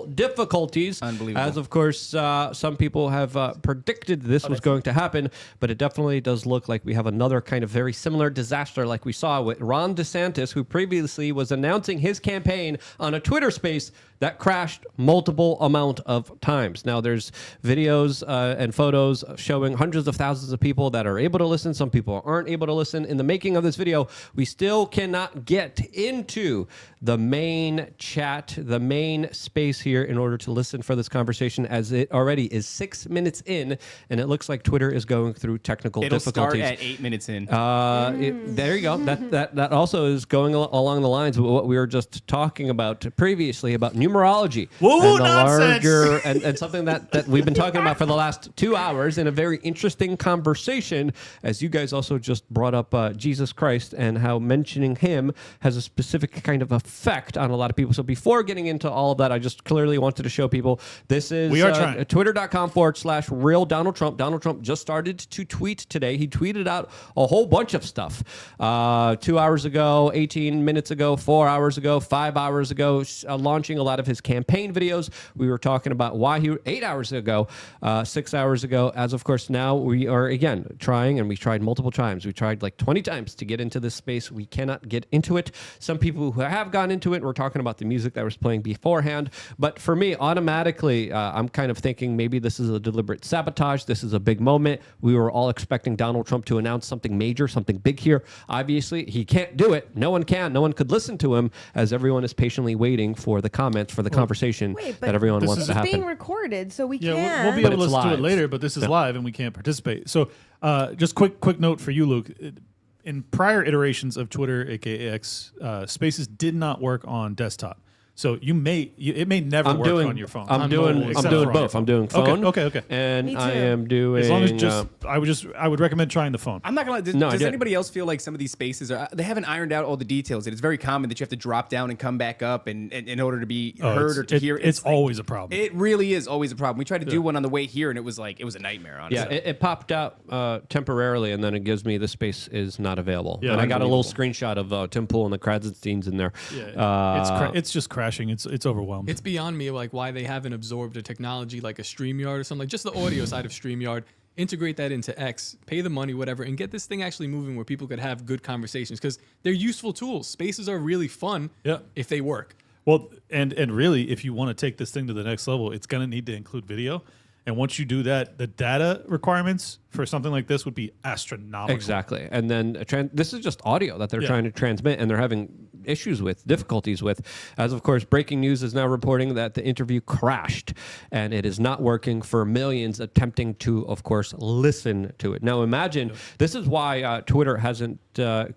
difficulties. Unbelievable. As of course, some people have predicted this was going to happen, but it definitely does look like we have another kind of very similar disaster like we saw with Ron DeSantis, who previously was announcing his campaign on a Twitter space that crashed multiple amount of times. Now, there's videos and photos showing hundreds of thousands of people that are able to listen. Some people aren't able to listen. In the making of this video, we still cannot get into the main chat, the main space here in order to listen for this conversation, as it already is 6 minutes in, and it looks like Twitter is going through technical difficulties. It'll start at 8 minutes in. There you go. That also is going along the lines of what we were just talking about previously about numerology. Woo-woo and the nonsense! larger and something that we've been talking about for the last 2 hours in a very interesting conversation, as you guys also just brought up Jesus Christ and how mentioning him has a specific kind of effect on a lot of people. So before getting into all of that, I just clearly wanted to show people this is twitter.com/real Donald Trump. Donald Trump just started to tweet today. He tweeted out a whole bunch of stuff 2 hours ago, 18 minutes ago, 4 hours ago, 5 hours ago, launching a lot of his campaign videos. We were talking about why 8 hours ago, 6 hours ago, as of course now we are again trying, and we tried multiple times. We tried like 20 times to get into this space. We cannot get into it. Some people who have gone into it, we're talking about the music that was playing beforehand. But for me, automatically, I'm kind of thinking maybe this is a deliberate sabotage. This is a big moment. We were all expecting Donald Trump to announce something major, something big here. Obviously, he can't do it. No one can. No one could listen to him, as everyone is patiently waiting for the comments, for the conversation that everyone wants to happen. It's being recorded, so we can. We'll be able to listen to it later, but this is live and we can't participate. So just quick note for you, Luke. In prior iterations of Twitter, aka X, Spaces did not work on desktop. So it may never work on your phone. I'm doing both. I'm doing phone. Okay. And I am doing. As long as I would recommend trying the phone. I'm not gonna lie. Does anybody else feel like some of these spaces they haven't ironed out all the details? It's very common that you have to drop down and come back up, and in order to be heard or to hear. It's always a problem. It really is always a problem. We tried to do one on the way here, and it was a nightmare. Honestly. Yeah, it popped out temporarily, and then it gives me the space is not available. Yeah, and I got a little screenshot of Tim Pool and the Krasinsteins in there. Yeah, it's just crashing. It's overwhelming. It's beyond me like why they haven't absorbed a technology like a StreamYard or something, like just the audio side of StreamYard, integrate that into X, pay the money, whatever, and get this thing actually moving where people could have good conversations, because they're useful tools. Spaces are really fun if they work. Well, and really, if you want to take this thing to the next level, it's going to need to include video. And once you do that, the data requirements for something like this would be astronomical. Exactly. And then this is just audio that they're trying to transmit, and they're having issues with, difficulties with. As of course, breaking news is now reporting that the interview crashed, and it is not working for millions attempting to, of course, listen to it. Now imagine, this is why Twitter hasn't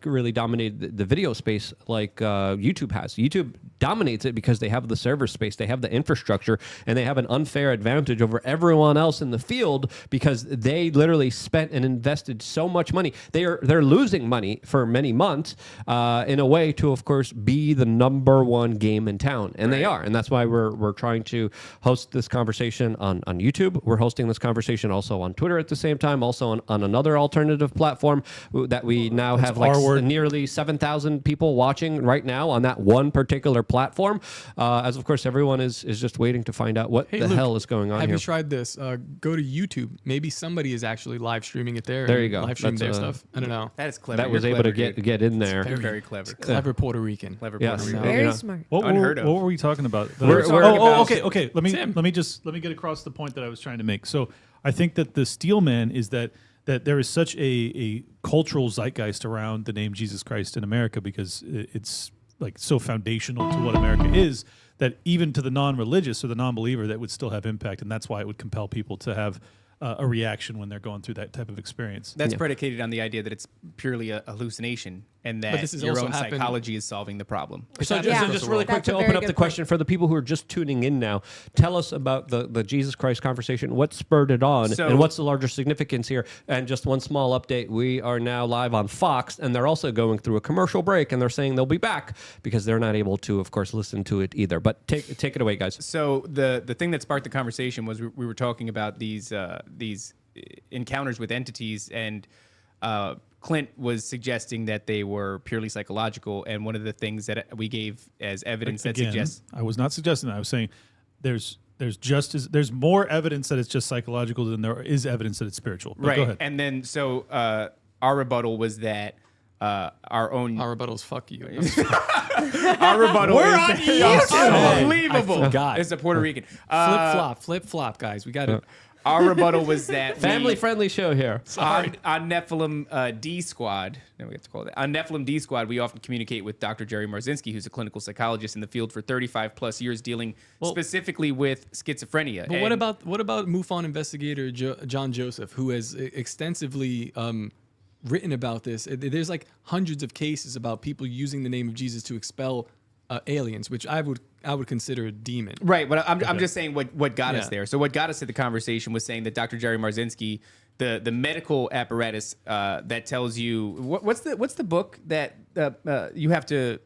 really dominated the video space like YouTube has. YouTube dominates it because they have the server space, they have the infrastructure, and they have an unfair advantage over everyone else in the field because they literally spent and invested so much money. They're losing money for many months in a way to, of course, be the #1 game in town, and they are, and that's why we're trying to host this conversation on YouTube. We're hosting this conversation also on Twitter at the same time, also on another alternative platform that we now have like nearly 7,000 people watching right now on that one particular platform. As of course, everyone is just waiting to find out what the hell is going on here. Have you tried this? Go to YouTube. Maybe somebody is actually live streaming it there. There you go. Live stream their stuff. I don't know. That is clever. That was able to get in there. Very, very clever. Clever Puerto Rican. Clever Puerto Rican. Very smart. What were we talking about? Okay. Let me get across the point that I was trying to make. So I think that the steel man is that there is such a cultural zeitgeist around the name Jesus Christ in America because it's like so foundational to what America is that even to the non-religious or the non-believer that would still have impact, and that's why it would compel people to have a reaction when they're going through that type of experience. That's predicated on the idea that it's purely a hallucination and that this is your also own psychology is solving the problem. So just really quick to open up the question for the people who are just tuning in now, tell us about the Jesus Christ conversation. What spurred it on, and what's the larger significance here? And just one small update, we are now live on Fox, and they're also going through a commercial break, and they're saying they'll be back because they're not able to, of course, listen to it either. But take it away, guys. So the thing that sparked the conversation was we were talking about these encounters with entities, and Clint was suggesting that they were purely psychological, and one of the things that we gave as evidence that suggests... I was not suggesting that. I was saying there's more evidence that it's just psychological than there is evidence that it's spiritual. But right. Go ahead. And then so our rebuttal was that our rebuttal's fuck you. our rebuttal is unbelievable. I forgot. It's a Puerto Rican. Flip flop, guys. We got it. Our rebuttal was that Family-friendly show here. on Nephilim D Squad, we have to call it that. On Nephilim D Squad, we often communicate with Dr. Jerry Marzinski, who's a clinical psychologist in the field for 35 plus years, dealing specifically with schizophrenia. But what about MUFON investigator John Joseph, who has extensively written about this? There's like hundreds of cases about people using the name of Jesus to expel aliens, which I would consider a demon. Right, but I'm just saying what got us there. So what got us to the conversation was saying that Dr. Jerry Marzinski, the medical apparatus that tells you what's the book that you have to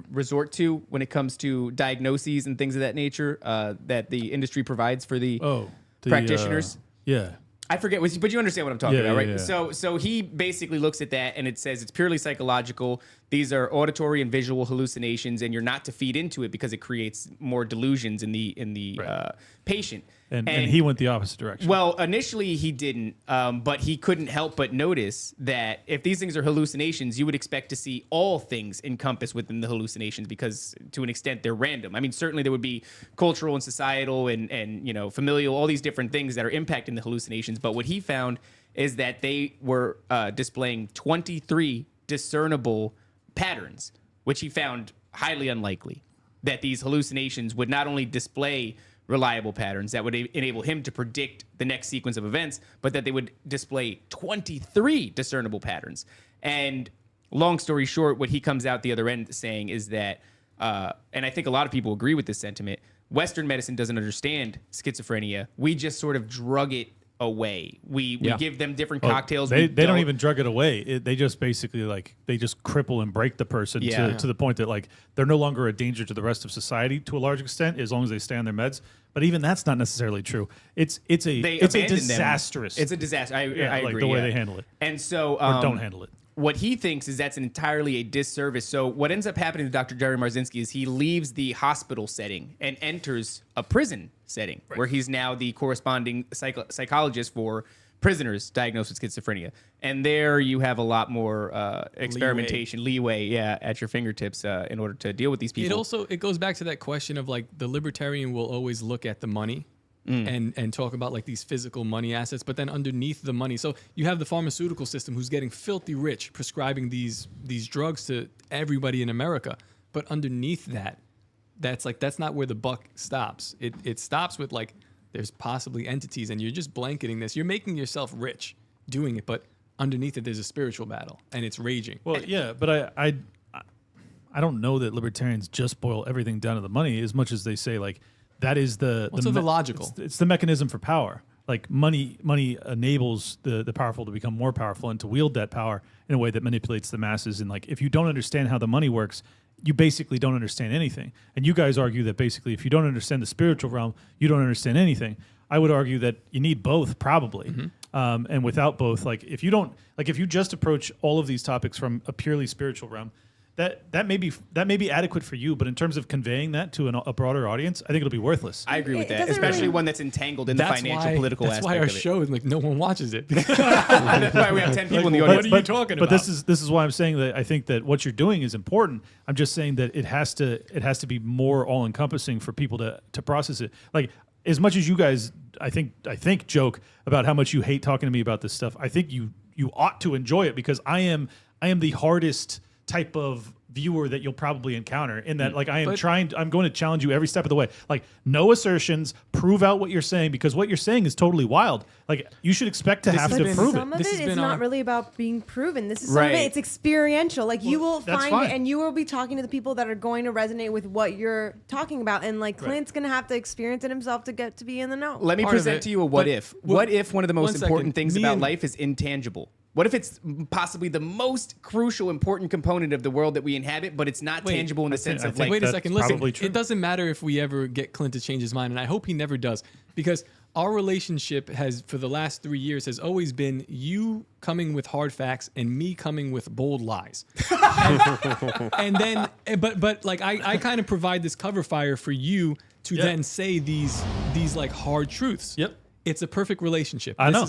resort to when it comes to diagnoses and things of that nature that the industry provides for the practitioners. Yeah. I forget, but you understand what I'm talking about, right? Yeah. So he basically looks at that and it says it's purely psychological. These are auditory and visual hallucinations, and you're not to feed into it because it creates more delusions in the patient. And he went the opposite direction. Well, initially he didn't, but he couldn't help but notice that if these things are hallucinations, you would expect to see all things encompassed within the hallucinations because to an extent they're random. I mean, certainly there would be cultural and societal and familial, all these different things that are impacting the hallucinations. But what he found is that they were displaying 23 discernible patterns, which he found highly unlikely, that these hallucinations would not only display reliable patterns that would enable him to predict the next sequence of events, but that they would display 23 discernible patterns. And long story short, what he comes out the other end saying is that, and I think a lot of people agree with this sentiment, Western medicine doesn't understand schizophrenia. We just sort of drug it away. We give them different cocktails. They don't even drug it away. They just basically they just cripple and break the person to the point that they're no longer a danger to the rest of society to a large extent as long as they stay on their meds. But even that's not necessarily true. It's a disastrous. It's a disaster. I agree. The way they handle it, and so or don't handle it. What he thinks is that's entirely a disservice. So what ends up happening to Dr. Jerry Marzinski is he leaves the hospital setting and enters a prison setting where he's now the corresponding psychologist for prisoners diagnosed with schizophrenia. And there you have a lot more experimentation, leeway at your fingertips in order to deal with these people. It goes back to that question of the libertarian will always look at the money. And talk about these physical money assets, but then underneath the money, so you have the pharmaceutical system who's getting filthy rich prescribing these drugs to everybody in America, but underneath that's not where the buck stops. It stops with there's possibly entities, and you're just blanketing this. You're making yourself rich doing it, but underneath it there's a spiritual battle, and it's raging. Well, yeah, but I don't know that libertarians just boil everything down to the money as much as they say that is the logical. It's the mechanism for power. Money enables the powerful to become more powerful and to wield that power in a way that manipulates the masses. And if you don't understand how the money works, you basically don't understand anything. And you guys argue that basically if you don't understand the spiritual realm, you don't understand anything. I would argue that you need both probably. Mm-hmm. And without both, if you just approach all of these topics from a purely spiritual realm, that may be adequate for you, but in terms of conwaying that to a broader audience, I think it'll be worthless. I agree with that, especially one that's entangled in the financial, political aspect. That's why our show is no one watches it. That's why we have 10 people in the audience. What are you talking about? But this is why I'm saying that I think that what you're doing is important. I'm just saying that it has to be more all encompassing for people to process it. As much as you guys, I think joke about how much you hate talking to me about this stuff, I think you ought to enjoy it because I am the hardest type of viewer that you'll probably encounter in that I'm going to challenge you every step of the way. No assertions, prove out what you're saying because what you're saying is totally wild. You should expect to have to prove it. Some of it is not really about being proven. This is some of it. It's experiential. You will find fine. it and you will be talking to the people that are going to resonate with what you're talking about. And Clint's going to have to experience it himself to get to be in the know. Let me present to you a what if. What if one of the most important things about life is intangible? What if it's possibly the most crucial, important component of the world that we inhabit, but it's not tangible in the sense of wait a second. Listen, true. it doesn't matter if we ever get Clint to change his mind, and I hope he never does, because our relationship has, for the last 3 years, has always been you coming with hard facts and me coming with bold lies. And then, but like I kind of provide this cover fire for you to then say these like hard truths. Yep. It's a perfect relationship. I know.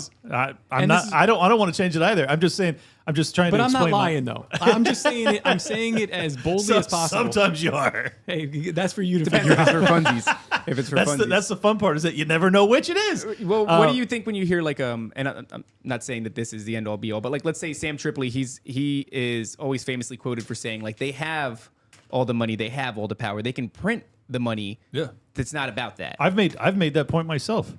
I'm not. I don't want to change it either. I'm just saying. I'm just trying to. But I'm explain not lying though. I'm just saying it. I'm saying it as boldly as possible. Sometimes you are. Hey, that's for you to Depends figure if out. it's for funsies. If it's for funsies. That's the fun part, is that you never know which it is. Well, what do you think when you hear like and I'm not saying that this is the end all be all, but like let's say Sam Tripoli, he is always famously quoted for saying like they have all the money, they have all the power, they can print the money. Yeah. That's not about that. I've made that point myself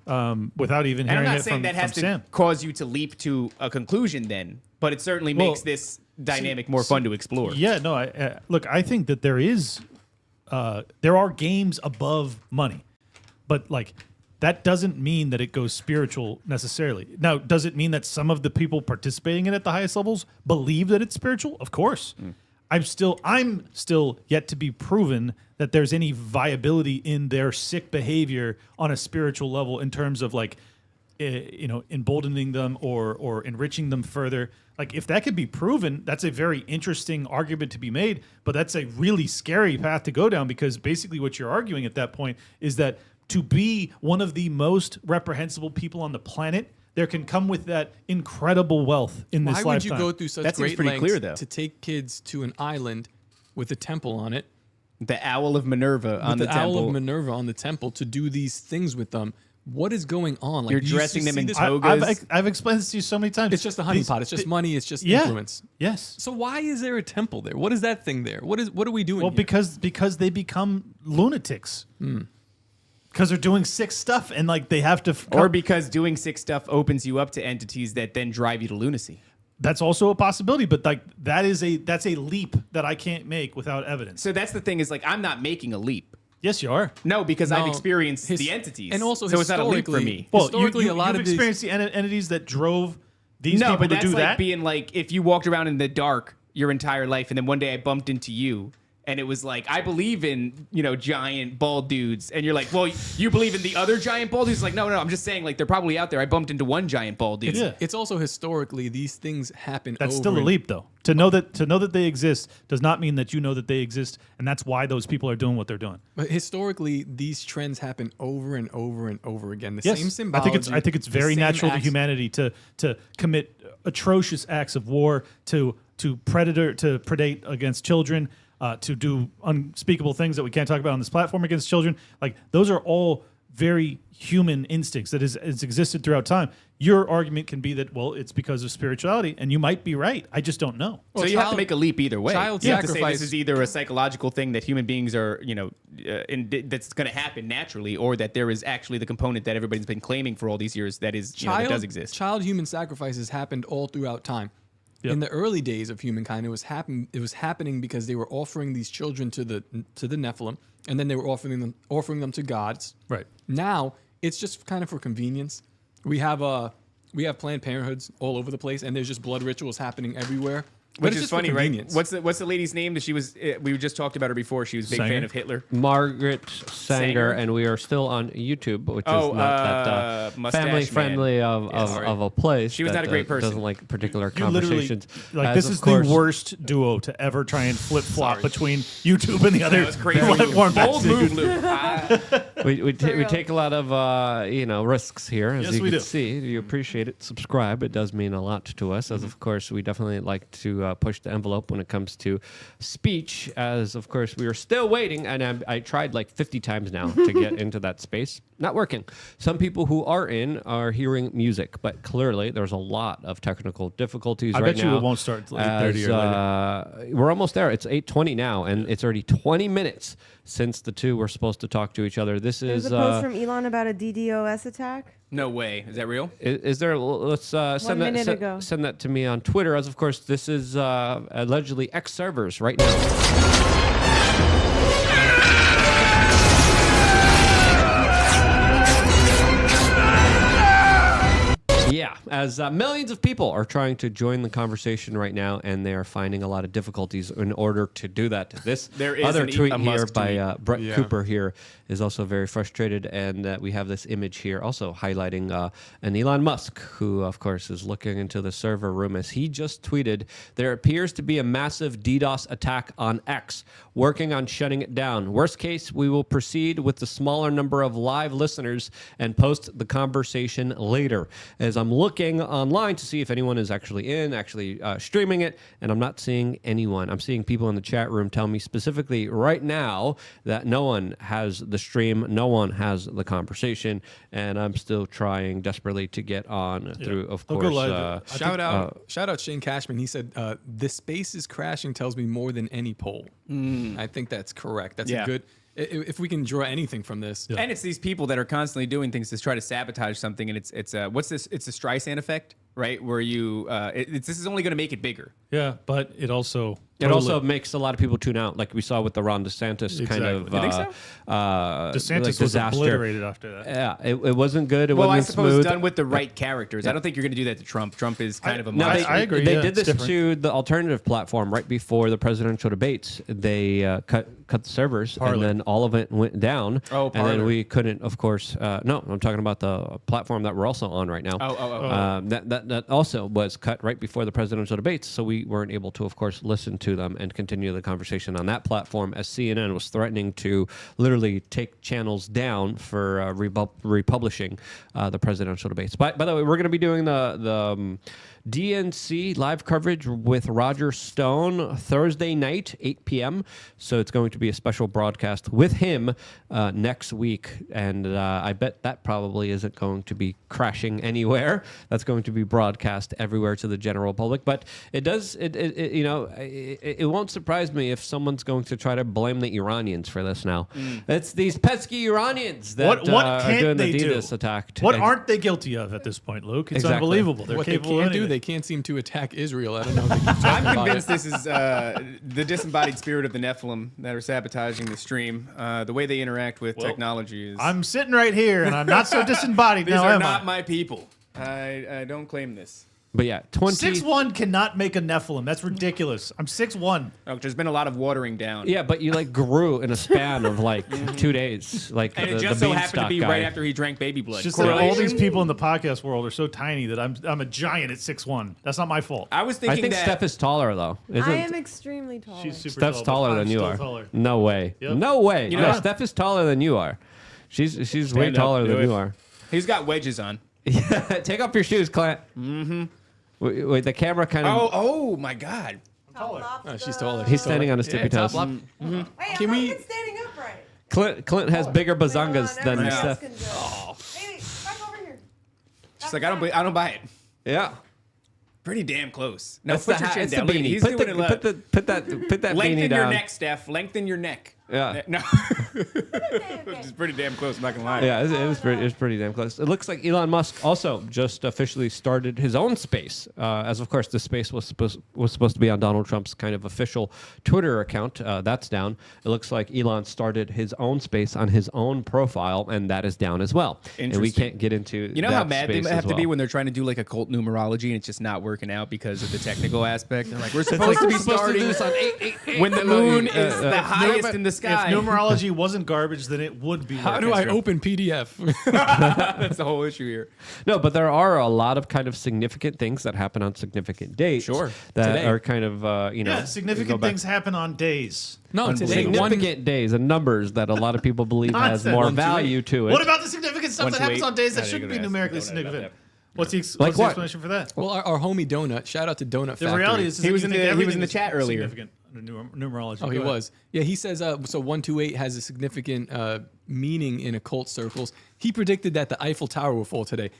without even And I'm hearing not it saying from, that has from to Sam. cause you to leap to a conclusion then, but it certainly makes this dynamic more fun to explore. Yeah, no. Look, I think that there are games above money, but like that doesn't mean that it goes spiritual necessarily. Now, does it mean that some of the people participating in it at the highest levels believe that it's spiritual? Of course. I'm still yet to be proven that there's any viability in their sick behavior on a spiritual level in terms of like, emboldening them or enriching them further. Like if that could be proven, that's a very interesting argument to be made, but that's a really scary path to go down, because basically what you're arguing at that point is that to be one of the most reprehensible people on the planet, there can come with that incredible wealth in this Why lifetime. would you go through such That seems great pretty lengths clear, though. to take kids to an island with a temple on it, The Owl of Minerva on with the the owl temple. of Minerva on the temple, to do these things with them? What is going on? Like, You're do you dressing them see in this? togas. I've explained this to you so many times. It's just a honeypot. It's just money. It's just Yeah. influence. Yes. So why is there a temple there? What is that thing there? What are we doing? Well, here? because they become lunatics. Because they're doing sick stuff, and like they have to. Or because doing sick stuff opens you up to entities that then drive you to lunacy. That's also a possibility, but like that's a leap that I can't make without evidence. So that's the thing, is like I'm not making a leap. Yes, you are. No, because I've No, experienced the entities. and also so it's not a leap for historically- me. Well, Historically, a lot you've of these- experienced the entities that drove these No, people but to that's do like that. being like if you walked around in the dark your entire life, and then one day I bumped into you, and it was like, I believe in, giant bald dudes. And you're like, well, you believe in the other giant bald dudes? Like, no, I'm just saying, like, they're probably out there. I bumped into one giant bald dude. Yeah. It's also historically these things happen. That's over still a and- leap, though. To know that they exist does not mean that you know that they exist, and that's why those people are doing what they're doing. But historically, these trends happen over and over and over again. The Yes, same symbology. I think it's the very same natural to acts. humanity to commit atrocious acts of war, to predate against children, to do unspeakable things that we can't talk about on this platform against children. Like those are all very human instincts that it's existed throughout time. Your argument can be that, well, it's because of spirituality, and you might be right. I just don't know. So you have to make a leap either way. child You have to say sacrifice- this is either a psychological thing that human beings are, that's going to happen naturally, or that there is actually the component that everybody's been claiming for all these years that is, that does exist. Child human sacrifices happened all throughout time. Yep. In the early days of humankind, it was happening because they were offering these children to the Nephilim, and then they were offering them to gods. Right. Now it's just kind of for convenience. We have Planned Parenthoods all over the place, and there's just blood rituals happening everywhere. But Which it's is just for funny, right? convenience. What's the lady's name that she was? We just talked about her before. She was a big Sanger? fan of Hitler. Margaret Sanger, Sanger? and we are still on YouTube, which Oh, is not that Mustache family Man. friendly of a place. She was that, not a great person. Doesn't like particular You literally, conversations. like, As this of is course- the worst duo to ever try and flip-flop between YouTube and the other That was crazy. platform. Bold move, Luke. We take a lot of risks here, as Yes, you we can do. see. You appreciate it. Subscribe. It does mean a lot to us. As of course, we definitely like to push the envelope when it comes to speech. As of course, we are still waiting, and I tried like 50 times now to get into that space. Not working. Some people who are hearing music, but clearly there's a lot of technical difficulties I right bet now. you it won't start until 8:30 or later. We're almost there. It's 8:20 now, and it's already 20 minutes since the two were supposed to talk to each other. This There's is a post from Elon about a DDoS attack. No way. Is that real? is there? Let's send minute ago. send that to me on Twitter. As of course, this is allegedly X servers right now. Yeah, as millions of people are trying to join the conversation right now, and they are finding a lot of difficulties in order to do that. This There is other a tweet here Musk by Brett Yeah. Cooper here is also very frustrated, and we have this image here also highlighting an Elon Musk, who, of course, is looking into the server room as he just tweeted, "There appears to be a massive DDoS attack on X, working on shutting it down. Worst case, we will proceed with the smaller number of live listeners and post the conversation later." As I'm looking online to see if anyone is actually streaming it, and I'm not seeing anyone. I'm seeing people in the chat room tell me specifically right now that no one has the stream, no one has the conversation, and I'm still trying desperately to get on through, of I'll go course. live. Shout out Shane Cashman. He said, the space is crashing tells me more than any poll. I think that's correct. That's Yeah. a good, if we can draw anything from this. And it's these people that are constantly doing things to try to sabotage something, and it's what's this? It's the Streisand effect, right? Where you this is only going to make it bigger. Yeah, but it also It also makes a lot of people tune out, like we saw with the Ron DeSantis kind of Exactly. You think so? DeSantis was disaster. obliterated after that. Yeah, it wasn't good. It Well, I wasn't suppose smooth. done with the right characters. I don't think you're going to do that to Trump. Trump is kind of a No, monster. I agree. They Yeah, did it's this different. to the alternative platform right before the presidential debates. They cut the servers, Parler. and then all of it went down. Oh, and then Parler. we couldn't, of course. No, I'm talking about the platform that we're also on right now. That also was cut right before the presidential debates, so we weren't able to, of course, listen to them and continue the conversation on that platform, as CNN was threatening to literally take channels down for republishing the presidential debates. By the way, we're going to be doing the DNC live coverage with Roger Stone Thursday night, 8 p.m. So it's going to be a special broadcast with him next week. And I bet that probably isn't going to be crashing anywhere. That's going to be broadcast everywhere to the general public. But it does, it won't surprise me if someone's going to try to blame the Iranians for this now. It's these pesky Iranians that What are can't doing they the do? DDoS attack. What aren't they guilty of at this point, Luke? It's Exactly. unbelievable. They're What they capable of can't do, anything. they can't seem to attack Israel. I don't know. They keep talking I'm about convinced it. this is the disembodied spirit of the Nephilim that are sabotaging the stream. The way they interact with technology is. I'm sitting right here, and I'm not so disembodied These now, are am not I? my people. I don't claim this. But yeah, 20. 6'1" cannot make a Nephilim. That's ridiculous. I'm 6'1". Oh, there's been a lot of watering down. Yeah, but you like grew in a span of like 2 days. Like And the, it just the so happened to beanstalk be guy. right after he drank baby blood. It's just that all Correlation? these people in the podcast world are so tiny that I'm a giant at 6'1". That's not my fault. I was I thinking think that. Steph is taller though. Isn't I am extremely tall. She's super Steph's tall, but taller I'm than you still are. taller. No way. Yep. No way. You No, know- Steph is taller than you are. She's way Stand up, taller do than it. you are. He's got wedges on. Take off your shoes, Clint. Mm-hmm. Wait, the camera kind of. Oh my God. Taller. Oh, she's taller. He's standing on his tippy toes. Wait, Can I'm not we- even standing upright. Clint has bigger bazongas Hang on, than everybody else Steph. can do it. Hey, back over here. She's like, I don't buy it. Yeah. Pretty damn close. Now That's put the your hat. chin It's the down. Look, beanie. he's Put doing it live. that beanie Lengthen down. your neck, Steph. Lengthen your neck. Yeah. No. Okay. It's pretty damn close. I'm not gonna lie. Yeah, it's pretty damn close. It looks like Elon Musk also just officially started his own space, as of course the space was supposed to be on Donald Trump's kind of official Twitter account. That's down. It looks like Elon started his own space on his own profile, and that is down as well. And we Interesting. can't get into You know that how mad they space have as to be well. when they're trying to do like occult numerology and it's just not working out because of the technical aspect. They're like, we're supposed to be starting on 888 when the moon is the highest in the If sky. numerology wasn't garbage, then it would be. How do I open PDF? That's the whole issue here. No, but there are a lot of kind of significant things that happen on significant dates. Sure. That Today. are kind of Yeah, go significant back- things happen on days. No, today one. significant days and numbers that a lot of people believe has Nonsense. more 1, 2, 8. value to it. What about the significant stuff 1, that 2, happens 8. on days that Yeah, shouldn't you're be gonna numerically ask. significant? What's the Like what? explanation for that? Well, our homie Donut. Shout out to Donut The Factory. reality is, He was you in think the- he everything was in the is chat earlier. Significant under numerology. Oh, Go he ahead. was. Yeah, he says, so 128 has a significant meaning in occult circles. He predicted that the Eiffel Tower will fall today.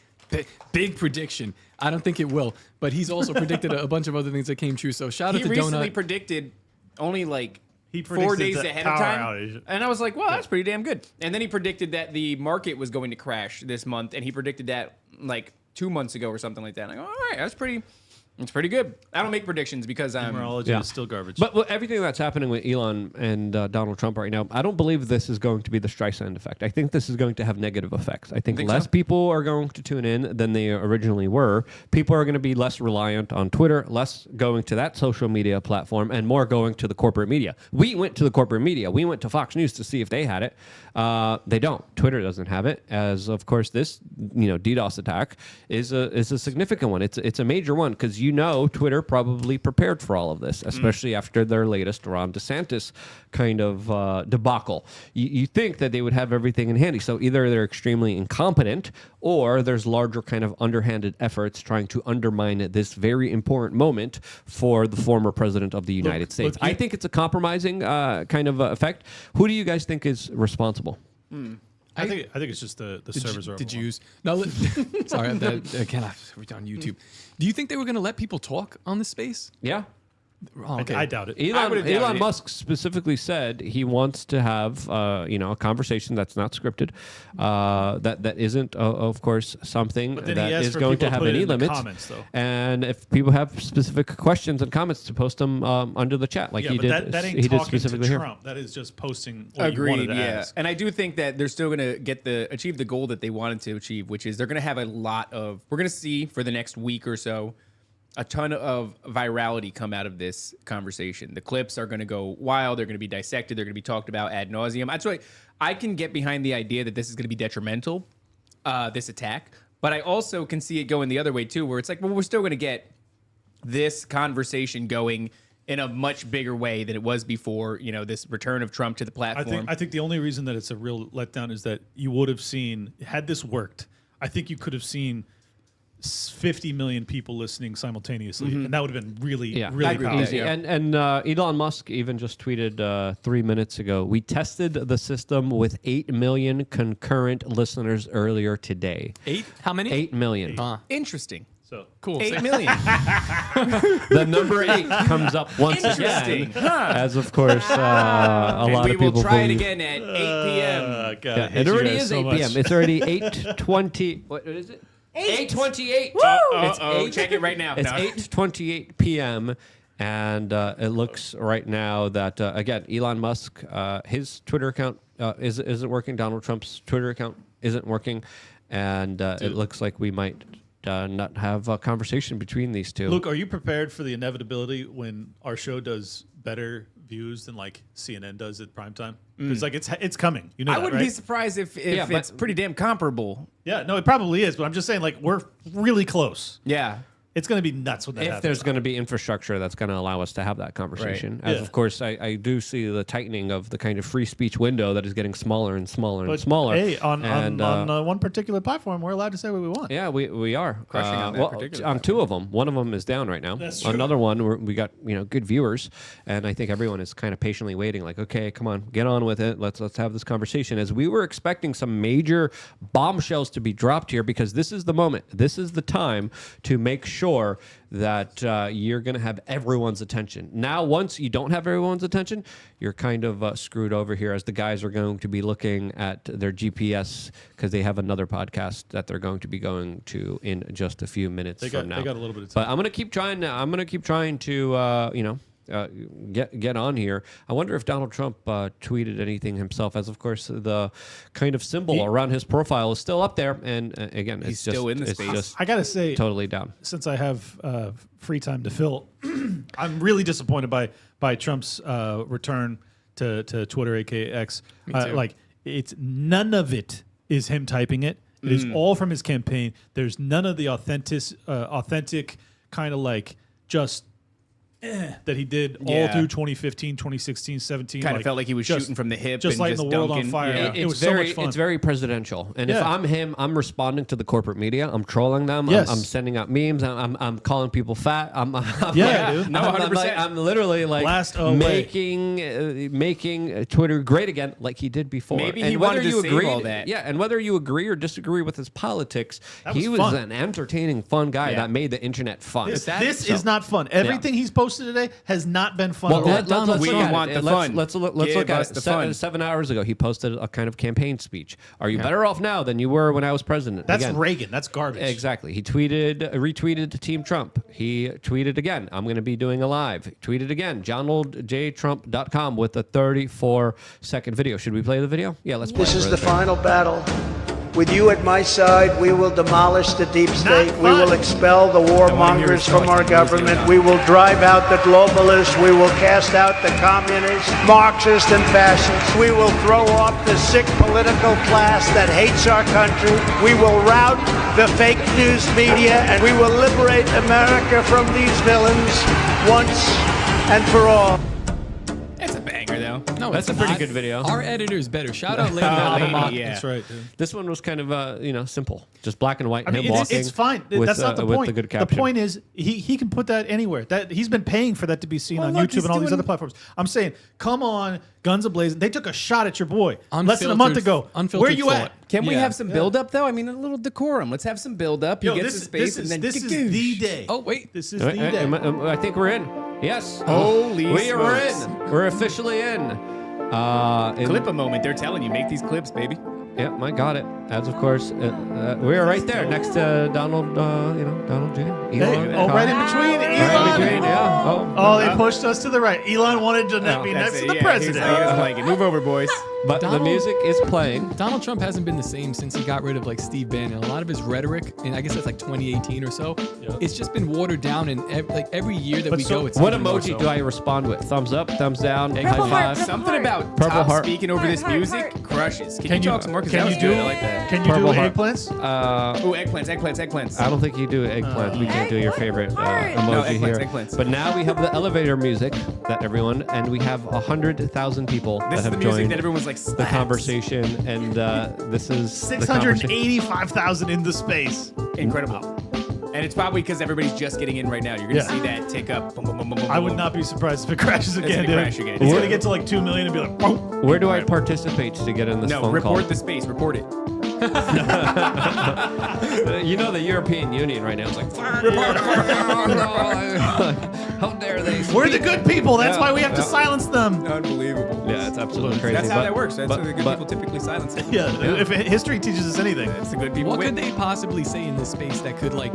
Big prediction. I don't think it will, but he's also predicted a bunch of other things that came true. So shout out He to recently Donut. predicted only like He 4 predicted days the ahead of power time. outage. And I was like, well, that's pretty damn good. And then he predicted that the market was going to crash this month. And he predicted that like 2 months ago or something like that. And I go, all right, that's pretty It's pretty good. I don't make predictions because Numerology is still garbage. But everything that's happening with Elon and Donald Trump right now, I don't believe this is going to be the Streisand effect. I think this is going to have negative effects. I think less people are going to tune in than they originally were. People are going to be less reliant on Twitter, less going to that social media platform, and more going to the corporate media. We went to the corporate media. We went to Fox News to see if they had it. They don't. Twitter doesn't have it. As of course, this DDoS attack is a significant one. It's a major one because Twitter probably prepared for all of this, especially after their latest Ron DeSantis kind of debacle. You think that they would have everything in handy. So either they're extremely incompetent or there's larger kind of underhanded efforts trying to undermine this very important moment for the former president of the United States. I think it's a compromising kind of effect. Who do you guys think is responsible? I think it's just the servers are. Did you use? No, sorry. Again, we're on YouTube. Do you think they were going to let people talk on this space? Yeah. Oh, okay. I doubt it. Elon Musk specifically said he wants to have a conversation that's not scripted, that isn't of course something that is going to have any limits. Comments, though. And if people have specific questions and comments, to post them under the chat, like he did. That ain't he did talking specifically to here. Trump. That is just posting what you wanted to ask. And I do think that they're still going to achieve the goal that they wanted to achieve, which is they're going to have we're going to see for the next week or so a ton of virality come out of this conversation. The clips are going to go wild. They're going to be dissected. They're going to be talked about ad nauseum. That's why I can get behind the idea that this is going to be detrimental, this attack. But I also can see it going the other way too, where it's like, well, we're still going to get this conversation going in a much bigger way than it was before, this return of Trump to the platform. I think the only reason that it's a real letdown is that you would have seen, had this worked, I think you could have seen 50 million people listening simultaneously, and that would have been really powerful. Easy. And Elon Musk even just tweeted 3 minutes ago, we tested the system with 8 million concurrent listeners earlier today. 8? How many? 8 million. Interesting. So Cool. 8 million. The number 8 comes up once again, as of course a lot we of people will try believe. it again at 8 p.m. God, I hate It you already guys is so 8 much. p.m. It's already 8:20. What is it? 8:28. It's check it right now. It's No. 8:28 p.m. And it looks right now that again, Elon Musk, his Twitter account isn't working. Donald Trump's Twitter account isn't working, and it looks like we might not have a conversation between these two. Luke, are you prepared for the inevitability when our show does better views than like CNN does at primetime? Because like it's coming. You know, I wouldn't right? be surprised if Yeah, it's pretty damn comparable. Yeah, no, it probably is. But I'm just saying, like, we're really close. Yeah. It's going to be nuts when that if happens. there's going to be infrastructure that's going to allow us to have that conversation. As Yeah. of course, I do see the tightening of the kind of free speech window that is getting smaller and smaller But and smaller. hey, on And, one particular platform, we're allowed to say what we want. yeah, we are Crushing on that particular on 2 of them. One of them is down right now. That's true. Another one we got good viewers, and I think everyone is kind of patiently waiting. Like, okay, come on, get on with it. Let's have this conversation. As we were expecting some major bombshells to be dropped here, because this is the moment. This is the time to make sure that you're going to have everyone's attention. Now, once you don't have everyone's attention, you're kind of screwed over here, as the guys are going to be looking at their GPS because they have another podcast that they're going to be going to in just a few minutes from now. They got a little bit of time. But I'm going to keep trying. I'm going to keep trying to get on here. I wonder if Donald Trump tweeted anything himself, as of course the kind of symbol around his profile is still up there, and again, He's still in the it's space. just I got to say, totally down. since I have free time to fill, I'm really disappointed by Trump's return to Twitter, aka X. Like, it's none of it is him typing it. It is all from his campaign. There's none of the authentic kind of like just that he did all through 2015, 2016, 17. Kind of felt like he was shooting from the hip, just and lighting just the world on dunking. fire. Yeah. It was so much fun. It's very presidential. And if Yeah. I'm him, I'm responding to the corporate media. I'm trolling them. Yes. I'm sending out memes. I'm calling people fat. I'm Yeah, dude. No, 100%. I'm literally like Blast away. making Twitter great again, like he did before. Maybe and he whether wanted to you save agree, all that. Yeah, and whether you agree or disagree with his politics, That he was was fun. an entertaining, fun guy Yeah. that made the internet fun. This is not fun. Everything he's posting posted today has not been fun. Well, at all. we want the fun. Let's look Give at us it. the fun. 7 hours ago, he posted a kind of campaign speech. Are you better off now than you were when I was president? That's Again, Reagan. That's garbage. Exactly. He retweeted to Team Trump. He tweeted again, I'm going to be doing a live. Tweeted again, JonaldJTrump.com with a 34-second video. Should we play the video? Yeah, let's play it. This is the final battle. With you at my side, we will demolish the deep state. We will expel the warmongers from our government. We will drive out the globalists. We will cast out the communists, Marxists, and fascists. We will throw off the sick political class that hates our country. We will rout the fake news media, and we will liberate America from these villains once and for all. It's a banger, though. No, That's it's a pretty not. good video. Our editor is better. Shout out Lane. Yeah. That's right, dude. This one was kind of, simple. Just black and white, I mean, him walking. it's fine. With, That's not the with point. the good The caption. point is he can put that anywhere. That he's been paying for that to be seen on look, YouTube he's and all these doing- other platforms. I'm saying, come on, guns ablazing. They took a shot at your boy less than a month ago. Unfiltered Where you thought. at? Can we Yeah. have some build up though? I mean, a little decorum. Let's have some build up. Yo, He gets his space and then this is gagoosh. the day. Oh, wait. This is the day. I think we're in. Yes. Holy We're smokes. in. We're officially in. Clip a moment. They're telling you, make these clips, baby. Yeah, I got it. As of course, we are right there next to Donald. Donald J. Elon. Right in between. Right Elon. in between, yeah. Oh, they pushed us to the right. Elon wanted to be That's next to it. the Yeah, president. He doesn't like it. Move over, boys. But the Donald- music is playing. Donald Trump hasn't been the same since he got rid of like Steve Bannon. A lot of his rhetoric, and I guess that's like 2018 or so, it's just been watered down. And every year that we go, it's What even more emoji so. do I respond with? Thumbs up, thumbs down, high Purple heart, five. purple Something about Purple Top heart. speaking over this Heart, music heart. crushes. Can you talk some more? 'Cause that Can was you good. do? I like that. Can you do Purple heart. eggplants? Oh, eggplants. I don't think you do eggplant. We can't do your favorite Heart. emoji No, here. eggplants. But now we have the elevator music that everyone, and we have 100,000 people This that is the have music joined that everyone's like the slaps. conversation, and this is the conversation. 685,000 into space. Incredible. And it's probably because everybody's just getting in right now. You're gonna Yeah. see that tick up. Boom, boom, boom, boom, boom, I would boom. not be surprised if it crashes again, gonna dude. crash again. It's Where- gonna get to like 2 million and be like, whoa. Where do I participate to get in this No, phone report call? the space. Report it. The European Union right now is like, how dare they? We're the good people. That's Yeah, why we have to yeah. silence them. Unbelievable. Yeah, it's absolutely crazy. That's how but- that works. That's but- how the good but- people typically silence it. Yeah, if history teaches us anything. It's the good people What win. could they possibly say in this space that could like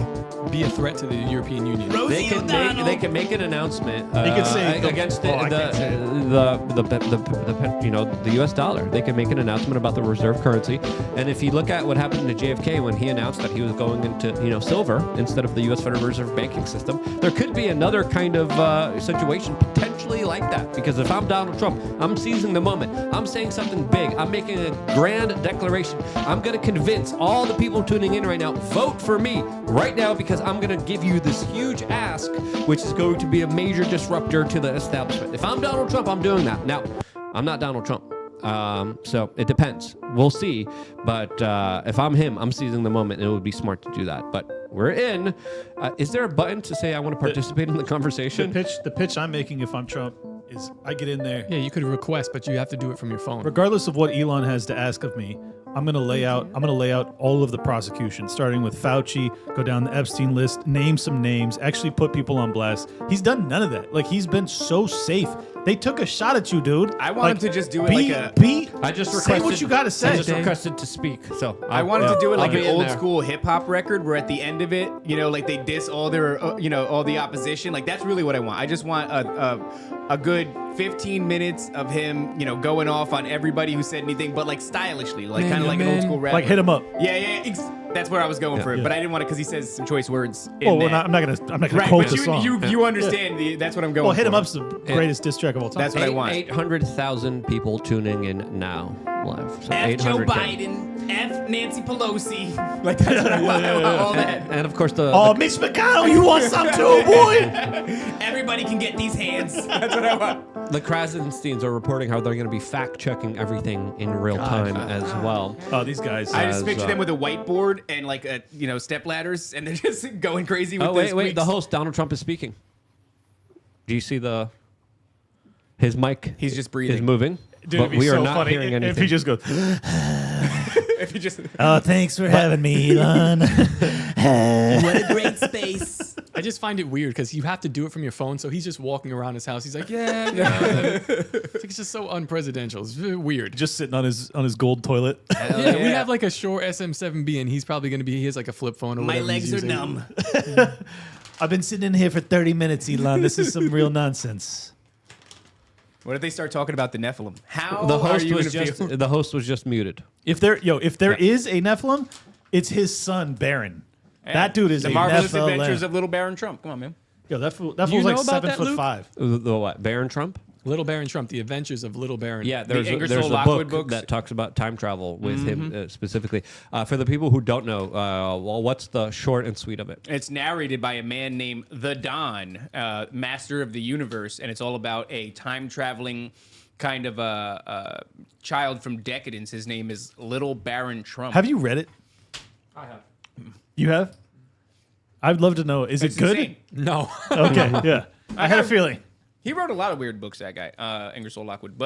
be a threat to the European Union? They can make an announcement They could say against oh, I can't say it. the U.S. dollar. They can make an announcement about the reserve currency. And if you look at what happened to JFK when he announced that he was going into silver instead of the U.S. Federal Reserve banking system, there could be another kind of situation potentially like that. Because if I'm Donald Trump, I'm seizing the moment. I'm saying something big. I'm making a grand declaration. I'm going to convince all the people tuning in right now, vote for me right now because I'm going to give you this huge ask, which is going to be a major disruptor to the establishment. If I'm Donald Trump, I'm doing that. Now, I'm not Donald Trump. So it depends. We'll see. But if I'm him, I'm seizing the moment. And it would be smart to do that. But we're in. Is there a button to say I want to participate in the conversation? The pitch I'm making if I'm Trump is I get in there. Yeah, you could request, but you have to do it from your phone. Regardless of what Elon has to ask of me, I'm gonna lay out all of the prosecution, starting with Fauci, go down the Epstein list, name some names, actually put people on blast. He's done none of that. Like, he's been so safe. They took a shot at you, dude. I want him to just do it be, like a- I just say requested. what you gotta I say. just requested to speak. So I wanted to do it like I'll an be in old there. school hip hop record where at the end of it, like they diss all their, all the opposition. Like that's really what I want. I just want a good 15 minutes of him, going off on everybody who said anything, but like stylishly, like kind of like an old school rap. Like, hit him up. Yeah. That's where I was going for it, but I didn't want it because he says some choice words. Well, in that. I'm not gonna Right, quote but the song. you understand. That's what I'm going. Well, Hit 'Em for. Up's the greatest diss track of all time. That's what I want. 800,000 people tuning in now live. So F Joe 800K. Biden, F Nancy Pelosi. Like that's what I want. All that. And of course the Oh, Mitch McConnell, you want some too, boy? Everybody can get these hands. That's what I want. the Krasensteins are reporting how they're going to be fact checking everything in real time as well. Oh, these guys. I just As, picture them with a whiteboard and like step ladders, and they're just going crazy with Oh this. wait! The host Donald Trump is speaking. Do you see his mic? He's just breathing. Is moving. Dude, but it'd be we are so not funny hearing anything. if he just goes, If you just oh, thanks for having me, Elon. What a great space. I just find it weird because you have to do it from your phone. So he's just walking around his house. He's like, yeah. It's just so unpresidential. It's very weird. Just sitting on his gold toilet. Yeah, we have like a Shure SM7B, and he's probably going to be. He has like a flip phone or My whatever. legs are numb. I've been sitting in here for 30 minutes, Elon. This is some real nonsense. What if they start talking about the Nephilim? How The are host you was gonna just feel? the host was just muted. If there is a Nephilim, it's his son Baron. That dude is the a marvelous Nephilim. Adventures of Little Baron Trump. Come on, man. Yo, that fool's you like know about that, 7'5". The what? Baron Trump? Little Baron Trump, The Adventures of Little Baron. Yeah, there's Ingersoll a Lockwood book books. that talks about time travel with him specifically. For the people who don't know, well, what's the short and sweet of it? It's narrated by a man named the Don, master of the universe, and it's all about a time traveling kind of a child from decadence. His name is Little Baron Trump. Have you read it? I have. You have? I'd love to know. Is It's it good? insane. No. Okay, yeah. I had a feeling. He wrote a lot of weird books, that guy, Ingersoll Lockwood.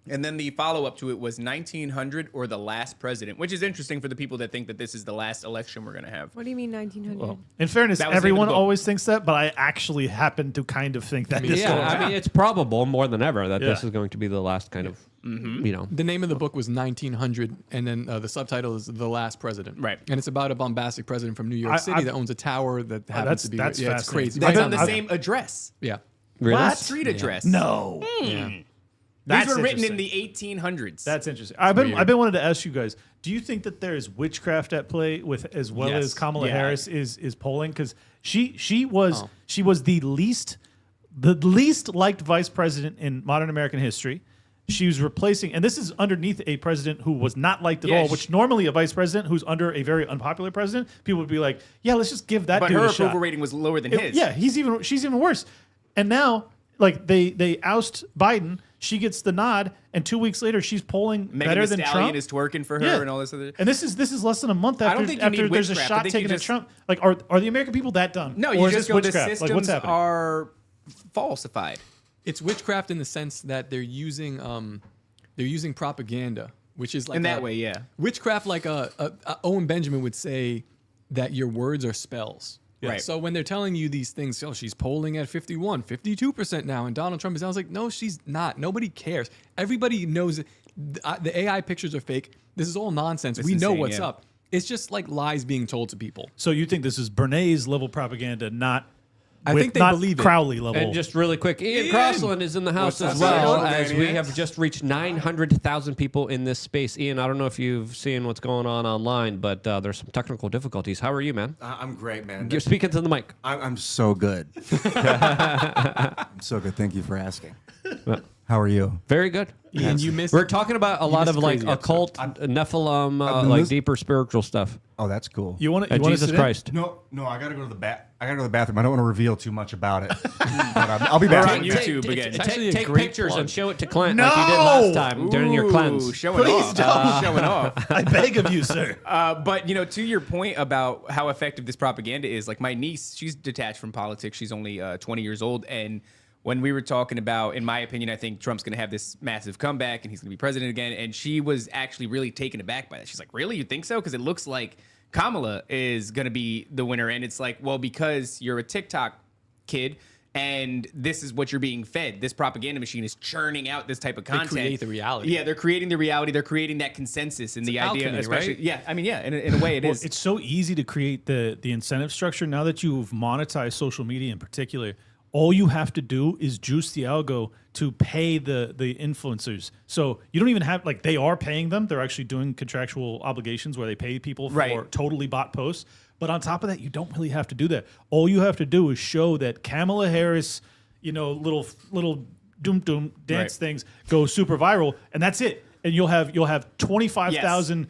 And then the follow-up to it was 1900 or The Last President, which is interesting for the people that think that this is the last election we're going to have. What do you mean 1900? In fairness, That was the name of everyone the book. always thinks that, but I actually happen to kind of think that. mean, this Yeah, goes I on. mean, it's probable more than ever that this Yeah. is going to be the last kind of, you know. The name of the book was 1900, and then the subtitle is The Last President. Right. And it's about a bombastic president from New York City that owns a tower that happens to be. that's yeah, it's fascinating. crazy. It's Right on the on- same address. Yeah. Really? What? Street address. No. Yeah. These That's were written in interesting. the 1800s. That's interesting. I've been wanting to ask you guys. Do you think that there is witchcraft at play with as well Yes. as Kamala Yeah. Harris is polling? Because she was the least liked vice president in modern American history. She was replacing, and this is underneath a president who was not liked at Yeah, all. Which normally a vice president who's under a very unpopular president, people would be like, "Yeah, let's just give that but dude her a shot." approval rating was lower than his. Yeah, she's even worse. And now, like they oust Biden, she gets the nod, and 2 weeks later she's polling Megan better Thee than Stallion Trump. is twerking for her Yeah. and all this other. And this is less than a month after, don't think you need there's a witchcraft. I shot think taken you at just- Trump. Like, are the American people that dumb? No, Or you is just this go. The witchcraft? systems Like, what's happening? are falsified. It's witchcraft in the sense that they're using propaganda, which is like In that way, yeah. Witchcraft, like Owen Benjamin would say that your words are spells. Right. So when they're telling you these things, oh, she's polling at 52% now, and Donald Trump is, I was like, no, she's not. Nobody cares. Everybody knows it. The AI pictures are fake. This is all nonsense. It's we know insane, what's yeah. up. It's just like lies being told to people. So you think this is Bernays level propaganda, not I think they not believe it. Crowley level? And just really quick, Ian Ian! Crossland is in the house What's as up, well, Ian? as we have just reached 900,000 people in this space. Ian, I don't know if you've seen what's going on online, but there's some technical difficulties. How are you, man? I'm great, man. You're speaking to the mic. I'm so good. I'm so good. Thank you for asking. How are you? Very good. And you missed. We're talking about a lot of missed like crazy occult, Nephilim, been like lis- deeper spiritual stuff. Oh, that's cool. you want Jesus Christ. No, I gotta go to the I gotta go to the bathroom. I don't want to reveal too much about it. But I'll be back. We're on YouTube again. It's actually a Take great pictures plug. and show it to Clint like you did last time during your Ooh, cleanse. Showing off. Showing off. I beg of you, sir. But to your point about how effective this propaganda is, like my niece, she's detached from politics. She's only 20 years old, and when we were talking about, in my opinion, I think Trump's going to have this massive comeback and he's going to be president again, and she was actually really taken aback by that. She's like, "Really, you think so?" Because it looks like Kamala is going to be the winner, and it's like, well, because you're a TikTok kid. And this is what you're being fed. This propaganda machine is churning out this type of content. create the reality. Yeah, they're creating the reality. They're creating that consensus and the idea, alchemy, especially. right? Yeah, I mean, yeah, in a way it Well, is. it's so easy to create the incentive structure now that you've monetized social media in particular. All you have to do is juice the algo to pay the influencers. So you don't even have, like, they are paying them. They're actually doing contractual obligations where they pay people for Right. totally bot posts. But on top of that, you don't really have to do that. All you have to do is show that Kamala Harris, little doom dance Right. things go super viral, and that's it. And you'll have 25,000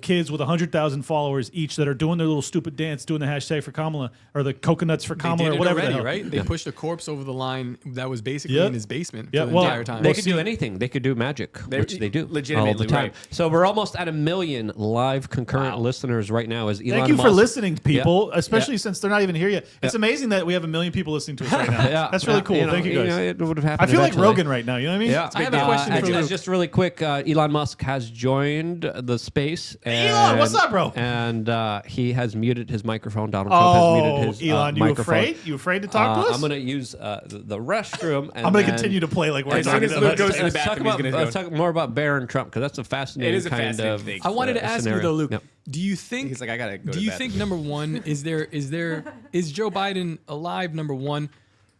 kids with 100,000 followers each that are doing their little stupid dance, doing the hashtag for Kamala or the coconuts for They Kamala did or it whatever already, the hell. right? They pushed a corpse over the line that was basically Yep. in his basement Yeah, for the well, entire time. They could do anything. They could do magic, which they do all legitimately, the time. right. So we're almost at 1 million live concurrent listeners right now. As Elon Thank you for Musk- listening, people, Yeah. especially Yeah. since they're not even here yet. It's amazing that we have 1 million people listening to us right now. Yeah. That's really cool. Thank you guys. It would have I happened. feel eventually. like Rogan right now. You know what I mean? Yeah, I have a question for just, Luke. just really quick. Elon Musk has joined the space. space. Elon, what's up, bro? And he has muted his microphone. Donald Trump has muted his Elon, you microphone. afraid? You afraid to talk to us? I'm going to use the restroom. And I'm going to then- continue to play like we're As soon talking as about Luke goes this. to the bathroom, he's going to Let's talk more about Barron Trump because that's a fascinating It is a kind fascinating of thing. I wanted to ask scenario. you though, Luke. Yep. Do you think He's like, I gotta go to Do the you bathroom. think number one is Joe Biden alive? Number one,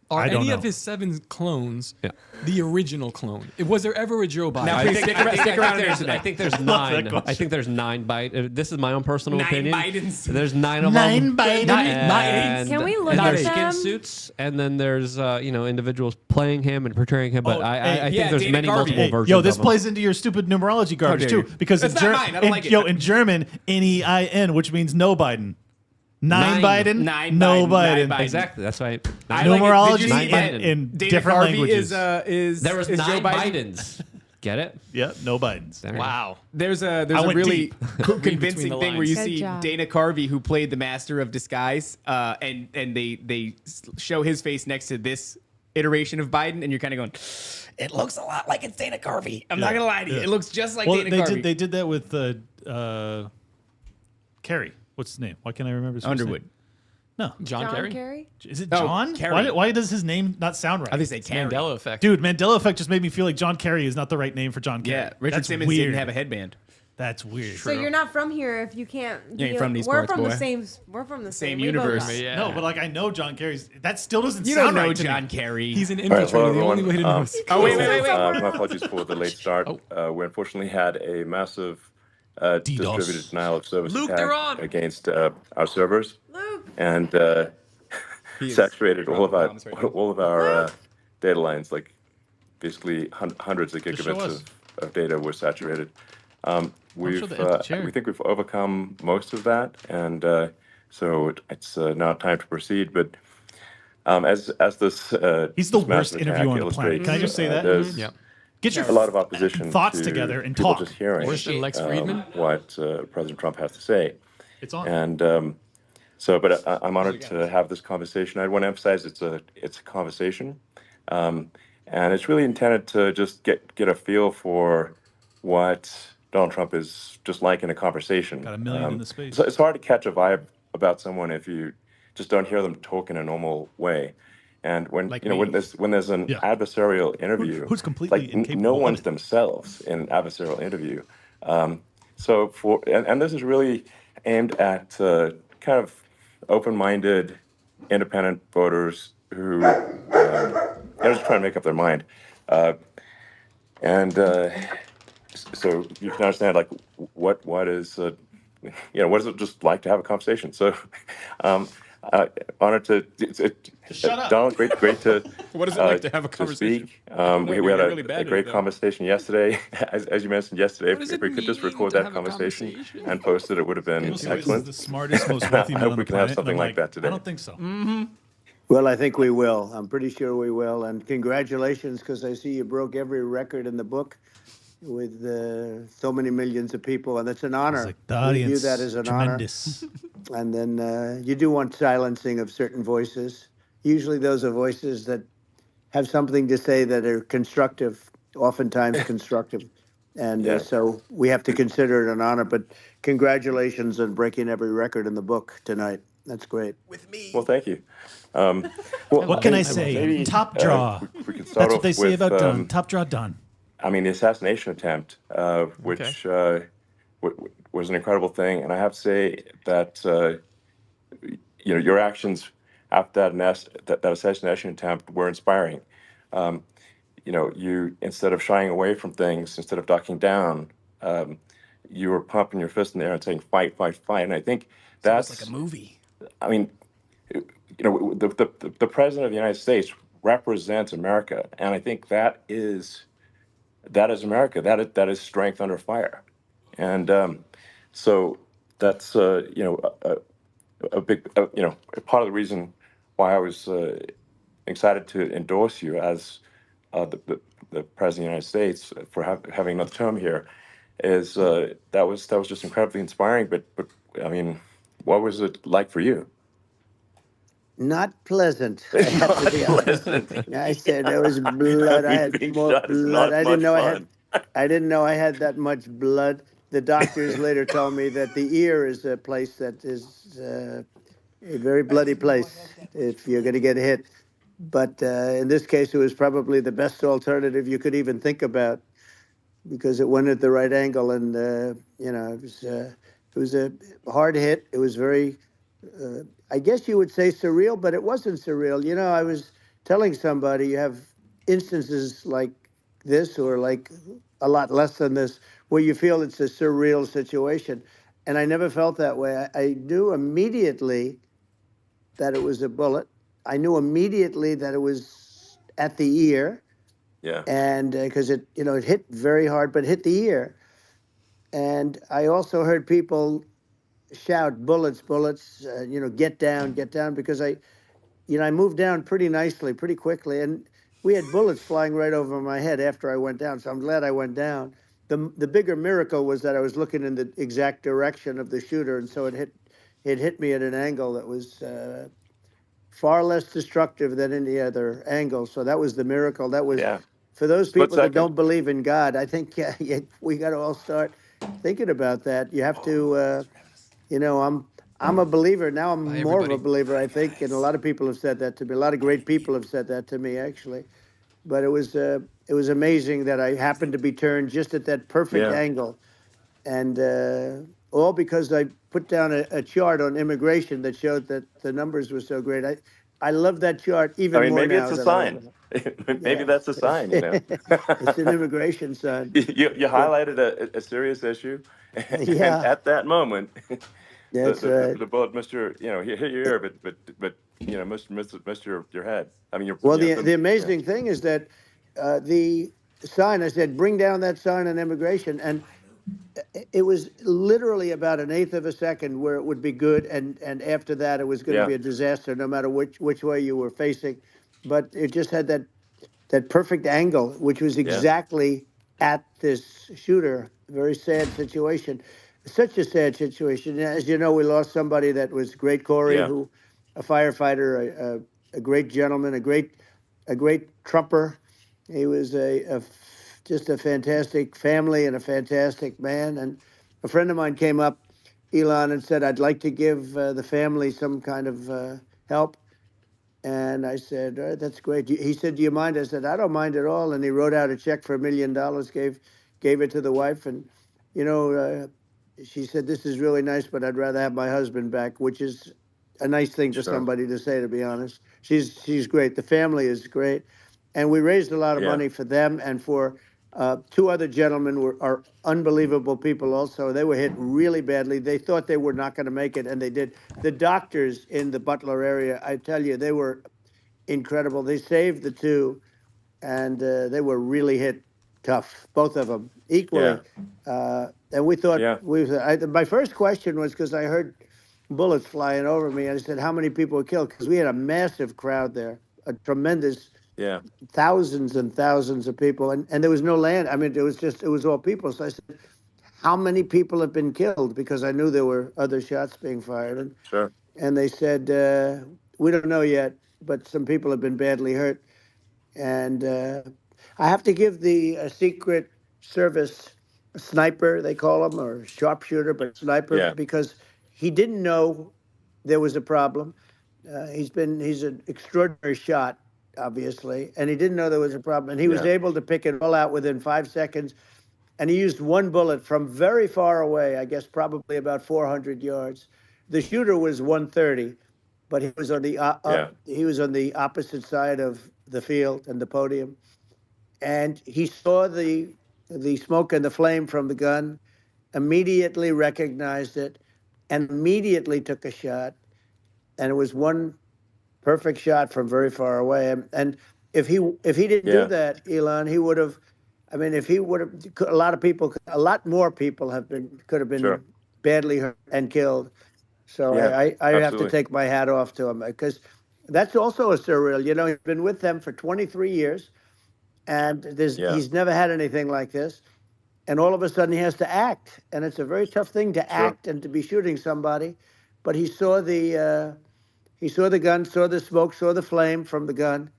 are I don't any know. of his 7 clones Yeah. the original clone? Was there ever a Joe Biden? Now, please stick around and answer that. I think there's love that 9. question. I think there's 9 Biden. This is my own personal 9 opinion. Bidens. There's 9 of 9 them. Bidens. And, Can we look and at there's skin them? suits, and then there's individuals playing him and portraying him. But Oh, I hey, think yeah, there's Dana many Carvey. multiple Hey, versions. yo, this of him. plays into your stupid numerology garbage dare too, you. because It's not mine. I don't like it. in German, NEIN, which means no Biden. 9 Nine. Biden, 9 no Biden, Biden. 9 Biden. Exactly. That's why. I like it. Numerology Did you see that in Dana different Carvey languages. is There was is 9 Joe Biden. Bidens. Get it? Yeah, no Bidens. There you go. Wow. There's I a went really deep. convincing the thing where you lines. see Good job. Dana Carvey, who played the master of disguise, and they show his face next to this iteration of Biden, and you're kind of going, it looks a lot like it's Dana Carvey. I'm not gonna lie to you, yeah. it looks just like Well, Dana they Carvey. did that with Kerry. What's his name? Why can't I remember his first Underwood. name? No, John Kerry? Kerry? is it Oh, John? Kerry. Why does his name not sound right? I think they Carey. Mandela effect. Dude, Mandela effect just made me feel like John Kerry is not the right name for John Kerry. Yeah, Richard That's Simmons weird. didn't have a headband. That's weird. So you're not from here if you can't. You ain't be- from these We're parts, from boy. the same. We're from the Same We both universe. are. Yeah. No, but like I know John Kerry's. That still doesn't You don't sound know right to me. John Kerry. He's an All right, infiltrator. hello, The only way to know everyone. is Oh, wait. My apologies for the late start. We unfortunately had a massive distributed denial of service Luke, they're attack on. against our servers, Luke. and He is saturated all of our bombs right now. data lines. Like basically hundreds of show gigabits us. of data were saturated. We've show the empty chair. we think we've overcome most of that, and so it's now time to proceed. But as this He's the this worst massive interviewer attack on the planet. Can I just say that? there's Yeah. Get your a lot of opposition thoughts to together and people talk. just hearing Worse than Lex Friedman? what President Trump has to say. It's on. And but I'm honored to have this conversation. I want to emphasize it's a conversation, and it's really intended to just get a feel for what Donald Trump is just like in a conversation. Got a million in the space. So it's hard to catch a vibe about someone if you just don't hear them talk in a normal way. And when Like you know me. when there's an Yeah. adversarial interview, who's completely like incapable no of one's it. themselves in an adversarial interview. So and this is really aimed at kind of open-minded, independent voters who are just trying to make up their mind. So you can understand like what is what is it just like to have a conversation? So honored to shut up. Donald, great to What is it like to have a conversation? speak. We had really a bad at great it, though. conversation yesterday. As you mentioned yesterday, What does if it we could just mean record to that have a conversation conversation? and post it, it would have been This is the excellent. smartest, most wealthy I man hope on the we can have planet. something and I'm like that today. I don't think so. Well, I think we will. I'm pretty sure we will. And congratulations, because I see you broke every record in the book with so many millions of people, and it's an honor. It's like the We audience. view that as an tremendous. honor. And then you do want silencing of certain voices. Usually those are voices that have something to say that are constructive, oftentimes constructive. And Yeah. so we have to consider it an honor. But congratulations on breaking every record in the book tonight. That's great. Well, thank you. What can I say? maybe, Top draw. we could start That's what off they say with, about Dunn. Top draw Dunn. I mean, the assassination attempt, which was an incredible thing, and I have to say that your actions after that assassination attempt were inspiring. You instead of shying away from things, instead of ducking down, you were pumping your fist in the air and saying "fight, fight, fight." And I think that's It's like a movie. I mean, the president of the United States represents America, and I think that is America. That is strength under fire, and so that's a big part of the reason why I was excited to endorse you as the president of the United States for having another term here. Is that was just incredibly inspiring. But I mean, what was it like for you? Not pleasant. I have to be honest. I said there was blood. I had Being more shot is blood. not I didn't much know fun. I didn't know I had that much blood. the doctors later told me that the ear is a place that is a very bloody place if you're going to get hit. But in this case, it was probably the best alternative you could even think about because it went at the right angle, and it was a hard hit. It was very, I guess you would say surreal, but it wasn't surreal. I was telling somebody you have instances like this or like a lot less than this where you feel it's a surreal situation. And I never felt that way. I knew immediately that it was a bullet. I knew immediately that it was at the ear. Yeah. And because it hit very hard, but hit the ear. And I also heard people shout, bullets, bullets, get down, because I moved down pretty nicely, pretty quickly. And we had bullets flying right over my head after I went down. So I'm glad I went down. The bigger miracle was that I was looking in the exact direction of the shooter. And so it hit me at an angle that was far less destructive than any other angle. So that was the miracle. That was, for those Split people that second. don't believe in God, I think we got to all start thinking about that. You have to, I'm a believer. Now I'm Bye, more of a everybody. believer, I think. And a lot of people have said that to me. A lot of great people have said that to me, actually. But it was amazing that I happened to be turned just at that perfect angle. And all because I put down a chart on immigration that showed that the numbers were so great. I love that chart even more maybe now. it's a than I sign. ever- Maybe Yeah. that's a sign, It's an immigration sign. You highlighted a serious issue, and Yeah. at that moment, That's right. the bullet missed your, hit your ear, but missed your head. I mean, Well, the amazing thing is that the sign, I said, bring down that sign on immigration. And it was literally about an eighth of a second where it would be good. And after that, it was going to be a disaster, no matter which way you were facing. But it just had that perfect angle, which was exactly at this shooter. Very sad situation. Such a sad situation. As you know, we lost somebody that was great, Corey, who, a firefighter, a great gentleman, a great trumper. He was just a fantastic family and a fantastic man. And a friend of mine came up, Elon, and said, I'd like to give the family some kind of help. And I said, all right, that's great. He said, do you mind? I said, I don't mind at all. And he wrote out a check for $1 million, gave it to the wife. And, she said, this is really nice, but I'd rather have my husband back, which is a nice thing for somebody to say, to be honest. She's great. The family is great. And we raised a lot of money for them and for two other gentlemen are unbelievable people also. They were hit really badly. They thought they were not going to make it, and they did. The doctors in the Butler area, I tell you, they were incredible. They saved the two, and they were really hit tough, both of them, equally. And we thought, my first question was because I heard bullets flying over me, and I said, how many people were killed? Because we had a massive crowd there, a tremendous thousands and thousands of people, and there was no land. I mean, it was all people. So I said, how many people have been killed? Because I knew there were other shots being fired. And they said, we don't know yet, but some people have been badly hurt. And I have to give the Secret Service sniper, they call him, or sharpshooter, but sniper, because he didn't know there was a problem. He's an extraordinary shot, obviously, and he didn't know there was a problem. And he was able to pick it all out within 5 seconds. And he used one bullet from very far away, I guess probably about 400 yards. The shooter was 130, but he was on the opposite side of the field and the podium. And he saw the smoke and the flame from the gun, immediately recognized it, and immediately took a shot. And it was one perfect shot from very far away. And if he didn't do that, Elon, he would have. I mean, if he would have, a lot more people could have been badly hurt and killed. So I have to take my hat off to him, because that's also a surreal. He's been with them for 23 years, and he's never had anything like this. And all of a sudden he has to act, and it's a very tough thing to act and to be shooting somebody. But he saw the gun, saw the smoke, saw the flame from the gun,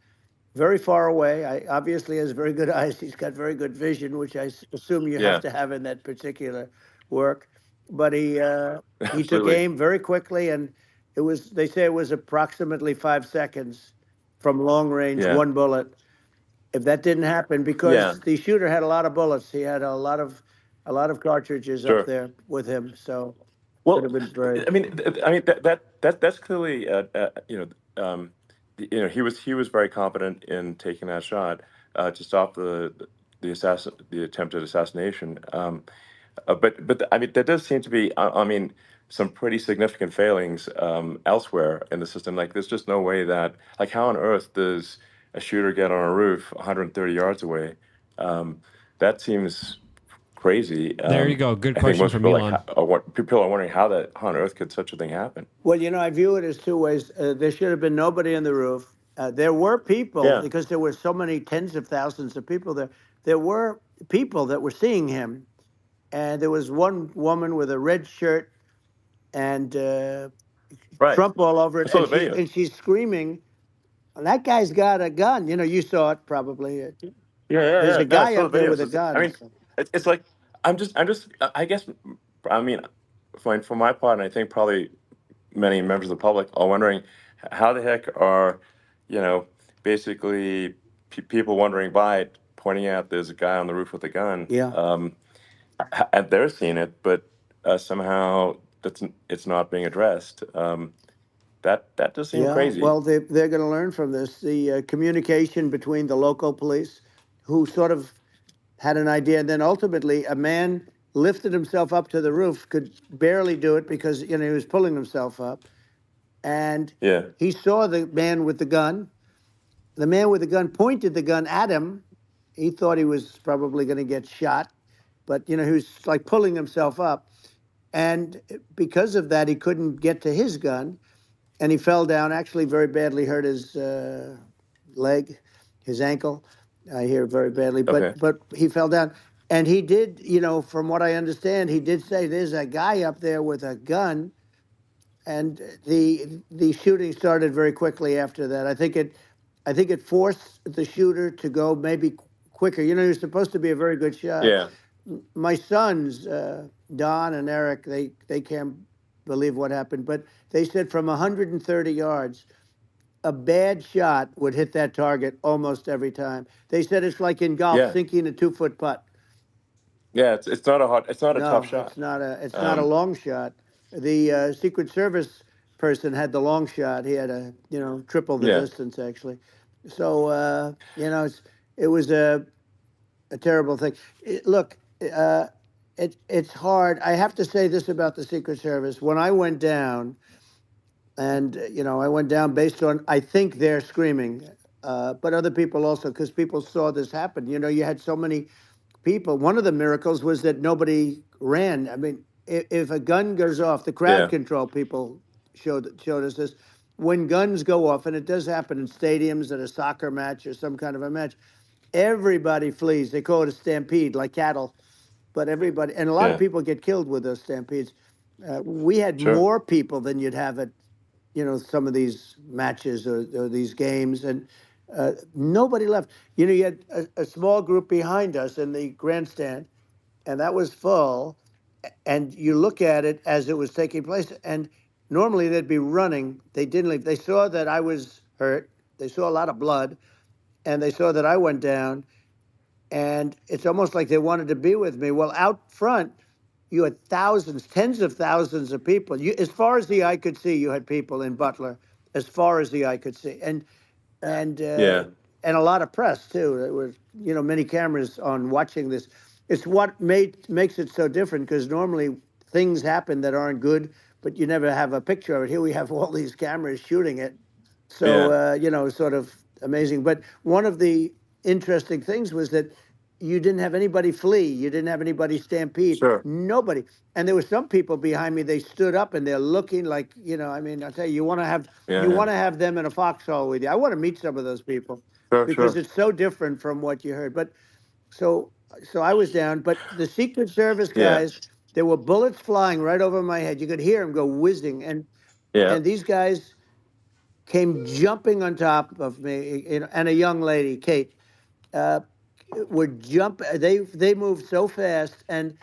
very far away. Obviously has very good eyes. He's got very good vision, which I assume you have to have in that particular work, but he took Absolutely. aim very quickly, and they say it was approximately 5 seconds from long range, Yeah. one bullet. If that didn't happen, Yeah. because the shooter had a lot of bullets, he had a lot of cartridges up Sure. there with him, so could Well, have been very. that's clearly he was very competent in taking that shot to stop the attempted assassination. But I mean, there does seem to be some pretty significant failings elsewhere in the system. Like, there's just no way that, like, how on earth does a shooter get on a roof 130 yards away? That seems crazy. There you go. Good I think question most from people Elon. people are wondering how on earth could such a thing happen? Well, I view it as two ways. There should have been nobody on the roof. There were people, Yeah. because there were so many tens of thousands of people there. There were people that were seeing him, and there was one woman with a red shirt and Right. Trump all over I it, saw and the video. she's screaming, "That guy's got a gun!" You saw it probably. Yeah. There's a No, I guy saw up the there videos. with a gun. I mean, it's like I guess, I mean, for my part, and I think probably many members of the public are wondering how the heck are, basically people wondering by it, pointing out there's a guy on the roof with a gun. Yeah. And they're seeing it, but somehow it's not being addressed. That does seem crazy. Well, they're going to learn from this. The communication between the local police, who sort of had an idea, and then ultimately a man lifted himself up to the roof, could barely do it because he was pulling himself up, and Yeah. he saw the man with the gun. The man with the gun pointed the gun at him. He thought he was probably going to get shot, but he was like pulling himself up, and because of that, he couldn't get to his gun. And he fell down, actually very badly hurt his leg, his ankle. I hear very badly, Okay. but he fell down. And he did, from what I understand, he did say there's a guy up there with a gun. And the shooting started very quickly after that. I think it forced the shooter to go maybe quicker. He was supposed to be a very good shot. Yeah. My sons, Don and Eric, they can't believe what happened, but they said from 130 yards, a bad shot would hit that target almost every time. They said it's like in golf, Yeah. sinking a 2-foot putt. Yeah, it's not a No, tough shot. it's not a long shot. The Secret Service person had the long shot. He had triple the Yeah. distance actually. So it was a terrible thing. Look, it's hard. I have to say this about the Secret Service. When I went down, and I went down based on, I think they're screaming, but other people also, because people saw this happen. You had so many people. One of the miracles was that nobody ran. I mean, if a gun goes off, the crowd Yeah. control people showed us this. When guns go off, and it does happen in stadiums at a soccer match or some kind of a match, everybody flees. They call it a stampede, like cattle. But everybody, and a lot of Yeah. people get killed with those stampedes. We had Sure. more people than you'd have at, some of these matches or these games, and nobody left. You had a small group behind us in the grandstand, and that was full. And you look at it as it was taking place, and normally they'd be running. They didn't leave. They saw that I was hurt. They saw a lot of blood, and they saw that I went down. And it's almost like they wanted to be with me. Well, out front, you had thousands, tens of thousands of people. As far as the eye could see, you had people in Butler, as far as the eye could see, and Yeah. and a lot of press too. There was many cameras on watching this. It's what makes it so different, because normally things happen that aren't good, but you never have a picture of it. Here we have all these cameras shooting it, so sort of amazing. But one of the interesting things was that you didn't have anybody flee. You didn't have anybody stampede. Sure. Nobody. And there were some people behind me. They stood up and they're looking like, I mean, I'll tell you, you want to have them in a foxhole with you. I want to meet some of those people, because Sure. it's so different from what you heard. But so I was down. But the Secret Service Yeah. guys, there were bullets flying right over my head. You could hear them go whizzing, and Yeah. these guys came jumping on top of me, and a young lady, Kate, would jump. They moved so fast, and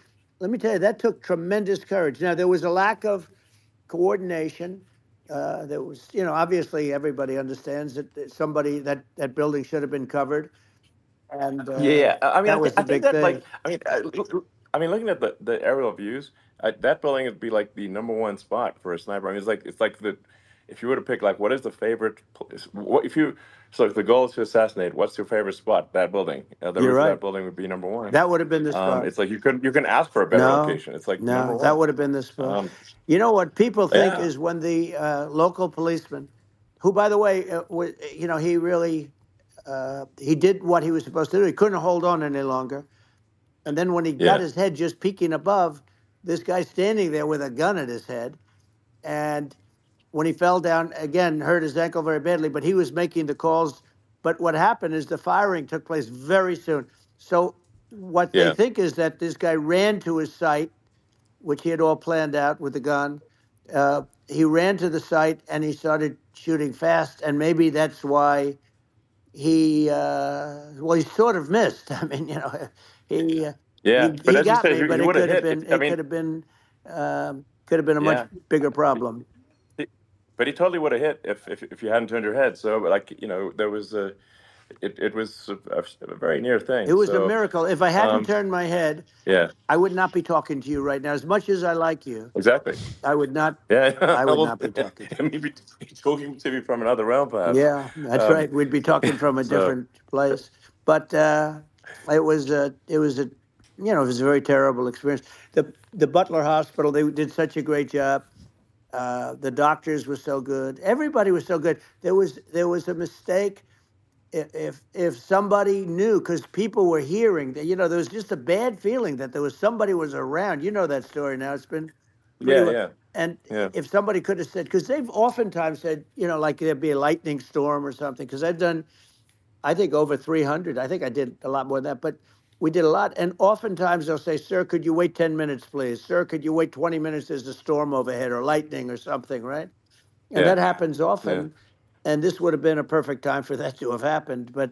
let me tell you, that took tremendous courage. Now, there was a lack of coordination. There was, obviously everybody understands that somebody, that building should have been covered. And Yeah, I mean, that was the I think big that, thing. looking at the aerial views, that building would be like the #1 spot for a sniper. I mean, it's like if you were to pick, like, what is the favorite place, so if the goal is to assassinate, what's your favorite spot? That building, the You're roof of right. that building would be #1. That would have been the spot. It's like you can ask for a better location. It's like No, #1. that would have been the spot. You know what people think is when the local policeman, who, by the way, he really, he did what he was supposed to do. He couldn't hold on any longer. And then when he got his head just peeking above, this guy standing there with a gun at his head. And when he fell down, again, hurt his ankle very badly, but he was making the calls. But what happened is the firing took place very soon. So what they think is that this guy ran to his site, which he had all planned out with the gun. He ran to the site and he started shooting fast. And maybe that's why he sort of missed. I mean, he got me, but it could have been, could have been a much bigger problem. But he totally would have hit if you hadn't turned your head. So, there was it was a very near thing. It was a miracle. If I hadn't turned my head, yeah, I would not be talking to you right now. As much as I like you, exactly. I would not. Yeah, I would not be talking to you. Maybe talking to me from another realm, perhaps. Yeah, that's right. We'd be talking from a different place. But it was a very terrible experience. The Butler Hospital, they did such a great job. The doctors were so good. Everybody was so good. There was a mistake. If somebody knew, because people were hearing that, there was just a bad feeling that somebody was around. You know that story now. It's been And if somebody could have said, because they've oftentimes said, like there'd be a lightning storm or something. Because I've done, I think, over 300. I think I did a lot more than that, but we did a lot. And oftentimes they'll say, "Sir, could you wait 10 minutes, please? Sir, could you wait 20 minutes? There's a storm overhead or lightning or something," right? And that happens often. Yeah. And this would have been a perfect time for that to have happened, but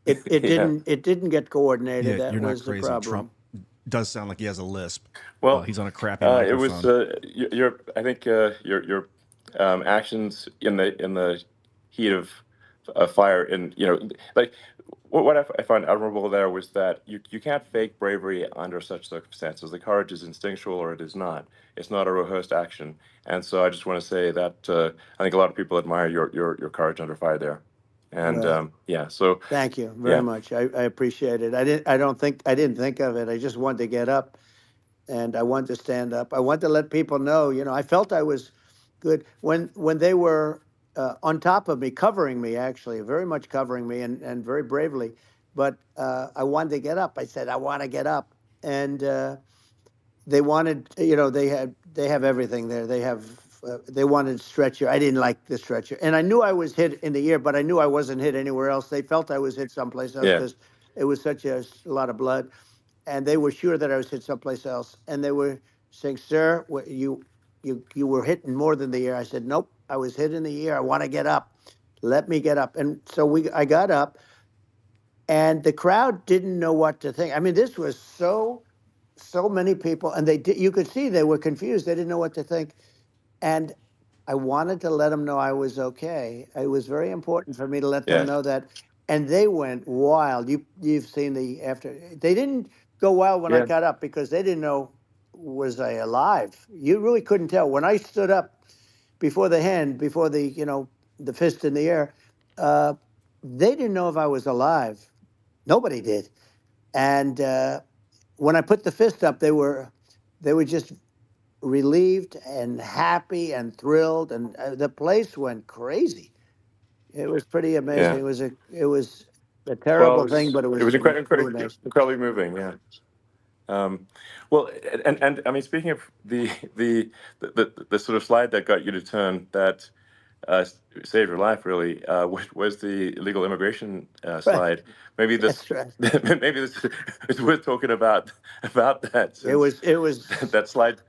it didn't. It didn't get coordinated. Yeah, that you're was not crazy. the problem. Trump does sound like he has a lisp. Well, he's on a crappy microphone. I think your actions in the heat of fire, and what I find admirable there was that you can't fake bravery under such circumstances. The courage is instinctual or it is not. It's not a rehearsed action. And so I just want to say that I think a lot of people admire your courage under fire there. And so thank you very much. I appreciate it. I didn't think of it. I just wanted to get up, and I wanted to stand up. I wanted to let people know. I felt I was good when they were on top of me, covering me, actually, very much covering me, and very bravely. But I wanted to get up. I said, I want to get up, and they wanted. They have everything there. They wanted stretcher. I didn't like the stretcher. And I knew I was hit in the ear, but I knew I wasn't hit anywhere else. They felt I was hit someplace else because it was such a lot of blood. And they were sure that I was hit someplace else. And they were saying, "Sir, you were hit in more than the ear." I said, "Nope, I was hit in the ear. I want to get up. Let me get up." And so I got up, and the crowd didn't know what to think. I mean, this was so many people, and you could see they were confused. They didn't know what to think. And I wanted to let them know I was okay. It was very important for me to let them know that. And they went wild. You've seen the after. They didn't go wild when I got up because they didn't know, was I alive? You really couldn't tell. When I stood up before the hand, before the fist in the air, they didn't know if I was alive. Nobody did. And when I put the fist up, they were just relieved and happy and thrilled, and the place went crazy. It was pretty amazing. Yeah. It was a terrible thing, but it was incredibly moving. Yeah. Well, and I mean, speaking of the sort of slide that got you to turn that saved your life, really, was the illegal immigration slide. Maybe this, maybe this is worth talking about that. It was that slide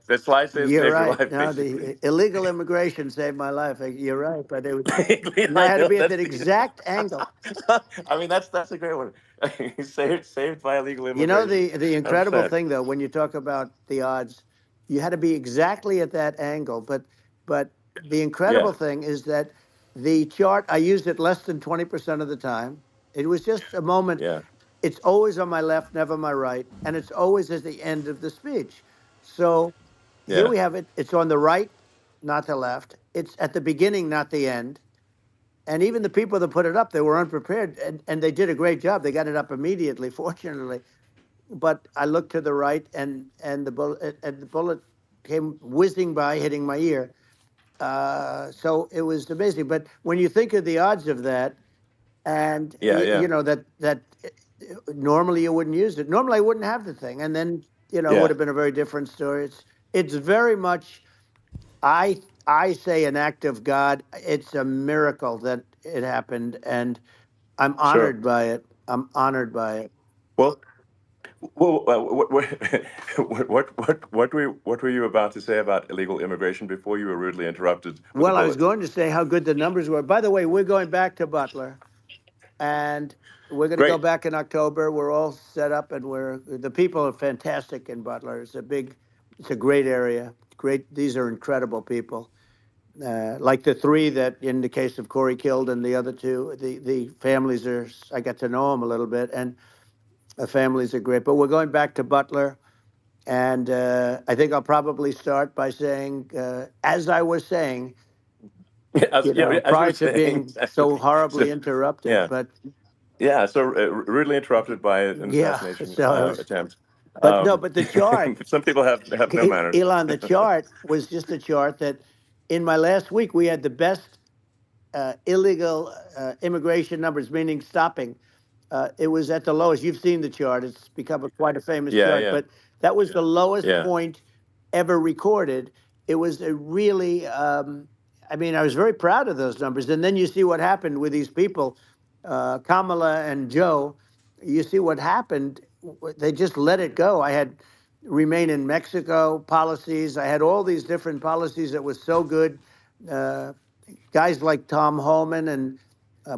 saved your life. No, the illegal immigration saved my life. You're right, but it was, I had to be at that exact angle. I mean, that's a great one. saved by illegal You know, immigration. the I'm incredible sad. thing, though, when you talk about the odds, you had to be exactly at that angle. But the Yeah, incredible thing is that the chart, I used it less than 20% of the time. It was just a moment. yeah, It's always on my left, never my right, and it's always at the end of the speech. So here yeah. we have it. It's on the right, not the left. It's at the beginning, not the end. And even the people that put it up, they were unprepared, and they did a great job. They got it up immediately, fortunately. But I looked to the right, and the bullet came whizzing by, hitting my ear. So it was amazing. But when you think of the odds of that, and Yeah, yeah, you know that normally you wouldn't use it. Normally I wouldn't have the thing, and then it would yeah. have been a very different story. It's very much. I say an act of God. It's a miracle that it happened, and I'm Sure. honored by it. I'm honored by it. Well, what were you about to say about illegal immigration before you were rudely interrupted with a Well, I was bullet? going to say how good the numbers were. By the way, we're going back to Butler, and we're going to go Great. back in October. We're all set up, and the people are fantastic in Butler. It's a great area. Great. These are incredible people. Like the three that, in the case of Corey killed, and the other two, the families are. I got to know them a little bit, and the families are great. But we're going back to Butler, and I think I'll probably start by saying, as I was saying, As, yeah, as you were prior to saying. being so So, horribly interrupted. yeah, But yeah. So rudely interrupted by an yeah, assassination so I was. attempt. But no, but the chart, Some people have no manners. Elon, the chart was just a chart that in my last week we had the best illegal immigration numbers, meaning stopping. It was at the lowest. You've seen the chart. It's become quite a famous Yeah, chart, yeah, but that was the lowest yeah, point ever recorded. It was a really, I mean, I was very proud of those numbers. And then you see what happened with these people, Kamala and Joe. You see what happened. They just let it go. I had remain in Mexico policies. I had all these different policies that was so good. Guys like Tom Holman and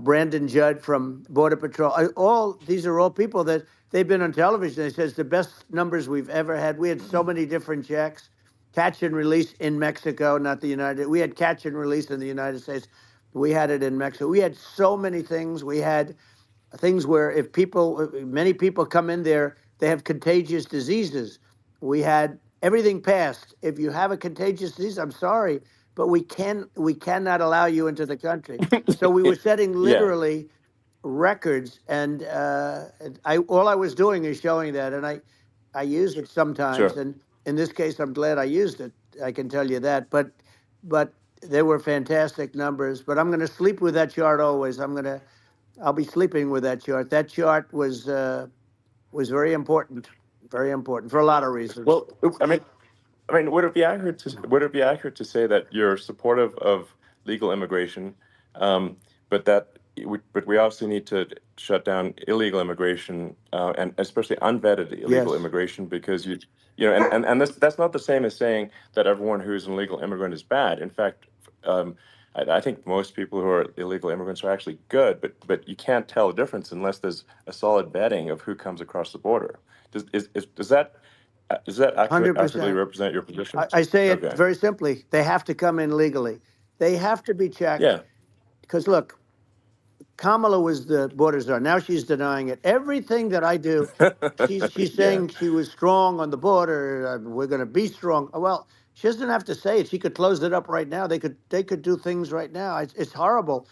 Brandon Judd from Border Patrol. These are all people that they've been on television. They says the best numbers we've ever had. We had so many different checks, catch and release in Mexico, not the United. We had catch and release in the United States. We had it in Mexico. We had so many things. We had things where many people come in there, they have contagious diseases. We had everything passed. If you have a contagious disease, I'm sorry, but we cannot allow you into the country. So we were setting yeah. literally records, and all I was doing is showing that, and I use it sometimes, Sure. and in this case, I'm glad I used it. I can tell you that, but they were fantastic numbers. But I'm going to sleep with that chart always. I'll be sleeping with that chart. That chart was very important for a lot of reasons. Well, I mean, would it be accurate to say that you're supportive of legal immigration, but we also need to shut down illegal immigration and especially unvetted illegal Yes. immigration because and that's not the same as saying that everyone who's an illegal immigrant is bad. In fact, I think most people who are illegal immigrants are actually good, but you can't tell the difference unless there's a solid vetting of who comes across the border. Does that accurately 100%. represent your position? I say it Okay. very simply. They have to come in legally. They have to be checked. Yeah. Because look, Kamala was the border czar. Now she's denying it. Everything that I do, she's saying she was strong on the border. We're going to be strong. Well, she doesn't have to say it. She could close it up right now. They could do things right now. It's horrible.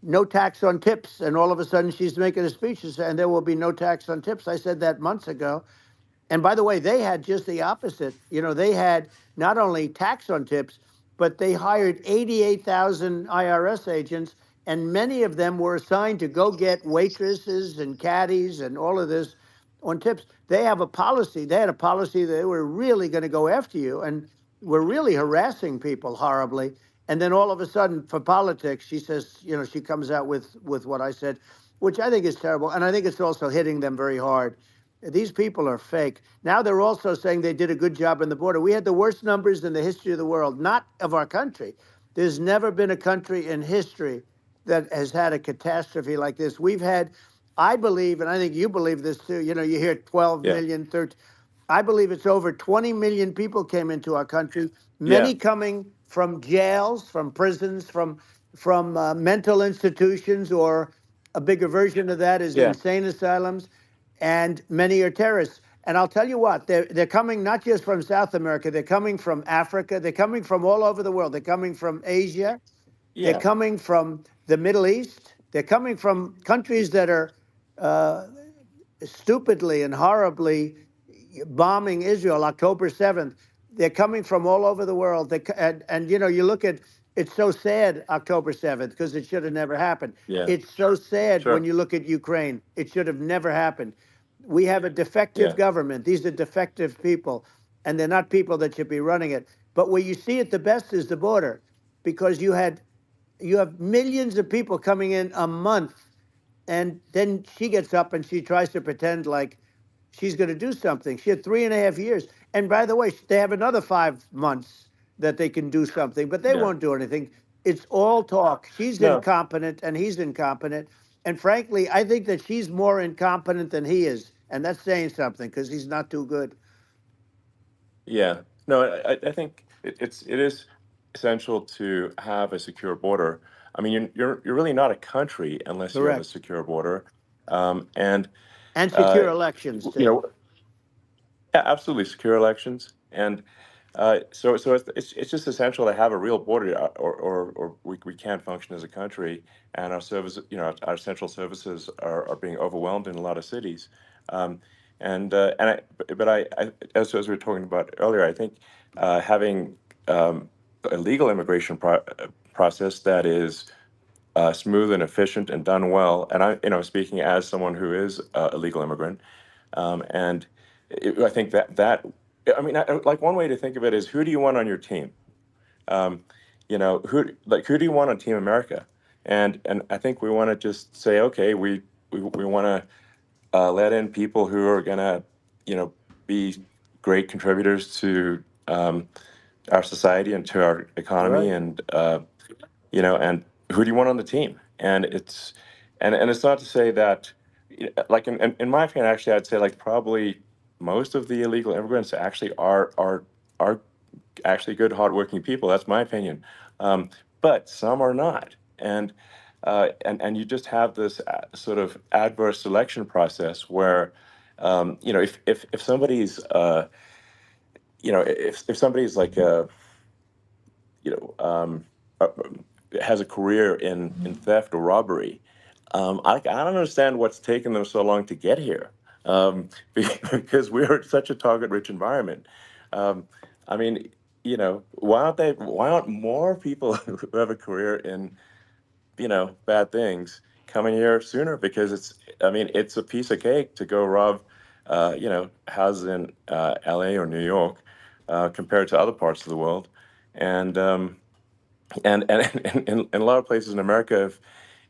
No tax on tips, and all of a sudden she's making a speech and there will be no tax on tips. I said that months ago. And by the way, they had just the opposite. They had not only tax on tips, but they hired 88,000 IRS agents, and many of them were assigned to go get waitresses and caddies and all of this on tips. They have a policy. They had a policy that they were really going to go after you, and were really harassing people horribly. And then all of a sudden, for politics, she says, she comes out with what I said, which I think is terrible. And I think it's also hitting them very hard. These people are fake. Now they're also saying they did a good job on the border. We had the worst numbers in the history of the world, not of our country. There's never been a country in history that has had a catastrophe like this. We've had I believe, and I think you believe this too, you hear 12 million, 13. I believe it's over 20 million people came into our country, many coming from jails, from prisons, from mental institutions, or a bigger version of that is insane asylums, and many are terrorists. And I'll tell you what, they're coming not just from South America, they're coming from Africa, they're coming from all over the world. They're coming from Asia, they're coming from the Middle East, they're coming from countries that are stupidly and horribly bombing Israel October 7th. They're coming from all over the world. And you look at, it's so sad, October 7th, because it should have never happened. It's so sad when you look at Ukraine. It should have never happened. We have a defective government. These are defective people, and they're not people that should be running it. But where you see it the best is the border, because you have millions of people coming in a month, and then she gets up and she tries to pretend like she's going to do something. She had 3.5 years. And by the way, they have another 5 months that they can do something, but they won't do anything. It's all talk. She's incompetent and he's incompetent. And frankly, I think that she's more incompetent than he is. And that's saying something, because he's not too good. Yeah. No, I think it is essential to have a secure border. I mean, you're really not a country unless you have a secure border. And secure elections, too. Yeah, absolutely, secure elections. And so it's just essential to have a real border, or we can't function as a country, and our service, our central services are being overwhelmed in a lot of cities. But as we were talking about earlier, I think having a legal immigration process that is smooth and efficient and done well, and I, speaking as someone who is a legal immigrant, I think that like one way to think of it is, who do you want on your team? Who do you want on Team America? And I think we want to just say, okay, we want to let in people who are gonna, be great contributors to our society and to our economy, and and who do you want on the team? And it's not to say that, like in my opinion, actually, I'd say like probably most of the illegal immigrants actually are actually good, hardworking people. That's my opinion. But some are not, and you just have this sort of adverse selection process where, if somebody's, if somebody's like has a career in theft or robbery, I don't understand what's taken them so long to get here. Because we're such a target-rich environment. I mean, why aren't more people who have a career in, bad things coming here sooner? Because it's a piece of cake to go rob, houses in LA or New York, compared to other parts of the world. And in a lot of places in America,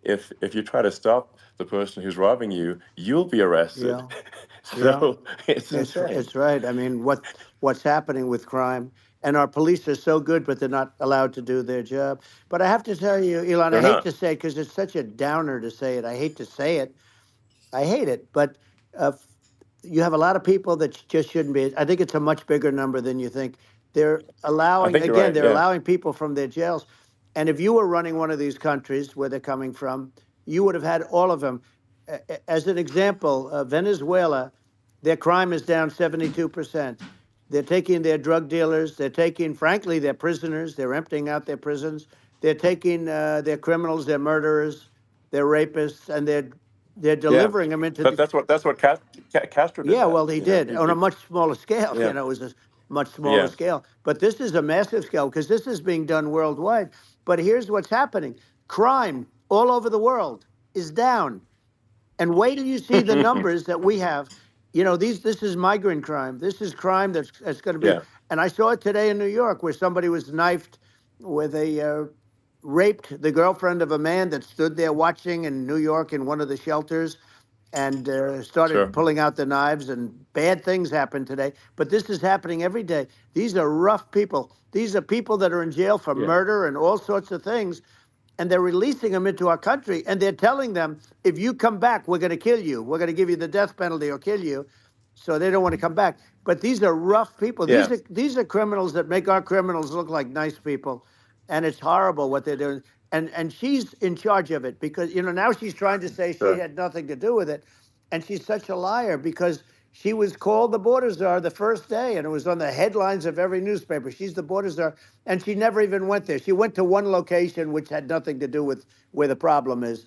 if you try to stop the person who's robbing you, you'll be arrested. So it's insane. It's right. I mean, what's happening with crime, and our police are so good, but they're not allowed to do their job. But I have to tell you, Elon, I hate to say it because it's such a downer to say it. I hate to say it. I hate it. But you have a lot of people that just shouldn't be. I think it's a much bigger number than you think. They're allowing, again, they're allowing people from their jails. And if you were running one of these countries where they're coming from, you would have had all of them. As an example, Venezuela, their crime is down 72%. They're taking their drug dealers. They're taking, frankly, their prisoners. They're emptying out their prisons. They're taking their criminals, their murderers, their rapists, and they're delivering them into. But that's what Castro did. Yeah, well, he did on a much smaller scale. Yeah. It was a much smaller scale. But this is a massive scale because this is being done worldwide. But here's what's happening: crime all over the world is down. And wait till you see the numbers that we have. This is migrant crime. This is crime that's going to be. Yeah. And I saw it today in New York where somebody was knifed with raped the girlfriend of a man that stood there watching in New York in one of the shelters and started pulling out the knives, and bad things happened today. But this is happening every day. These are rough people. These are people that are in jail for murder and all sorts of things. and they're releasing them into our country, and they're telling them, if you come back, we're going to kill you. We're going to give you the death penalty or kill you. So they don't want to come back. But these are rough people. Yeah. These are criminals that make our criminals look like nice people, and it's horrible what they're doing. And she's in charge of it because, now she's trying to say she had nothing to do with it. And she's such a liar because she was called the border czar the first day, and it was on the headlines of every newspaper. She's the border czar, and she never even went there. She went to one location which had nothing to do with where the problem is.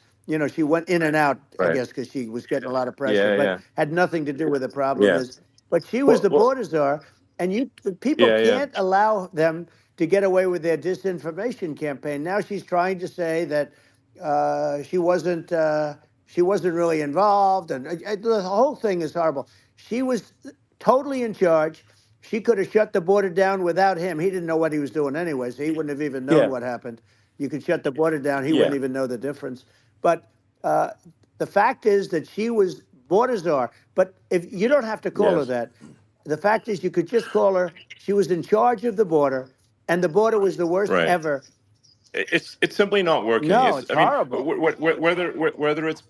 She went in and out, I guess, because she was getting a lot of pressure, but had nothing to do with the problem is. But she was the border czar, and people can't allow them to get away with their disinformation campaign. Now she's trying to say that she wasn't really involved, and the whole thing is horrible. She was totally in charge. She could have shut the border down without him. He didn't know what he was doing anyway, so he wouldn't have even known what happened. You could shut the border down. He wouldn't even know the difference. But the fact is that she was border czar. But if you don't have to call her that. The fact is you could just call her, she was in charge of the border, and the border was the worst ever. It's simply not working. No, it's horrible. Whether it's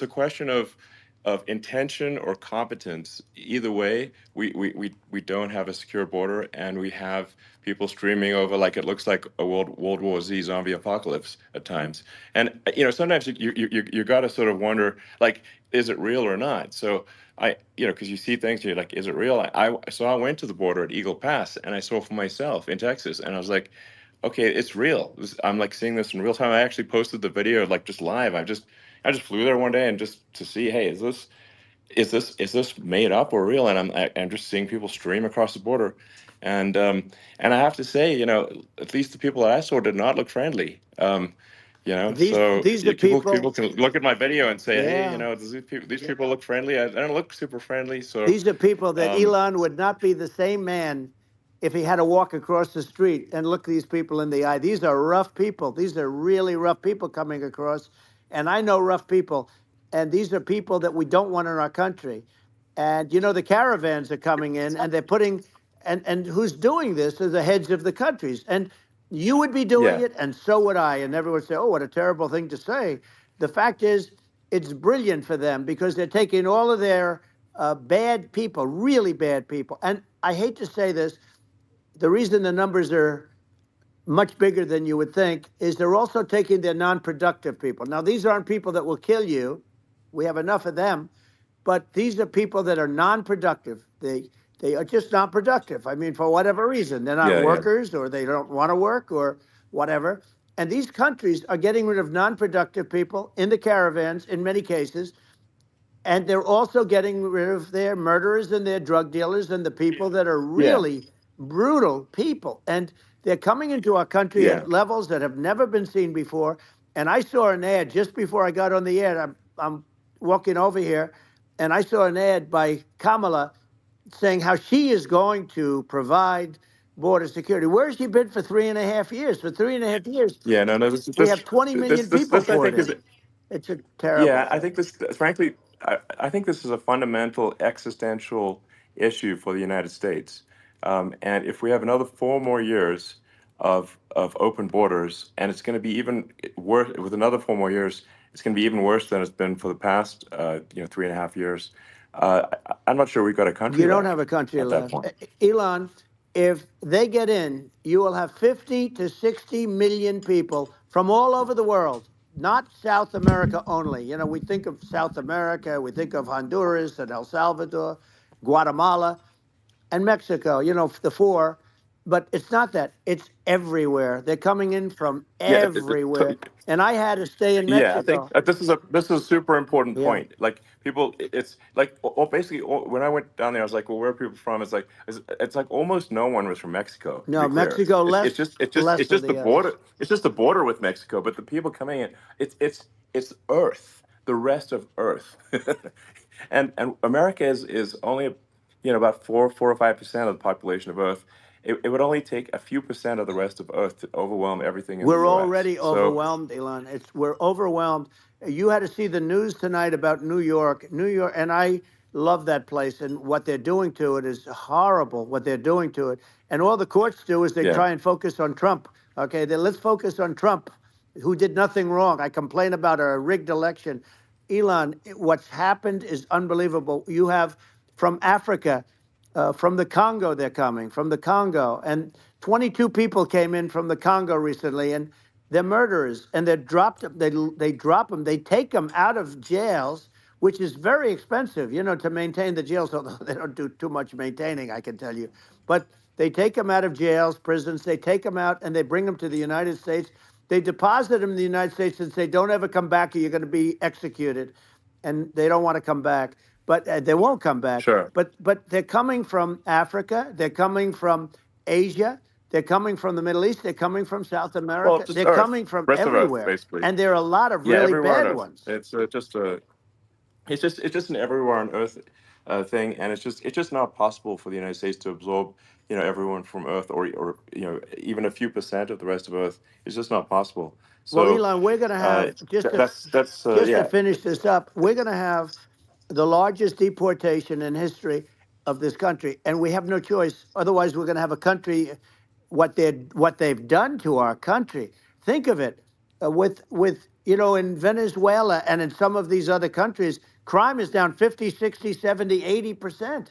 a question of intention or competence, either way, we don't have a secure border, and we have people streaming over like it looks like a World War Z zombie apocalypse at times. And sometimes you got to sort of wonder, like, is it real or not? So because you see things, you're like, is it real? So I went to the border at Eagle Pass, and I saw for myself in Texas, and I was like, okay, it's real. I'm like seeing this in real time. I actually posted the video like just live. I just flew there one day and just to see, hey, is this made up or real? And I'm just seeing people stream across the border, and I have to say, at least the people that I saw did not look friendly. These are people can look at my video and say, hey, these people look friendly. I don't look super friendly. So these are people that Elon would not be the same man if he had to walk across the street and look these people in the eye. These are rough people. These are really rough people coming across. And I know rough people. And these are people that we don't want in our country. And, the caravans are coming in, and they're putting, and who's doing this are the heads of the countries. And you would be doing it, and so would I. And everyone would say, oh, what a terrible thing to say. The fact is, it's brilliant for them because they're taking all of their bad people, really bad people. And I hate to say this, the reason the numbers are much bigger than you would think is they're also taking their non-productive people. Now, these aren't people that will kill you. We have enough of them. But these are people that are non-productive. They are just not productive. I mean, for whatever reason, they're not workers or they don't want to work or whatever. And these countries are getting rid of non-productive people in the caravans in many cases. And they're also getting rid of their murderers and their drug dealers and the people that are really brutal people. And they're coming into our country at levels that have never been seen before. And I saw an ad just before I got on the air. I'm walking over here, and I saw an ad by Kamala saying how she is going to provide border security. Where has she been for 3.5 years? For 3.5 years, we have 20 million people for it. It's a terrible thing. I think this, frankly, I think this is a fundamental existential issue for the United States. And if we have another 4 more years of open borders, and it's going to be even worse with another 4 more years, it's going to be even worse than it's been for the past 3.5 years. I'm not sure we've got a country. You don't have a country left. Elon, if they get in, you will have 50 to 60 million people from all over the world, not South America only. We think of South America, we think of Honduras and El Salvador, Guatemala, and Mexico, the 4. But it's not that. It's everywhere. They're coming in from everywhere. And I had to stay in Mexico. Yeah, I think this is a super important point. Like people, it's like basically when I went down there, I was like, well, where are people from? It's like almost no one was from Mexico. No, Mexico less. It's just the border. It's just the border with Mexico. But the people coming in, it's Earth, the rest of Earth, and America is only about 4 or 5% of the population of Earth. It would only take a few percent of the rest of Earth to overwhelm everything in the US. We're already overwhelmed, Elon. We're overwhelmed. You had to see the news tonight about New York, and I love that place. And what they're doing to it is horrible. What they're doing to it, and all the courts do is they try and focus on Trump. Okay, then let's focus on Trump, who did nothing wrong. I complain about a rigged election. Elon, what's happened is unbelievable. You have from Africa, from the Congo, they're coming, from the Congo. And 22 people came in from the Congo recently, and they're murderers. And they drop them, they take them out of jails, which is very expensive, to maintain the jails, although they don't do too much maintaining, I can tell you. But they take them out of jails, prisons, they take them out, and they bring them to the United States. They deposit them in the United States and say, don't ever come back or you're going to be executed. And they don't want to come back. But they won't come back. Sure. But they're coming from Africa. They're coming from Asia. They're coming from the Middle East. They're coming from South America. Well, just They're Earth, coming from rest of Earth, everywhere. basically. And there are a lot of Yeah, really everywhere on bad Earth. ones. It's just an everywhere on Earth thing, and it's just not possible for the United States to absorb everyone from Earth, or even a few percent of the rest of Earth. It's just not possible. Well, So Elon, we're going to have, just to yeah. finish this up, we're going to have the largest deportation in history of this country, and we have no choice. Otherwise, we're going to have a country, what they've done to our country. Think of it, with in Venezuela and in some of these other countries, crime is down 50, 60, 70, 80%.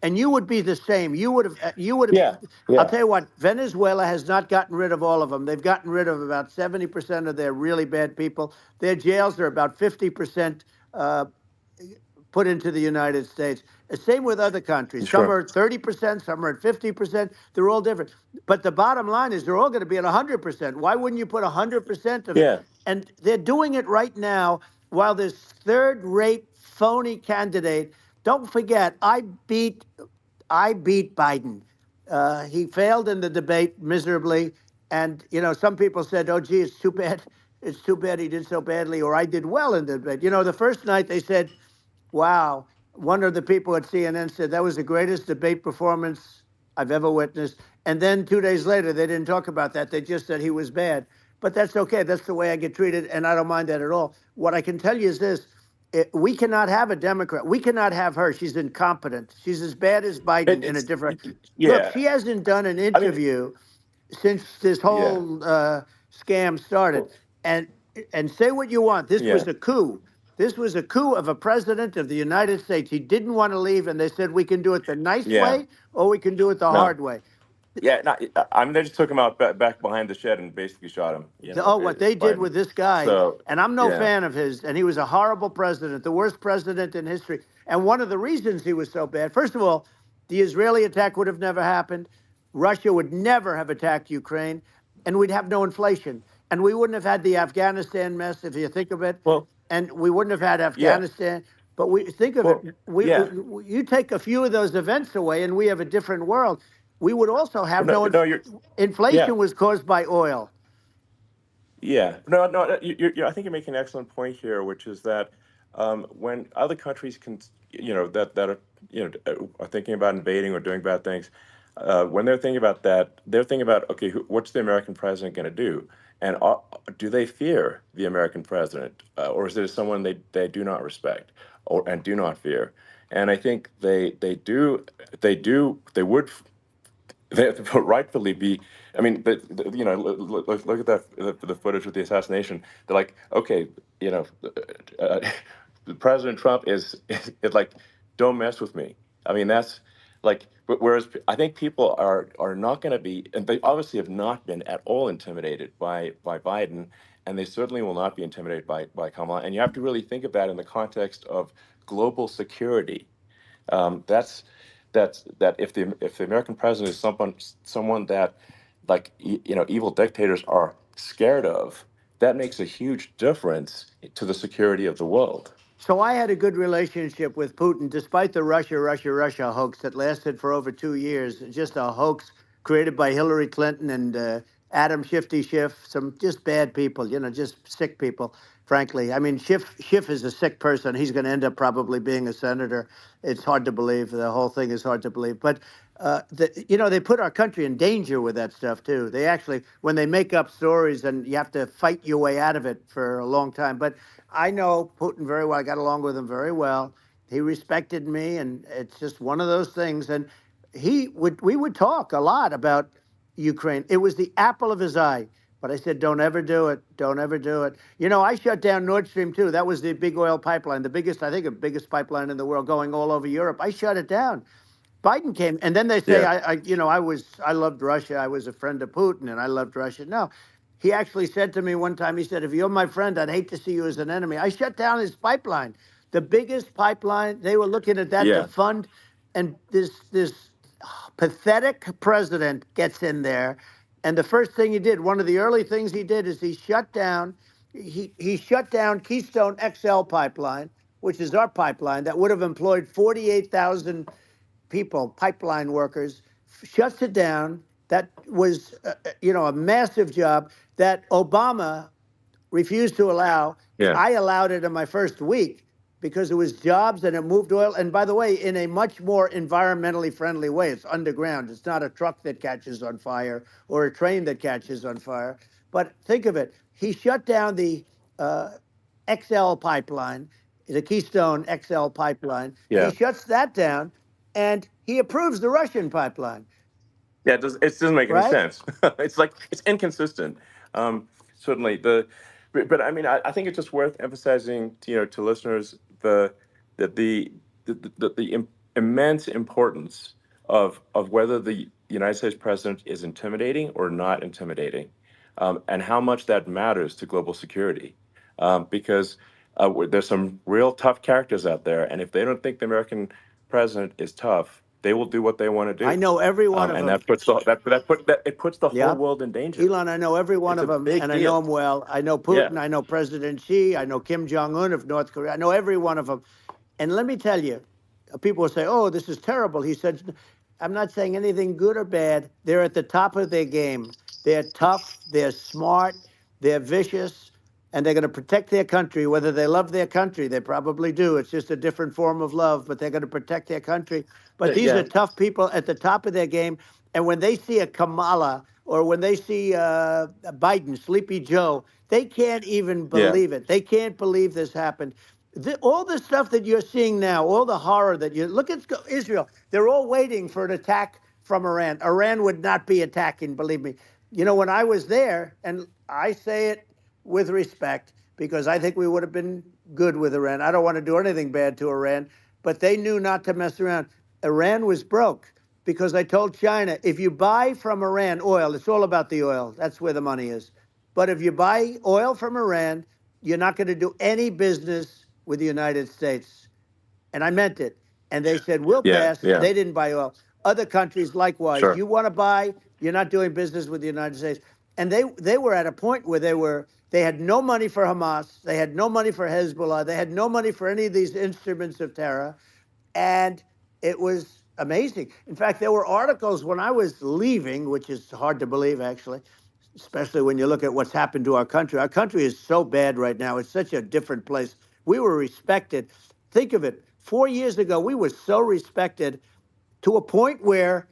And you would be the same. You would have. Yeah. I'll tell you what. Venezuela has not gotten rid of all of them. They've gotten rid of about 70% of their really bad people. Their jails are about 50% put into the United States. Same with other countries. Sure. Some are 30%. Some are at 50%. They're all different. But the bottom line is they're all going to be at 100%. Why wouldn't you put 100% of it? Yeah. And they're doing it right now while this third-rate phony candidate. Don't forget, I beat Biden. He failed in the debate miserably, and some people said, "Oh, gee, it's too bad. It's too bad he did so badly," or "I did well in the debate." The first night they said, "Wow." One of the people at CNN said that was the greatest debate performance I've ever witnessed. And then 2 days later, they didn't talk about that. They just said he was bad. But that's okay. That's the way I get treated, and I don't mind that at all. What I can tell you is this. We cannot have a Democrat. We cannot have her. She's incompetent. She's as bad as Biden in a different. Yeah. Look, she hasn't done an interview since this whole scam started. And say what you want. This was a coup. This was a coup of a president of the United States. He didn't want to leave, and they said we can do it the nice way or we can do it the hard way. Yeah, they just took him out back behind the shed and basically shot him. What they did with this guy, and I'm no fan of his, and he was a horrible president, the worst president in history. And one of the reasons he was so bad, first of all, the Israeli attack would have never happened. Russia would never have attacked Ukraine, and we'd have no inflation. And we wouldn't have had the Afghanistan mess, if you think of it. Well, and we wouldn't have had Afghanistan. But we think of it, you take a few of those events away, and we have a different world. We would also have inflation was caused by oil. Yeah, I think you're making an excellent point here, which is that when other countries can, that are thinking about invading or doing bad things, when they're thinking about that, they're thinking about, okay, what's the American president going to do? And do they fear the American president, or is it someone they do not respect and do not fear? And I think they would. They rightfully be. I mean, but look at the footage with the assassination. They're like, okay, President Trump is like, don't mess with me. I mean, that's like. Whereas I think people are not going to be, and they obviously have not been at all intimidated by Biden, and they certainly will not be intimidated by Kamala. And you have to really think of that in the context of global security. That if the American president is someone that, like, evil dictators are scared of, that makes a huge difference to the security of the world. So I had a good relationship with Putin, despite the Russia hoax that lasted for over 2 years. Just a hoax created by Hillary Clinton and Adam Schiff, some just bad people, just sick people, frankly. I mean, Schiff is a sick person. He's going to end up probably being a senator. It's hard to believe. The whole thing is hard to believe. But, they put our country in danger with that stuff, too. They actually, when they make up stories, and you have to fight your way out of it for a long time. But I know Putin very well. I got along with him very well. He respected me, and it's just one of those things. And we would talk a lot about, Ukraine. It was the apple of his eye. But I said, don't ever do it. Don't ever do it. You know, I shut down Nord Stream 2. That was the big oil pipeline, the biggest, I think, the biggest pipeline in the world going all over Europe. I shut it down. Biden came, and then they say, I loved Russia. I was a friend of Putin, and I loved Russia. No, he actually said to me one time, he said, if you're my friend, I'd hate to see you as an enemy. I shut down his pipeline, the biggest pipeline. They were looking at that to fund, and this pathetic president gets in there. And the first thing he did, one of the early things he did, is he shut down Keystone XL pipeline, which is our pipeline that would have employed 48,000 people, pipeline workers, shuts it down. That was, a massive job that Obama refused to allow. Yeah. I allowed it in my first week because it was jobs and it moved oil. And by the way, in a much more environmentally friendly way. It's underground. It's not a truck that catches on fire or a train that catches on fire. But think of it. He shut down the XL pipeline, the Keystone XL pipeline. Yeah. He shuts that down, and he approves the Russian pipeline. Yeah, it doesn't make any Right? sense. It's inconsistent. Certainly, but I mean, I think it's just worth emphasizing, to listeners, the immense importance of whether the United States president is intimidating or not intimidating, and how much that matters to global security, because there's some real tough characters out there, and if they don't think the American president is tough, they will do what they want to do. I know every one of and them. that puts the Yeah. whole world in danger. Elon, I know every one It's of a them, big and I deal. know them well. I know Putin. I know President Xi. I know Kim Jong-un of North Korea. I know every one of them. And let me tell you, people will say, oh, this is terrible. He said, I'm not saying anything good or bad. They're at the top of their game. They're tough. They're smart. They're vicious. And they're going to protect their country, whether they love their country. They probably do. It's just a different form of love, but they're going to protect their country. But these are tough people at the top of their game. And when they see a Kamala or when they see Biden, Sleepy Joe, they can't even believe it. They can't believe this happened. All the stuff that you're seeing now, all the horror that you look at Israel, they're all waiting for an attack from Iran. Iran would not be attacking, believe me. When I was there, and I say it with respect, because I think we would have been good with Iran. I don't want to do anything bad to Iran, but they knew not to mess around. Iran was broke because I told China, if you buy from Iran oil, it's all about the oil. That's where the money is. But if you buy oil from Iran, you're not going to do any business with the United States. And I meant it. And they said, we'll pass. Yeah. They didn't buy oil. Other countries, likewise. Sure. You want to buy, you're not doing business with the United States. And they were at a point where they had no money for Hamas. They had no money for Hezbollah. They had no money for any of these instruments of terror. And it was amazing. In fact, there were articles when I was leaving, which is hard to believe, actually, especially when you look at what's happened to our country. Our country is so bad right now. It's such a different place. We were respected. Think of it. 4 years ago, we were so respected to a point where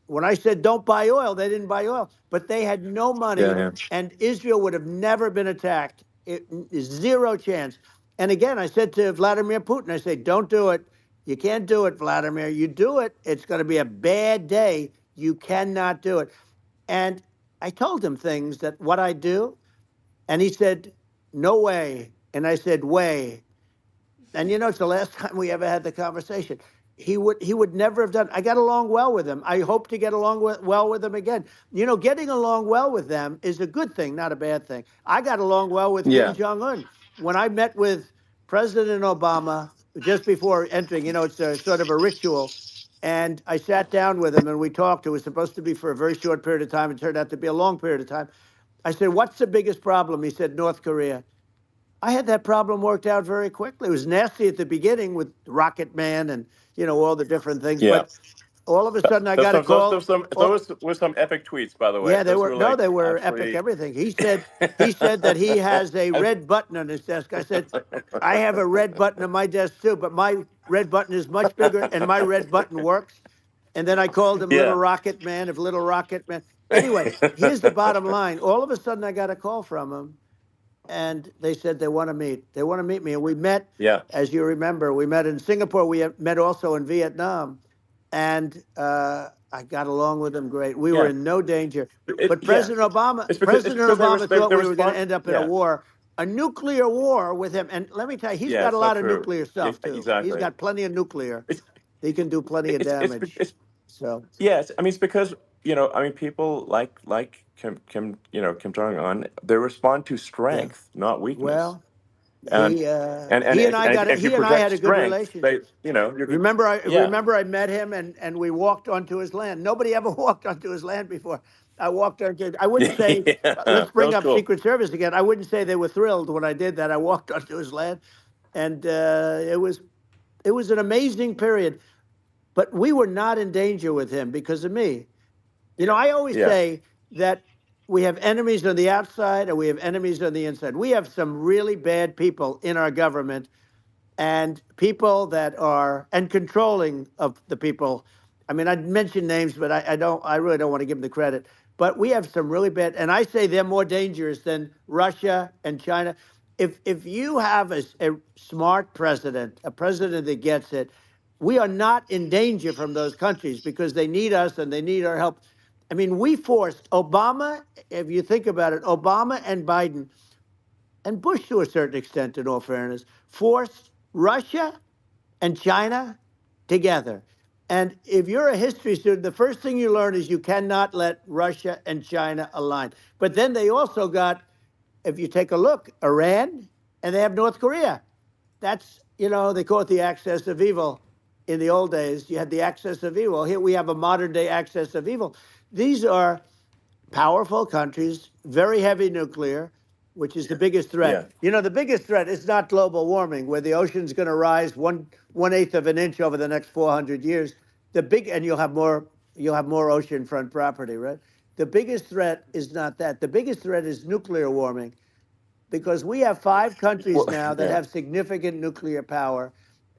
when I said don't buy oil, they didn't buy oil. But they had no money, and Israel would have never been attacked. It is zero chance. And again, I said to Vladimir Putin, I said, don't do it. You can't do it, Vladimir. You do it, it's going to be a bad day. You cannot do it. And I told him things that what I do, and he said, no way. And I said, way. And it's the last time we ever had the conversation. He would never have done. I got along well with him. I hope to get along well with him again. Getting along well with them is a good thing, not a bad thing. I got along well with Kim Jong-un. When I met with President Obama just before entering, it's a sort of a ritual. And I sat down with him and we talked. It was supposed to be for a very short period of time. It turned out to be a long period of time. I said, what's the biggest problem? He said, North Korea. I had that problem worked out very quickly. It was nasty at the beginning with Rocket Man and, all the different things. Yeah. But all of a sudden I got a call. Those were some epic tweets, by the way. Yeah, they Those were. They were absolutely epic everything. He said that he has a red button on his desk. I said, I have a red button on my desk too, but my red button is much bigger and my red button works. And then I called him Little Rocket Man of Little Rocket Man. Anyway, here's the bottom line. All of a sudden I got a call from him. And they said they want to meet. They want to meet me. And we met, as you remember, we met in Singapore. We met also in Vietnam. And I got along with him great. We Yeah. were in no danger. But Yeah. President Obama, It's because thought they we were going respond. to end up in a Yeah. war, a nuclear war with him. And let me tell you, he's Yeah. got a It's not lot of true. nuclear stuff too. He's Exactly. got plenty of nuclear. It's He can do plenty of damage. it's So yes. I mean, it's because I mean, people like Kim Jong Un, they respond to yeah. strength, not weakness. Well, And he and he and I got it. if you He and I project had a good strength, relationship. you're yeah. Remember I met him and we walked onto his land. Nobody ever walked onto his land before. I walked onto. I wouldn't say Yeah, let's that bring was up cool. Secret Service again. I wouldn't say they were thrilled when I did that. I walked onto his land, and it was an amazing period. But we were not in danger with him because of me. I always Yeah. say that we have enemies on the outside and we have enemies on the inside. We have some really bad people in our government and people that are and controlling of the people. I mean, I'd mention names, but I really don't want to give them the credit. But we have some really bad, and I say they're more dangerous than Russia and China. If you have a smart president, a president that gets it, we are not in danger from those countries because they need us and they need our help. I mean, we forced Obama, if you think about it, Obama and Biden, and Bush to a certain extent, in all fairness, forced Russia and China together. And if you're a history student, the first thing you learn is you cannot let Russia and China align. But then they also got, if you take a look, Iran, and they have North Korea. That's, they call it the axis of evil. In the old days, you had the axis of evil. Here we have a modern day axis of evil. These are powerful countries, very heavy nuclear, which is the biggest threat. Yeah. The biggest threat is not global warming, where the ocean's going to rise 1/8 of an inch over the next 400 years. And you'll have more oceanfront property, right? The biggest threat is not that. The biggest threat is nuclear warming, because we have 5 countries now that have significant nuclear power,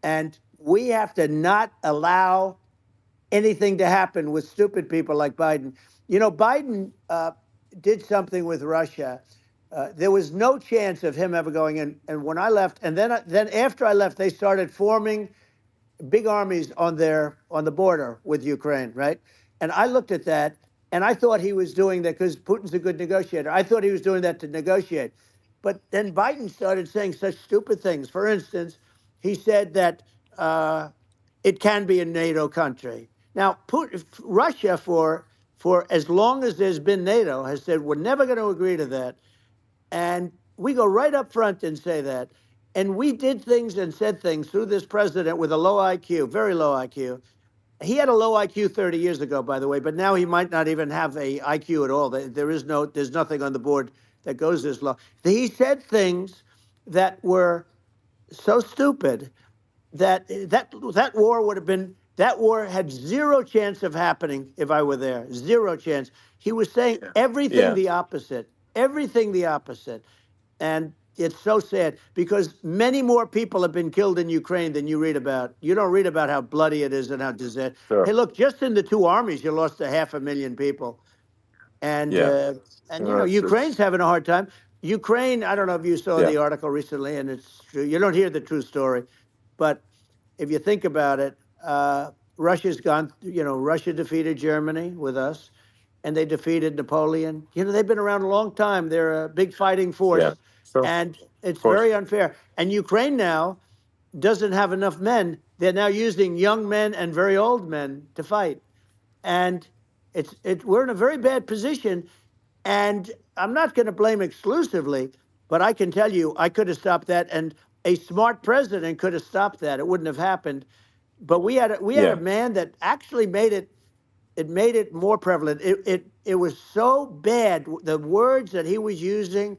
and we have to not allow anything to happen with stupid people like Biden. Biden did something with Russia. There was no chance of him ever going in. And when I left, and then after I left, they started forming big armies on the border with Ukraine, right? And I looked at that, and I thought he was doing that because Putin's a good negotiator. I thought he was doing that to negotiate. But then Biden started saying such stupid things. For instance, he said that it can be a NATO country. Now, Russia, for as long as there's been NATO, has said we're never going to agree to that. And we go right up front and say that. And we did things and said things through this president with a low IQ, very low IQ. He had a low IQ 30 years ago, by the way, but now he might not even have a IQ at all. There's nothing on the board that goes this low. He said things that were so stupid that war would have been, that war had zero chance of happening if I were there. Zero chance. He was saying everything the opposite. Everything the opposite. And it's so sad because many more people have been killed in Ukraine than you read about. You don't read about how bloody it is and how disastrous. Sure. Hey, look, just in the 2 armies, you lost 500,000 people. And, Ukraine's having a hard time. Ukraine, I don't know if you saw the article recently, and it's true. You don't hear the true story. But if you think about it, Russia's gone, Russia defeated Germany with us, and they defeated Napoleon. They've been around a long time. They're a big fighting force. Yeah. Sure. And it's very unfair. And Ukraine now doesn't have enough men. They're now using young men and very old men to fight. And we're in a very bad position. And I'm not going to blame exclusively, but I can tell you I could have stopped that. And a smart president could have stopped that. It wouldn't have happened. But we had a man that actually made it more prevalent. It was so bad. The words that he was using,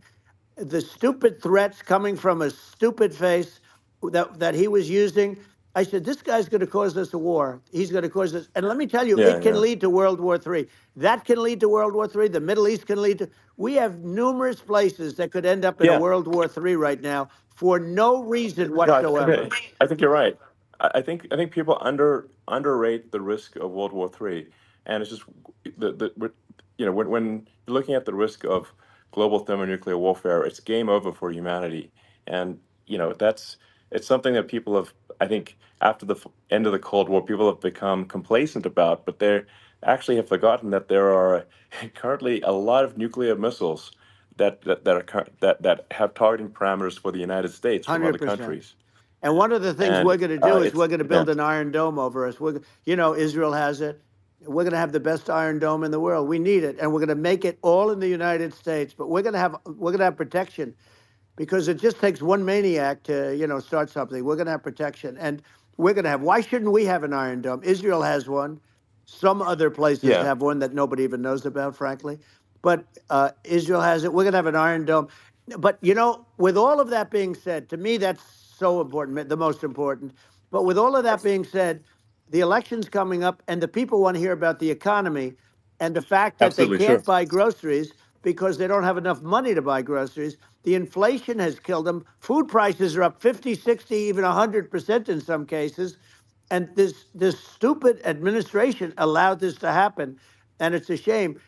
the stupid threats coming from a stupid face that he was using. I said, this guy's going to cause us a war. He's going to cause us. And let me tell you, it can lead to World War III. That can lead to World War III. The Middle East can lead to. We have numerous places that could end up in a World War III right now for no reason whatsoever. I think you're right. I think people underrate the risk of World War III, and it's just when you're looking at the risk of global thermonuclear warfare, it's game over for humanity, and it's something that people have, I think, after the end of the Cold War, people have become complacent about, but actually have forgotten that there are currently a lot of nuclear missiles that have targeting parameters for the United States from other 100%. countries. And one of the things And we're going to do is it's we're going to build an Iron Dome over us. Israel has it. We're going to have the best Iron Dome in the world. We need it, and we're going to make it all in the United States. But we're going to have protection, because it just takes one maniac to start something. We're going to have protection, and we're going to have. Why shouldn't we have an Iron Dome? Israel has one. Some other places have one that nobody even knows about, frankly. But Israel has it. We're going to have an Iron Dome. But with all of that being said, to me that's so important, the most important. But with all of that being said, the election's coming up, and the people want to hear about the economy and the fact that they can't buy groceries because they don't have enough money to buy groceries. The inflation has killed them. Food prices are up 50, 60, even 100% in some cases. And this stupid administration allowed this to happen, and it's a shame.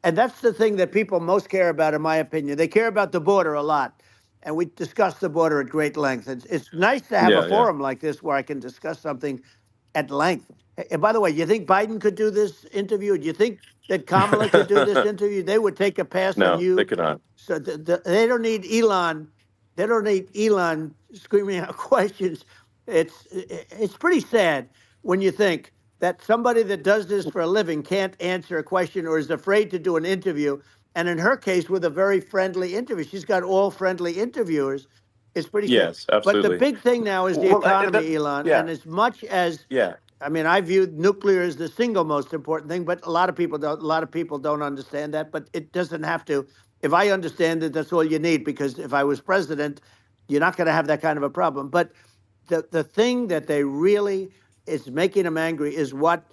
And that's the thing that people most care about, in my opinion. They care about the border a lot. And we discuss the border at great length. It's nice to have a forum like this where I can discuss something at length. And by the way, you think Biden could do this interview? Do you think that Kamala could do this interview? They would take a pass on you. No, they could not. So they don't need Elon. They don't need Elon screaming out questions. It's pretty sad when you think that somebody that does this for a living can't answer a question or is afraid to do an interview. And in her case, with a very friendly interview, she's got all friendly interviewers. It's pretty sad. Absolutely. But the big thing now is the economy, Elon. And as much as I mean, I view nuclear as the single most important thing, but a lot of people don't. A lot of people don't understand that. But it doesn't have to. If I understand it, that's all you need. Because if I was president, you're not going to have that kind of a problem. But the thing that they really is making them angry is what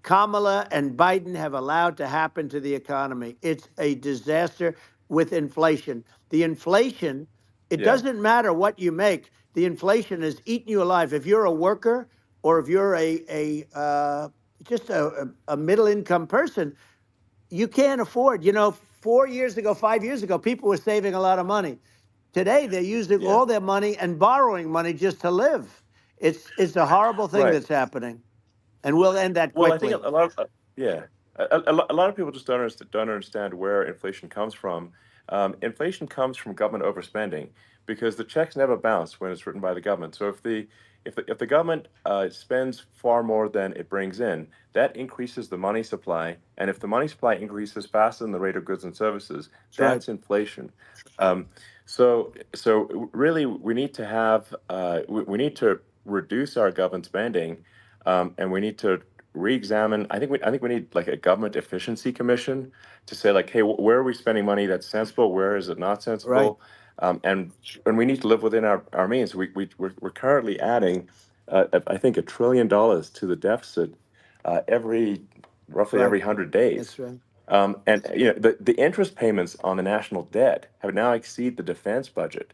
Kamala and Biden have allowed to happen to the economy. It's a disaster with inflation. The inflation, it doesn't matter what you make. The inflation has eaten you alive. If you're a worker or if you're just a middle income person, you can't afford. 4 years ago, 5 years ago, people were saving a lot of money. Today, they're using all their money and borrowing money just to live. It's a horrible thing that's happening. And we'll end that quickly. Well, I think a lot of a lot of people just don't understand where inflation comes from. Inflation comes from government overspending because the checks never bounce when it's written by the government. So if the government spends far more than it brings in, that increases the money supply, and if the money supply increases faster than the rate of goods and services, that's inflation. So really, we need to have we need to reduce our government spending. And we need to re-examine. I think we need like a government efficiency commission to say like, hey, where are we spending money that's sensible? Where is it not sensible? And we need to live within our means. We're currently adding, I think, $1 trillion to the deficit roughly every 100 days. That's right. And the interest payments on the national debt have now exceeded the defense budget.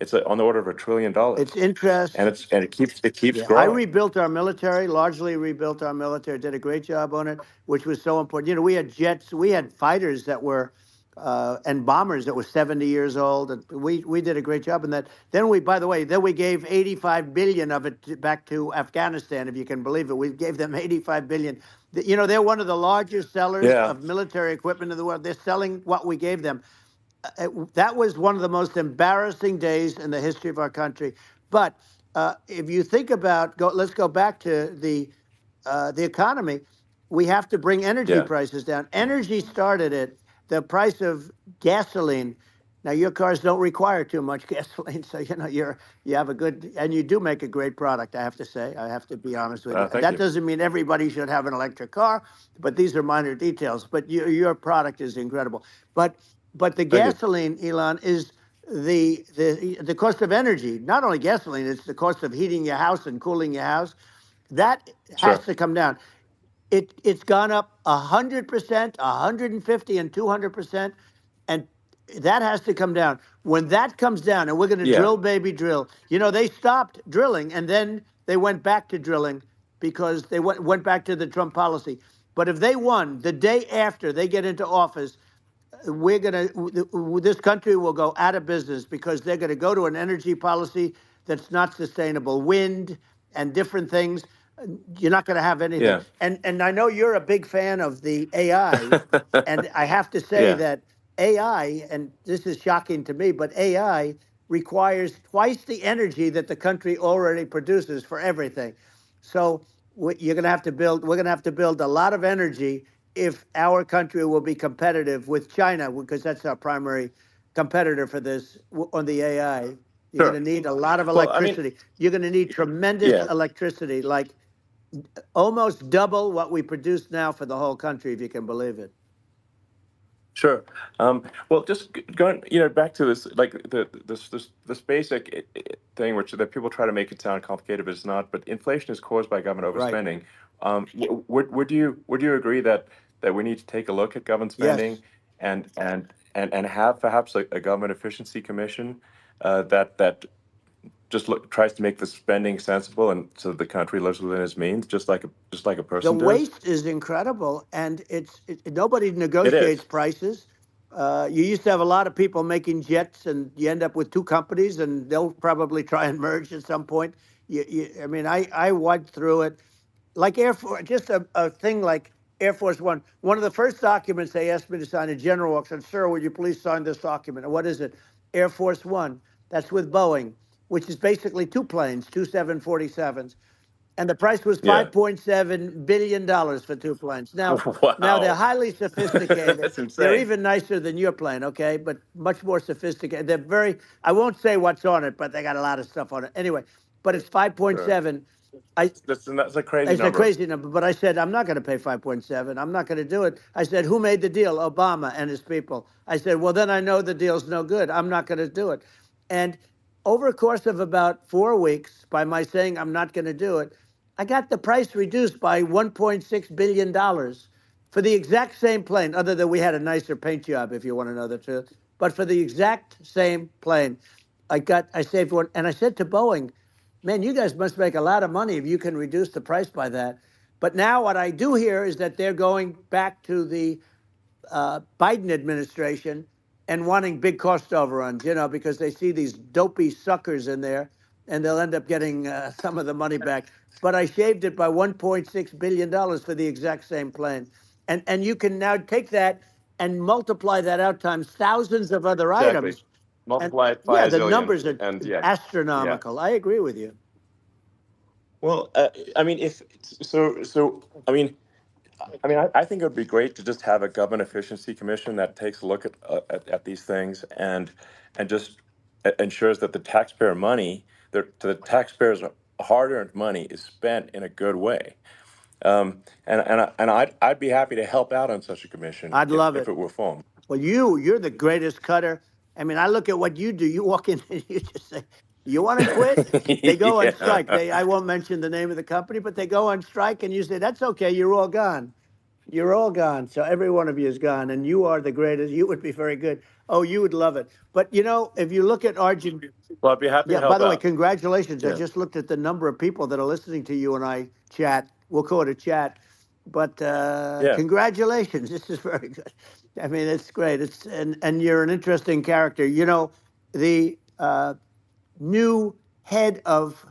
It's on the order of $1 trillion. It's interest, and it keeps growing. I rebuilt our military, largely rebuilt our military. Did a great job on it, which was so important. We had jets, we had fighters that were, and bombers that were 70 years old, and we did a great job in that. Then we gave 85 billion of it back to Afghanistan, if you can believe it. We gave them 85 billion. They're one of the largest sellers of military equipment in the world. They're selling what we gave them. That was one of the most embarrassing days in the history of our country. But if you think about, let's go back to the economy. We have to bring energy prices down. Energy started at the price of gasoline. Now your cars don't require too much gasoline, so you have a good, and you do make a great product. I have to say, I have to be honest with you. That doesn't mean everybody should have an electric car, but these are minor details. But your product is incredible. But the gasoline, Elon, is the cost of energy. Not only gasoline, it's the cost of heating your house and cooling your house. That has to come down. It's gone up 100%, 150, and 200%, and that has to come down. When that comes down, and we're going to drill, baby, drill. They stopped drilling, and then they went back to drilling because they went back to the Trump policy. But if they won the day after they get into office, this country will go out of business because they're going to go to an energy policy that's not sustainable. Wind and different things. you're not going to have anything. Yeah. And I know you're a big fan of the AI, and I have to say Yeah. that AI, and this is shocking to me, but AI requires twice the energy that the country already produces for everything. So you're going to have to build. We're going to have to build a lot of energy if our country will be competitive with China, because that's our primary competitor for this on the AI. You're Sure. going to need a lot of Well, I mean, electricity. You're going to need tremendous yeah. electricity, like almost double what we produce now for the whole country, if you can believe it. Sure. Well, just going, back to this, like this basic thing, which that people try to make it sound complicated, but it's not. But inflation is caused by government Right. overspending. Would you agree that we need to take a look at government spending Yes. and have perhaps a government efficiency commission that just tries to make the spending sensible and so the country lives within its means, just like a The person does? waste is incredible, and nobody It negotiates is. prices. You used to have a lot of people making jets, and you end up with two companies, and they'll probably try and merge at some point. I mean, I went through it, like Air Force, just a thing like Air Force One. One of the first documents they asked me to sign, a general said, "Sir, would you please sign this document?" And what is it? Air Force One. That's with Boeing, which is basically two planes, two 747s. And the price was Yeah. $5.7 billion for two planes. Now Wow. they're highly sophisticated. That's They're insane. even nicer than your plane, okay? But much more sophisticated. They're very, I won't say what's on it, but they got a lot of stuff on it. Anyway, but it's 5.7. That's a crazy It's a number. crazy number, but I said, I'm not going to pay 5.7. I'm not going to do it. I said, who made the deal? Obama and his people. I said, well, then I know the deal's no good. I'm not going to do it. And over a course of about 4 weeks, by my saying I'm not going to do it, I got the price reduced by $1.6 billion for the exact same plane, other than we had a nicer paint job, if you want to know the truth. But for the exact same plane, I saved one. And I said to Boeing, man, you guys must make a lot of money if you can reduce the price by that. But now what I do hear is that they're going back to the Biden administration and wanting big cost overruns, because they see these dopey suckers in there, and they'll end up getting some of the money back. But I shaved it by $1.6 billion for the exact same plane. And you can now take that and multiply that out times thousands of other Exactly. items. Multiply it And by a the zillion, numbers are and yeah. astronomical. I agree with you. Well, I mean, I think it would be great to just have a government efficiency commission that takes a look at these things and just ensures that the taxpayer money, the taxpayers' hard-earned money, is spent in a good way. I'd be happy to help out on such a commission. I'd love if it. it were formed. Well, you're the greatest cutter. I mean, I look at what you do. You walk in and you just say, "You want to quit?" They go on strike. I won't mention the name of the company, but they go on strike, and you say, "That's okay. You're all gone. You're all gone." So every one of you is gone, and you are the greatest. You would be very good. Oh, you would love it. But if you look at Argentina. Well, I'd be happy to Yeah, help by the way, out. congratulations. I Yeah. just looked at the number of people that are listening to you and I chat. We'll call it a chat. But Yeah. congratulations. This is very good. I mean, it's great. And you're an interesting character. The new head of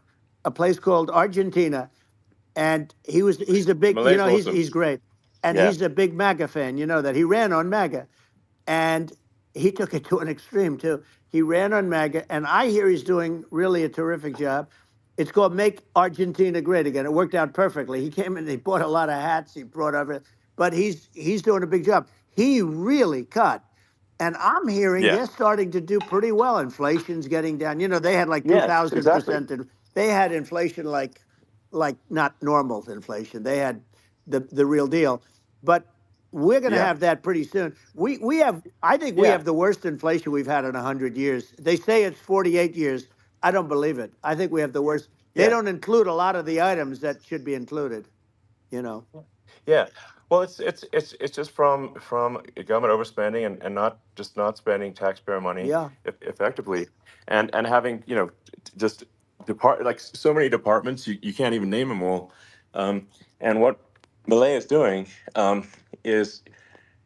a place called Argentina, and he's a big, Malay's he's awesome. he's great. And Yeah. he's a big MAGA fan, that he ran on MAGA. And he took it to an extreme too. He ran on MAGA, and I hear he's doing really a terrific job. It's called Make Argentina Great Again. It worked out perfectly. He came in, he bought a lot of hats, he brought everything, but he's doing a big job. He really cut. And I'm hearing Yeah. they're starting to do pretty well. Inflation's getting down. They had like Yes, 2,000%. They had inflation like not normal inflation. They had the real deal. But we're going to Yeah. have that pretty soon. I think we Yeah. have the worst inflation we've had in 100 years. They say it's 48 years. I don't believe it. I think we have the worst. They Yeah. don't include a lot of the items that should be included. Yeah. Well, it's just from government overspending and not spending taxpayer money Yeah. effectively, and having just like so many departments you can't even name them all, and what Malay is doing is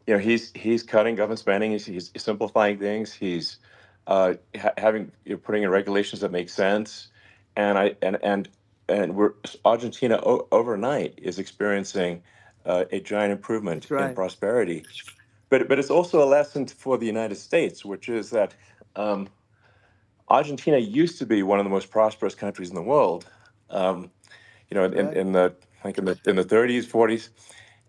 he's cutting government spending, he's simplifying things, he's having putting in regulations that make sense, and we're Argentina overnight is experiencing a giant improvement That's right. in prosperity. But it's also a lesson for the United States, which is that Argentina used to be one of the most prosperous countries in the world. In the like in the 30s, 40s,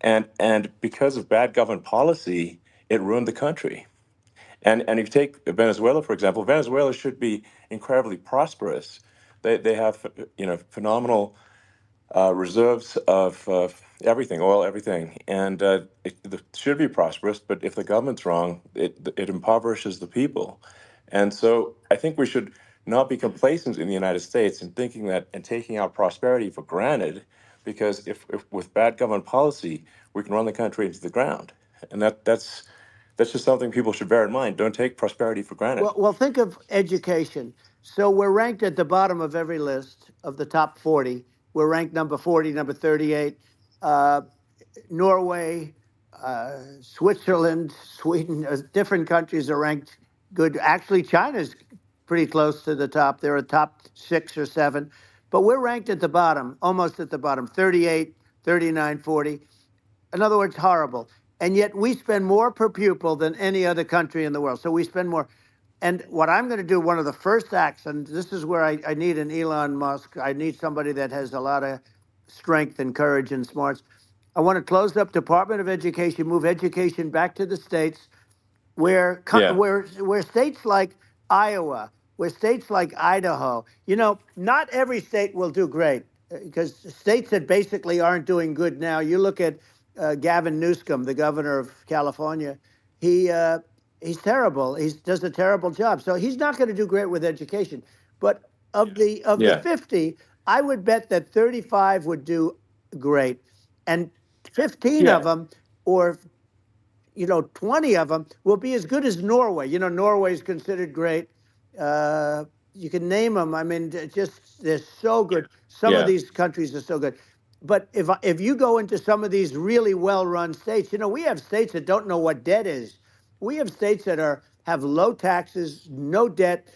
and because of bad government policy, it ruined the country. And if you take Venezuela, for example, Venezuela should be incredibly prosperous. They have phenomenal reserves of everything, oil, everything, and it should be prosperous. But if the government's wrong, it impoverishes the people. And so I think we should not be complacent in the United States in thinking that and taking our prosperity for granted, because if with bad government policy, we can run the country into the ground. And that's just something people should bear in mind. Don't take prosperity for granted. Well, think of education. So we're ranked at the bottom of every list of the top 40. We're ranked number 40, number 38. Norway, Switzerland, Sweden, different countries are ranked good. Actually, China's pretty close to the top. They're a top 6 or 7. But we're ranked at the bottom, almost at the bottom, 38, 39, 40. In other words, horrible. And yet we spend more per pupil than any other country in the world. So we spend more. And what I'm going to do, one of the first acts, and this is where I need an Elon Musk. I need somebody that has a lot of strength and courage and smarts. I want to close up Department of Education, move education back to the states, where states like Iowa, where states like Idaho, not every state will do great, because states that basically aren't doing good now. You look at Gavin Newsom, the governor of California. He's terrible. He does a terrible job. So he's not going to do great with education. But of the 50, I would bet that 35 would do great, and 15 of them, or 20 of them, will be as good as Norway. Norway is considered great. You can name them. I mean, they're so good. Some of these countries are so good. But if you go into some of these really well-run states, we have states that don't know what debt is. We have states that have low taxes, no debt,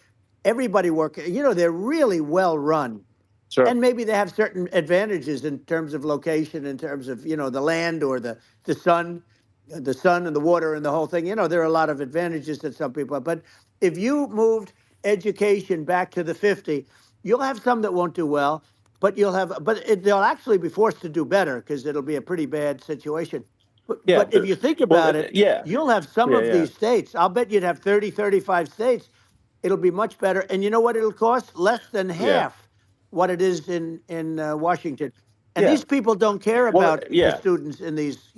everybody working. They're really well-run. Sure. And maybe they have certain advantages in terms of location, in terms of, the land or the sun and the water and the whole thing. There are a lot of advantages that some people have. But if you moved education back to the 50, you'll have some that won't do well. But they'll actually be forced to do better, because it'll be a pretty bad situation. But if you think about it, you'll have some of these states. I'll bet you'd have 30, 35 states. It'll be much better. And you know what it'll cost? Less than half what it is in Washington. And these people don't care about the students in these,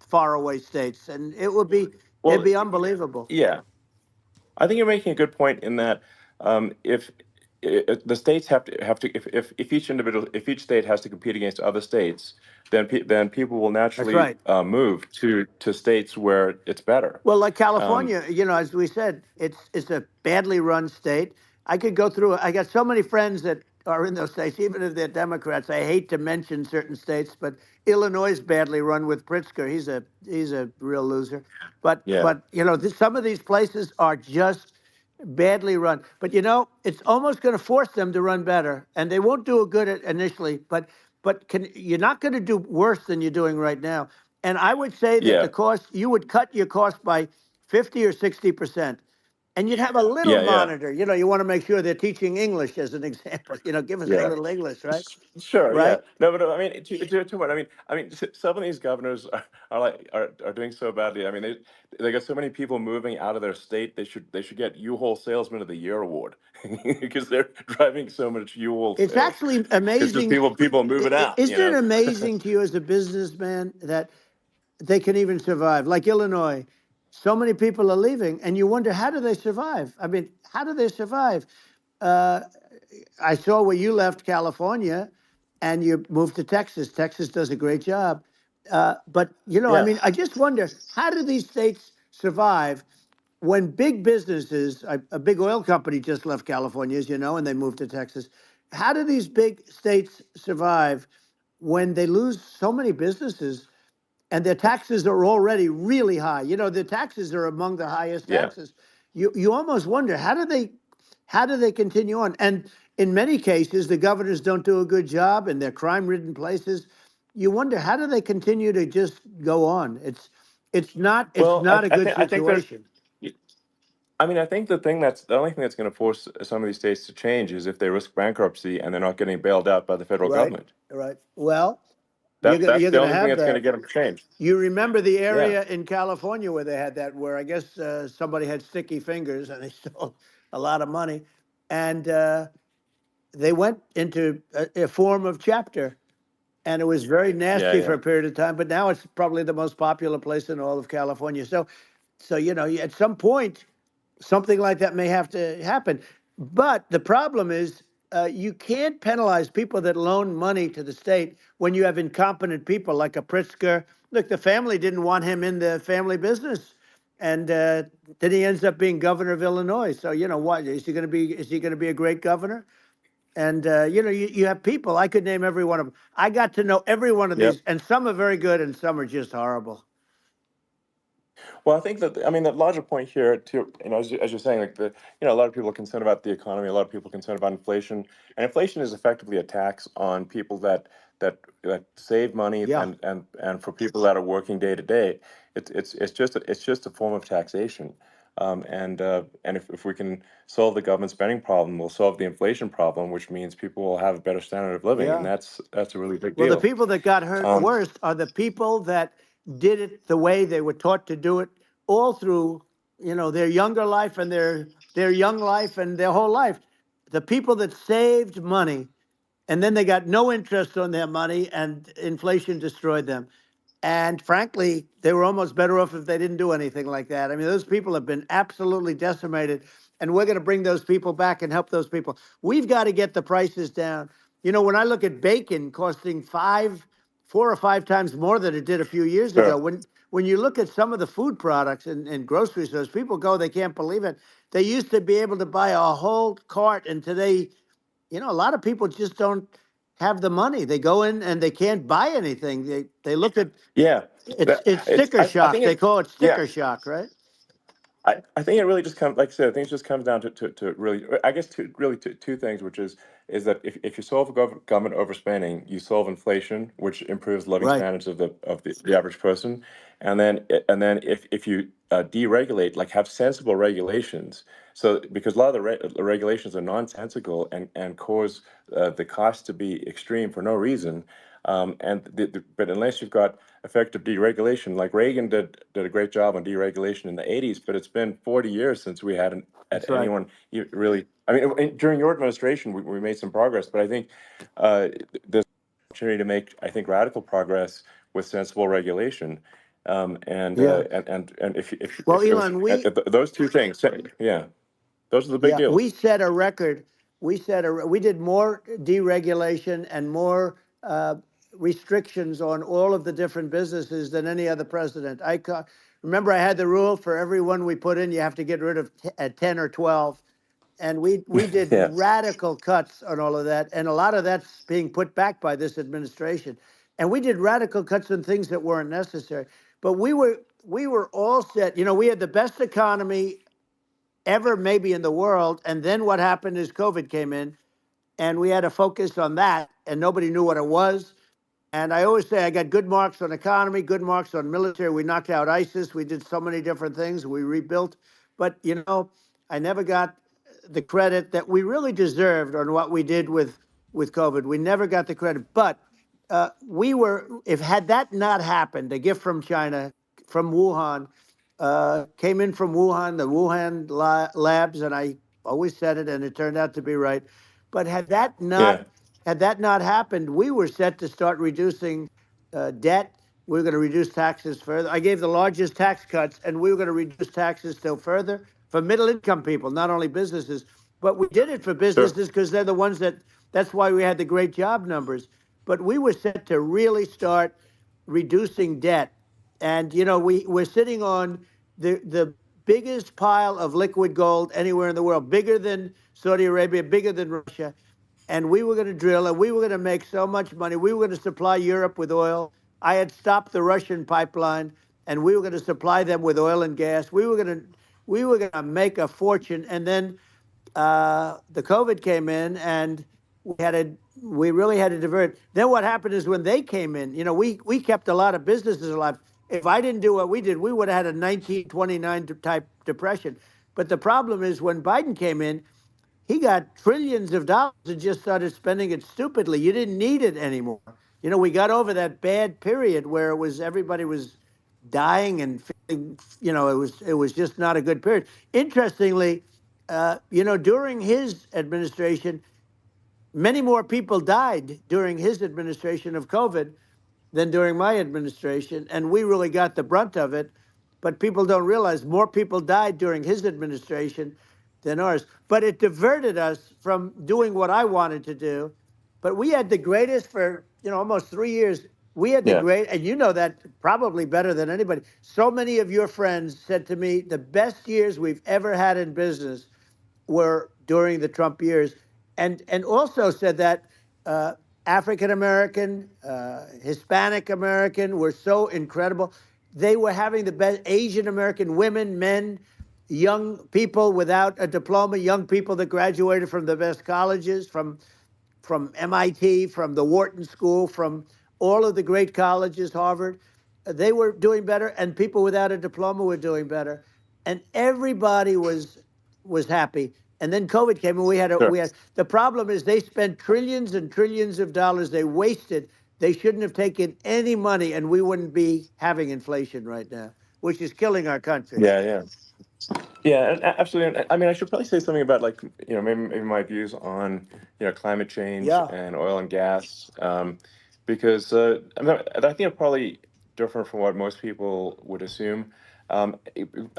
faraway states. And it'd be unbelievable. Yeah. I think you're making a good point in that if the states have to if each state has to compete against other states, then people will naturally move to states where it's better. Well, like California, as we said, it's a badly run state. I could go through. I got so many friends that are in those states, even if they're Democrats. I hate to mention certain states, but Illinois is badly run with Pritzker. He's a real loser. But some of these places are just badly run. But it's almost going to force them to run better, and they won't do a good initially. But you're not going to do worse than you're doing right now. And I would say that the cost, you would cut your cost by 50 or 60%. And you'd have a little monitor. You want to make sure they're teaching English, as an example. Give us a little English, right? Sure. Right? Yeah. No, but I mean, to what? I mean, some of these governors are doing so badly. I mean, they got so many people moving out of their state. They should get U-Haul Salesman of the Year award because they're driving so much U-Haul. It's actually amazing. It's just people moving out. Isn't it amazing to you as a businessman that they can even survive? Like Illinois. So many people are leaving, and you wonder, how do they survive? I mean, how do they survive? I saw where you left California, and you moved to Texas. Texas does a great job. But, I mean, I just wonder, how do these states survive when big businesses, a big oil company just left California, as you know, and they moved to Texas. How do these big states survive when they lose so many businesses? And their taxes are already really high. The taxes are among the highest taxes. You almost wonder, how do they continue on? And in many cases, the governors don't do a good job in their crime-ridden places. You wonder, how do they continue to just go on? It's not Well, a good I think there's. situation. I mean, I think the only thing that's going to force some of these states to change is if they risk bankruptcy and they're not getting bailed out by the federal Right, government. right. Well, That's you're the going to only thing have that's going to that. get them changed. You remember the Yeah. area in California where they had that, where I guess somebody had sticky fingers and they stole a lot of money, and they went into a form of chapter, and it was very Yeah. nasty for Yeah. a period of time. But now it's probably the most popular place in all of California. So at some point, something like that may have to happen. But the problem is, you can't penalize people that loan money to the state when you have incompetent people like a Pritzker. Look, the family didn't want him in the family business, and then he ends up being governor of Illinois. So what is he going to be? Is he going to be a great governor? And you have people. I could name every one of them. I got to know every one of Yep. these, and some are very good, and some are just horrible. Well, I think I mean, the larger point here, too, as you're saying, like a lot of people are concerned about the economy, a lot of people are concerned about inflation, and inflation is effectively a tax on people that save money, Yeah. and for people that are working day to day, it's just a form of taxation. And if we can solve the government spending problem, we'll solve the inflation problem, which means people will have a better standard of living, and Yeah. that's a really big Well, the deal. people that got hurt worse are the people that did it the way they were taught to do it all through, their younger life and their young life and their whole life. The people that saved money and then they got no interest on their money and inflation destroyed them. And frankly, they were almost better off if they didn't do anything like that. I mean, those people have been absolutely decimated, and we're going to bring those people back and help those people. We've got to get the prices down. When I look at bacon costing 4 or 5 times more than it did a few years ago, Sure. when you look at some of the food products in grocery stores, people go, they can't believe it. They used to be able to buy a whole cart, and today, a lot of people just don't have the money. They go in and they can't buy anything. They look at Yeah. it's sticker I shock. think They call it yeah. sticker shock, right? I think it really just comes, like I said, I think it just comes down to really, I guess, two things, which is that if you solve government overspending, you solve inflation, which improves living Right. standards of the average person, and then if you deregulate, like have sensible regulations, so because a lot of the regulations are nonsensical and cause the cost to be extreme for no reason. But unless you've got effective deregulation, like Reagan did a great job on deregulation in the 80s, but it's been 40 years since we had That's right. anyone really. I mean, during your administration, we made some progress, but I think there's an opportunity to make, I think, radical progress with sensible regulation. And if Well, if it was Elon, those two things, yeah, those are the big we deals. set a record. We did more deregulation and more restrictions on all of the different businesses than any other president. Remember, I had the rule for everyone we put in, you have to get rid of 10 or 12. And we did Yeah. radical cuts on all of that. And a lot of that's being put back by this administration. And we did radical cuts on things that weren't necessary. But we were all set. We had the best economy ever maybe in the world. And then what happened is COVID came in, and we had to focus on that, and nobody knew what it was. And I always say I got good marks on economy, good marks on military. We knocked out ISIS. We did so many different things. We rebuilt. But, I never got the credit that we really deserved on what we did with COVID. We never got the credit. But had that not happened, a gift from China, from Wuhan, came in from Wuhan, the Wuhan labs, and I always said it, and it turned out to be right. But had that not happened, we were set to start reducing debt. We were going to reduce taxes further. I gave the largest tax cuts, and we were going to reduce taxes still further for middle-income people, not only businesses. But we did it for businesses because they're the ones that's why we had the great job numbers. But we were set to really start reducing debt. And, we're sitting on the biggest pile of liquid gold anywhere in the world, bigger than Saudi Arabia, bigger than Russia. And we were going to drill, and we were going to make so much money. We were going to supply Europe with oil. I had stopped the Russian pipeline, and we were going to supply them with oil and gas. We were going to make a fortune. And then the COVID came in, and we really had to divert. Then what happened is when they came in, we kept a lot of businesses alive. If I didn't do what we did, we would have had a 1929 type depression. But the problem is when Biden came in, he got trillions of dollars and just started spending it stupidly. You didn't need it anymore. We got over that bad period where everybody was dying and feeling, it was just not a good period. Interestingly, during his administration, many more people died during his administration of COVID than during my administration, and we really got the brunt of it. But people don't realize more people died during his administration than ours. But it diverted us from doing what I wanted to do. But we had the greatest for almost 3 years. We had the great, and you know that probably better than anybody. So many of your friends said to me, the best years we've ever had in business were during the Trump years, and also said that African American, Hispanic American were so incredible. They were having the best. Asian American women, men, young people without a diploma, young people that graduated from the best colleges, from MIT, from the Wharton School, from all of the great colleges, Harvard, they were doing better, and people without a diploma were doing better, and everybody was happy. And then COVID came, and we had the problem is they spent trillions and trillions of dollars they wasted. They shouldn't have taken any money, and we wouldn't be having inflation right now, which is killing our country. Yeah, absolutely. I mean, I should probably say something about maybe my views on climate change and oil and gas, because I think it's probably different from what most people would assume.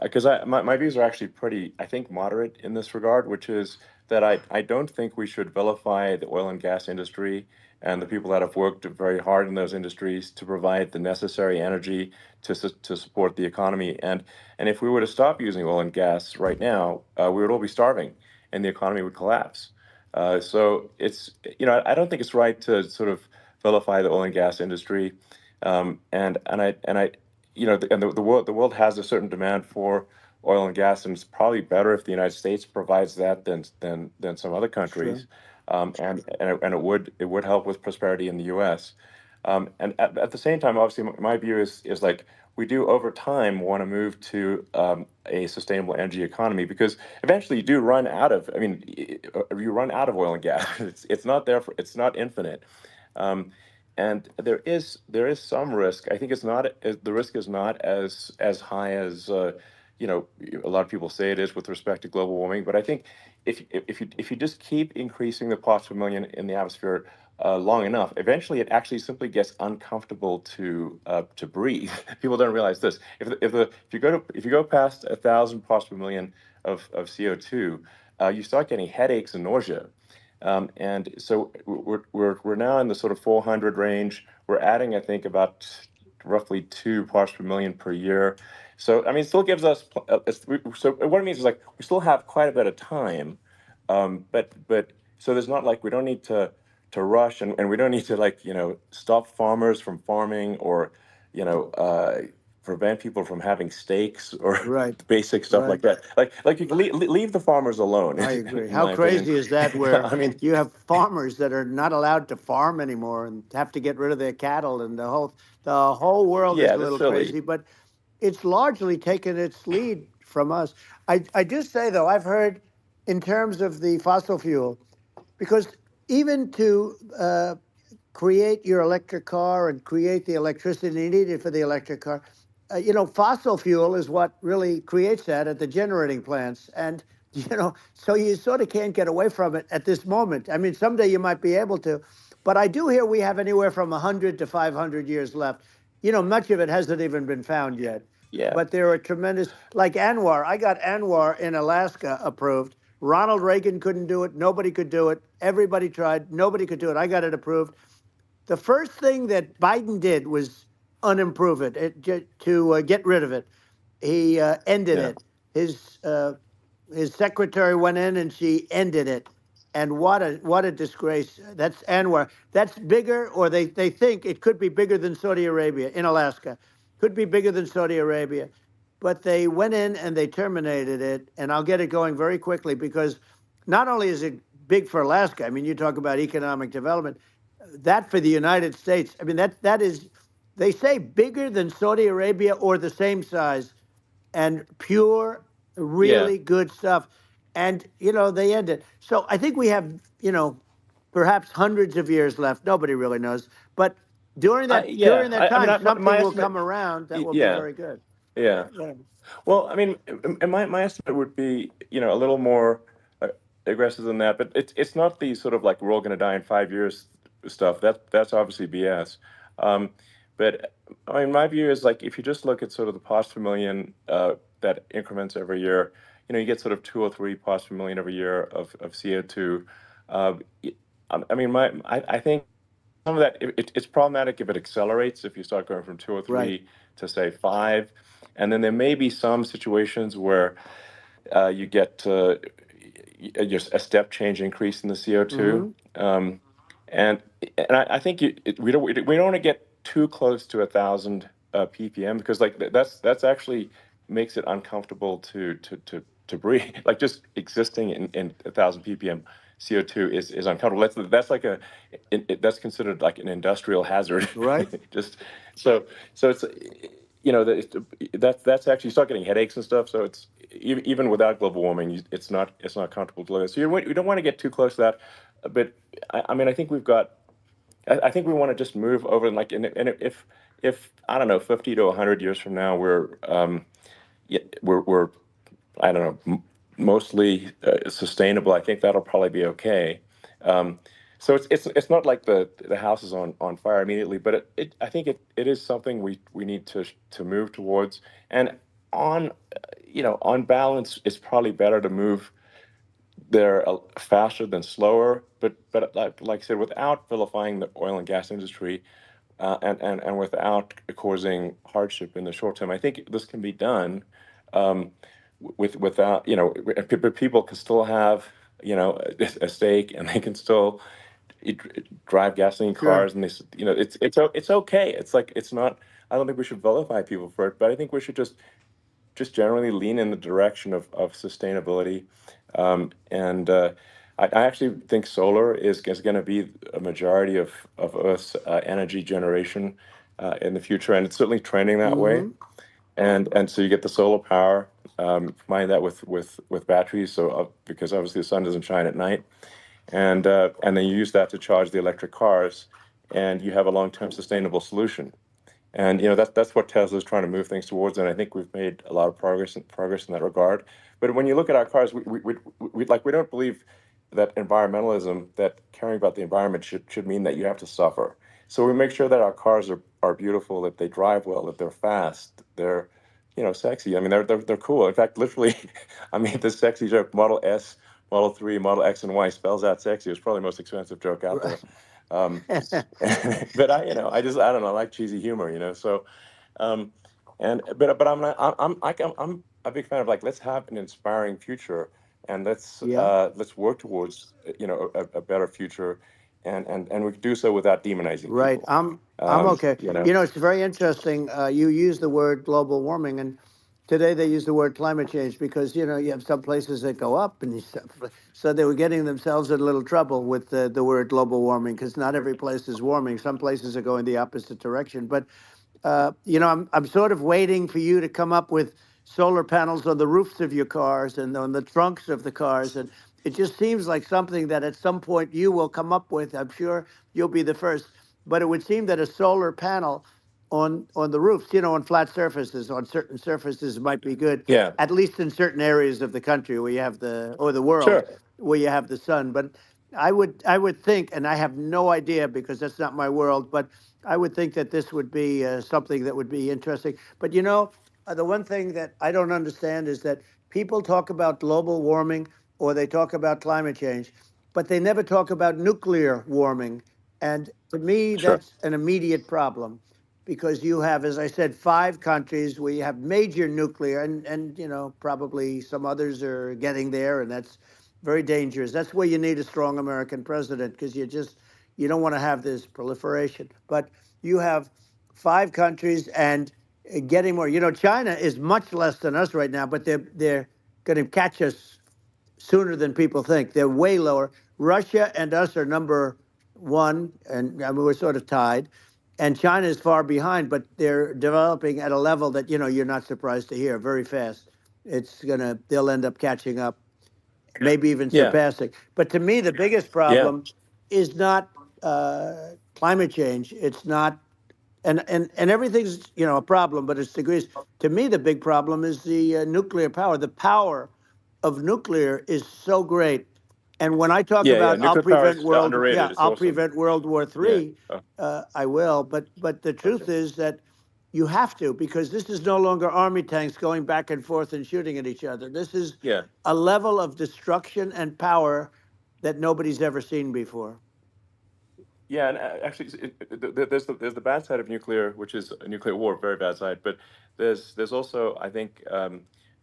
Because my views are actually pretty, I think, moderate in this regard, which is that I don't think we should vilify the oil and gas industry and the people that have worked very hard in those industries to provide the necessary energy to support the economy. And if we were to stop using oil and gas right now, we would all be starving, and the economy would collapse. So it's I don't think it's right to sort of vilify the oil and gas industry, and the world has a certain demand for oil and gas, and it's probably better if the United States provides that than some other countries. Sure. And it would help with prosperity in the U.S. And at the same time, obviously, my view is like we do over time want to move to a sustainable energy economy, because eventually you do run out of. I mean, you run out of oil and gas. It's not there it's not infinite. And there is some risk. I think the risk is not as high as a lot of people say it is with respect to global warming. But I think if you just keep increasing the parts per million in the atmosphere long enough, eventually it actually simply gets uncomfortable to breathe. People don't realize this. If you go past 1,000 parts per million of CO2, you start getting headaches and nausea. And so we're now in the sort of 400 range. We're adding, I think, about roughly 2 parts per million per year. So I mean, it still gives us. So what it means is like we still have quite a bit of time, but so there's not like we don't need to rush, and we don't need to stop farmers from farming or prevent people from having steaks or basic stuff like that. Like you can leave the farmers alone. I agree. How crazy is that? Where I mean, you have farmers that are not allowed to farm anymore and have to get rid of their cattle, and the whole world is a little crazy. But it's largely taken its lead from us. I just say though, I've heard in terms of the fossil fuel, because even to create your electric car and create the electricity needed for the electric car. Fossil fuel is what really creates that at the generating plants. And, so you sort of can't get away from it at this moment. I mean, someday you might be able to. But I do hear we have anywhere from 100 to 500 years left. Much of it hasn't even been found yet. Yeah. But there are tremendous, like Anwar. I got Anwar in Alaska approved. Ronald Reagan couldn't do it. Nobody could do it. Everybody tried. Nobody could do it. I got it approved. The first thing that Biden did was unimprove it, to get rid of it. He ended it. His secretary went in and she ended it. And what a disgrace. That's Anwar. That's bigger, or they think it could be bigger than Saudi Arabia in Alaska. Could be bigger than Saudi Arabia. But they went in and they terminated it. And I'll get it going very quickly, because not only is it big for Alaska, I mean, you talk about economic development, that for the United States, I mean, that is, they say bigger than Saudi Arabia or the same size, and pure, Yeah. really good stuff. And, they end it. So I think we have, perhaps hundreds of years left. Nobody really knows. But during that I mean, time, my something will estimate, come around that will be yeah, very good. yeah. Yeah. Well, I mean, my estimate would be, a little more aggressive than that, but it's not the sort of like we're all going to die in 5 years stuff. That's obviously BS. Um, but I mean, my view is like if you just look at sort of the parts per million that increments every year, you get sort of 2 or 3 parts per million every year of CO2. Uh, I mean, I think some of that it's problematic if it accelerates, if you start going from 2 or 3 Right. to say 5, and then there may be some situations where you get just a step change increase in the CO2, and I think we don't want to get too close to 1,000 ppm, because like that's actually makes it uncomfortable to breathe. Like just existing in 1,000 ppm CO2 is uncomfortable. That's like that's considered like an industrial hazard. Right. Just so it's that's actually, you start getting headaches and stuff. So it's even without global warming, it's not comfortable to look at. So you don't want to get too close to that. But I mean, I think I think we want to just move over, and like, and if I don't know, 50 to 100 years from now, we're I don't know, mostly sustainable, I think that'll probably be okay. So it's not like the house is on fire immediately, but I think it is something we need to move towards. And on balance, it's probably better to move there faster than slower. But like I said, without vilifying the oil and gas industry, and without causing hardship in the short term, I think this can be done. Without, people can still have, a stake, and they can still drive gasoline Sure. cars, and it's okay. It's like, it's not. I don't think we should vilify people for it, but I think we should just generally lean in the direction of sustainability. And I actually think solar is going to be a majority of Earth's energy generation in the future, and it's certainly trending that way. And so you get the solar power, combine that with batteries, so because obviously the sun doesn't shine at night, and then you use that to charge the electric cars, and you have a long-term sustainable solution. And that's what Tesla's trying to move things towards, and I think we've made a lot of progress in that regard. But when you look at our cars, we don't believe that environmentalism, that caring about the environment should mean that you have to suffer. So we make sure that our cars are beautiful, that they drive well, that they're fast, they're sexy. I mean, they're cool. In fact, literally, I mean, this sexy joke, Model S, Model 3, Model X, and Y spells out sexy. It's probably the most expensive joke out there. But I don't know, I like cheesy humor, So, but I'm a big fan of, like, let's have an inspiring future, and let's work towards a better future, and we can do so without demonizing Right. people. I'm okay. It's very interesting. You use the word global warming, and today they use the word climate change because, you have some places that go up, and so they were getting themselves in a little trouble with the word global warming, because not every place is warming. Some places are going the opposite direction. But, I'm sort of waiting for you to come up with solar panels on the roofs of your cars and on the trunks of the cars. And it just seems like something that at some point you will come up with. I'm sure you'll be the first. But it would seem that a solar panel on the roofs, on flat surfaces, on certain surfaces might be good. Yeah. At least in certain areas of the country where you have the world, Sure. where you have the sun. But I would think, and I have no idea because that's not my world, but I would think that this would be something that would be interesting. But the one thing that I don't understand is that people talk about global warming or they talk about climate change, but they never talk about nuclear warming. And to me, Sure. that's an immediate problem, because you have, as I said, 5 countries where you have major nuclear, and probably some others are getting there, and that's very dangerous. That's where you need a strong American president, because you don't want to have this proliferation. But you have 5 countries and getting more. China is much less than us right now, but they're going to catch us sooner than people think. They're way lower. Russia and us are number one, and I mean, we're sort of tied. And China is far behind, but they're developing at a level that, you're not surprised to hear, very fast. They'll end up catching up, maybe even surpassing. But to me, the biggest problem is not climate change. It's not, and everything's, a problem, but it's degrees. To me, the big problem is the nuclear power. The power of nuclear is so great. And when I talk about I'll prevent World War III, I will. But the truth is that you have to, because this is no longer army tanks going back and forth and shooting at each other. This is a level of destruction and power that nobody's ever seen before. Yeah, and actually, there's the bad side of nuclear, which is a nuclear war, very bad side. But there's also, I think,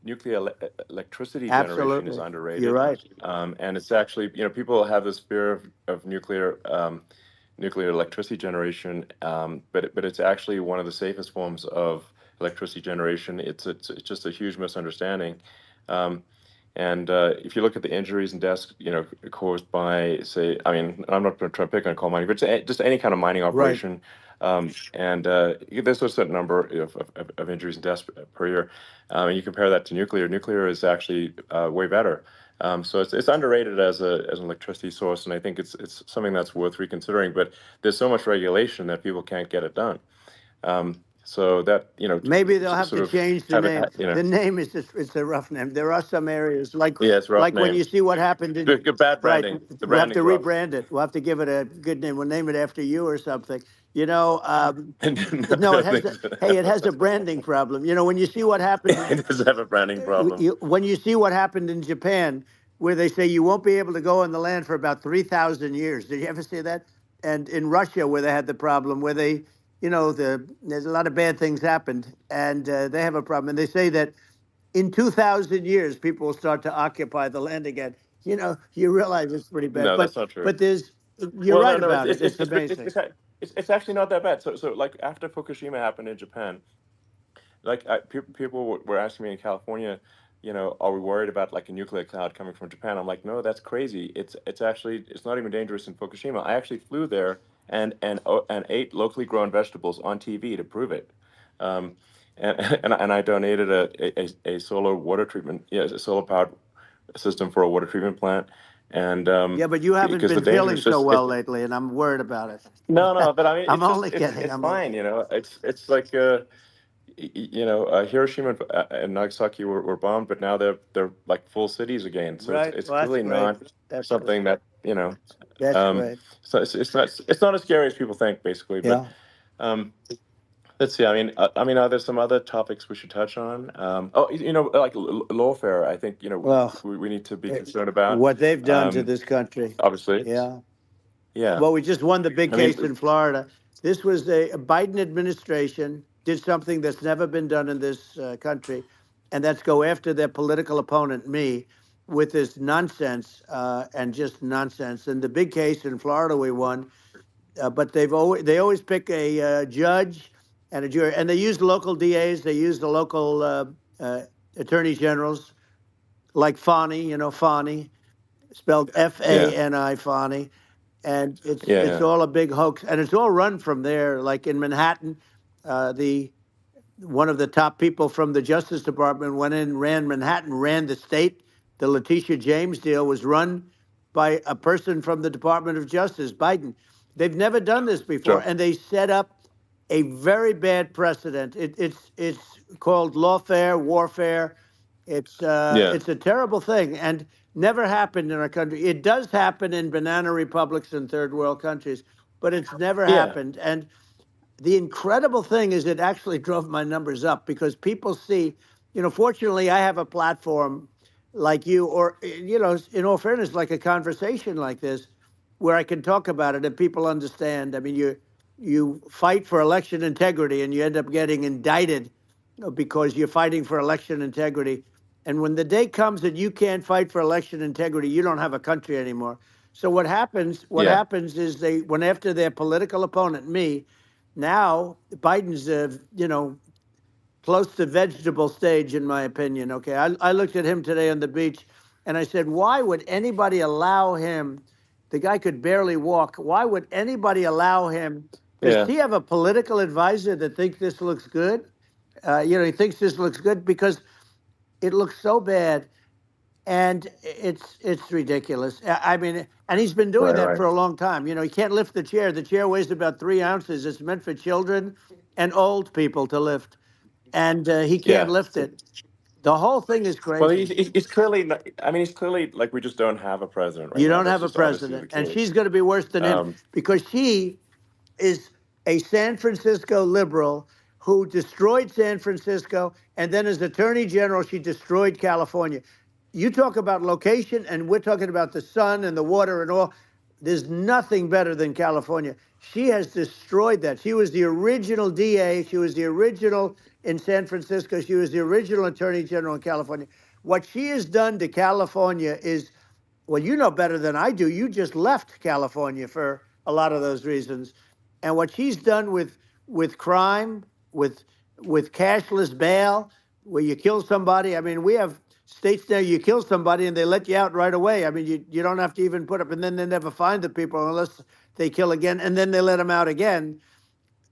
nuclear electricity generation is underrated. You're right. And it's actually, people have this fear of nuclear electricity generation, but it's actually one of the safest forms of electricity generation. It's just a huge misunderstanding. And if you look at the injuries and deaths, caused by, say, I mean, I'm not going to try to pick on coal mining, but just any kind of mining operation. And there's a certain number of injuries and deaths per year. And you compare that to nuclear. Nuclear is actually way better. So it's underrated as an electricity source, and I think it's something that's worth reconsidering. But there's so much regulation that people can't get it done. So that, maybe they'll have to change the name. The name is it's a rough name. There are some areas like when you see what happened in bad branding. Right, we'll have to rebrand it. We'll have to give it a good name. We'll name it after you or something. No, it has a branding problem. When you see what happened, it does have a branding problem. When you see what happened in Japan, where they say you won't be able to go on the land for about 3,000 years. Did you ever see that? And in Russia, where they had the problem, where they there's a lot of bad things happened, and they have a problem. And they say that in 2,000 years, people will start to occupy the land again. You realize it's pretty bad. No, that's not true. But you're right about it. It's amazing. It's actually not that bad. So like after Fukushima happened in Japan, like people were asking me in California, are we worried about like a nuclear cloud coming from Japan? I'm like, no, that's crazy. It's actually not even dangerous in Fukushima. I actually flew there and ate locally grown vegetables on TV to prove it. And I donated a solar water treatment, a solar powered system for a water treatment plant. And but you haven't been feeling so well lately, and I'm worried about it. No, but I mean, I'm only kidding. It's fine, It's like Hiroshima and Nagasaki were bombed, but now they're like full cities again. So it's really not something that That's right. So it's not as scary as people think, basically. But let's see. I mean, are there some other topics we should touch on? Like lawfare. I think we need to be concerned about what they've done to this country. Obviously. Yeah. Well, we just won the big case in Florida. This was a Biden administration did something that's never been done in this country, and that's go after their political opponent, me, with this nonsense and just nonsense. And the big case in Florida we won, but they always pick a judge and a jury, and they use the local DAs, they use the local attorney generals, like Fani, Fani, spelled Fani, Fani, and it's all a big hoax, and it's all run from there, like in Manhattan. One of the top people from the Justice Department went in, ran Manhattan, ran the state. The Letitia James deal was run by a person from the Department of Justice, Biden. They've never done this before, and they set up a very bad precedent. It's called lawfare, warfare. It's a terrible thing, and never happened in our country. It does happen in banana republics and third world countries, but it's never happened. And the incredible thing is it actually drove my numbers up because people see, fortunately I have a platform like you, or, in all fairness, like a conversation like this, where I can talk about it and people understand. I mean, you fight for election integrity and you end up getting indicted because you're fighting for election integrity. And when the day comes that you can't fight for election integrity, you don't have a country anymore. So what happens is they went after their political opponent, me. Now Biden's, close to vegetable stage, in my opinion. Okay, I looked at him today on the beach. And I said, why would anybody allow him? The guy could barely walk. Why would anybody allow him? Does he have a political advisor that thinks this looks good? He thinks this looks good because it looks so bad. And it's ridiculous. I mean, and he's been doing that for a long time. He can't lift the chair. The chair weighs about 3 ounces. It's meant for children and old people to lift. And he can't lift it. The whole thing is crazy. Well, he's clearly not, I mean, he's clearly like, we just don't have a president right now. You don't That's have a just obviously president. the And case. she's going to be worse than him because she is a San Francisco liberal who destroyed San Francisco. And then as Attorney General, she destroyed California. You talk about location, and we're talking about the sun and the water and all. There's nothing better than California. She has destroyed that. She was the original DA. She was the original in San Francisco. She was the original Attorney General in California. What she has done to California is, well, you know better than I do. You just left California for a lot of those reasons. And what she's done with crime, with cashless bail, where you kill somebody. I mean, we have states now you kill somebody and they let you out right away. I mean, you don't have to even put up, and then they never find the people unless they kill again, and then they let them out again.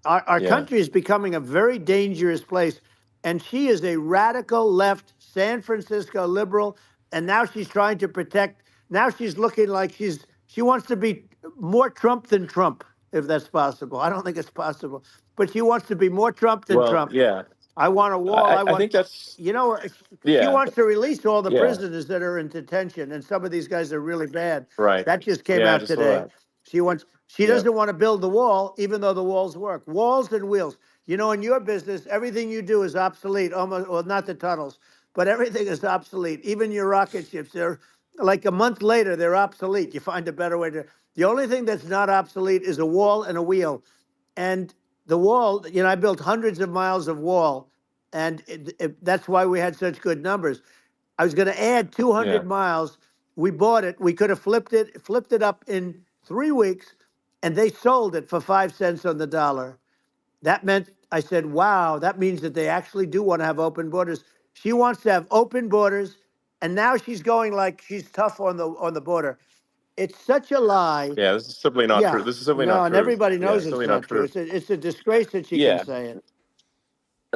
Our country is becoming a very dangerous place, and she is a radical left San Francisco liberal, and now she's trying to protect. Now she's looking like she wants to be more Trump than Trump, if that's possible. I don't think it's possible, but she wants to be more Trump than Trump. Yeah. I want a wall. I think that's, she wants to release all the prisoners that are in detention, and some of these guys are really bad. Right. That just came Yeah, I out just saw today. that. She doesn't want to build the wall, even though the walls work. Walls and wheels. In your business, everything you do is obsolete. Almost, well, not the tunnels, but everything is obsolete. Even your rocket ships, they're like a month later, they're obsolete. You find a better way to. The only thing that's not obsolete is a wall and a wheel. And the wall, I built hundreds of miles of wall, and that's why we had such good numbers. I was going to add 200 miles. We bought it. We could have flipped it up in 3 weeks, and they sold it for 5 cents on the dollar. That meant, I said, wow, that means that they actually do want to have open borders. She wants to have open borders, and now she's going like she's tough on the border. It's such a lie. Yeah, this is simply not true. This is simply not true. No, and everybody knows it's simply not true. It's a disgrace that she can say it.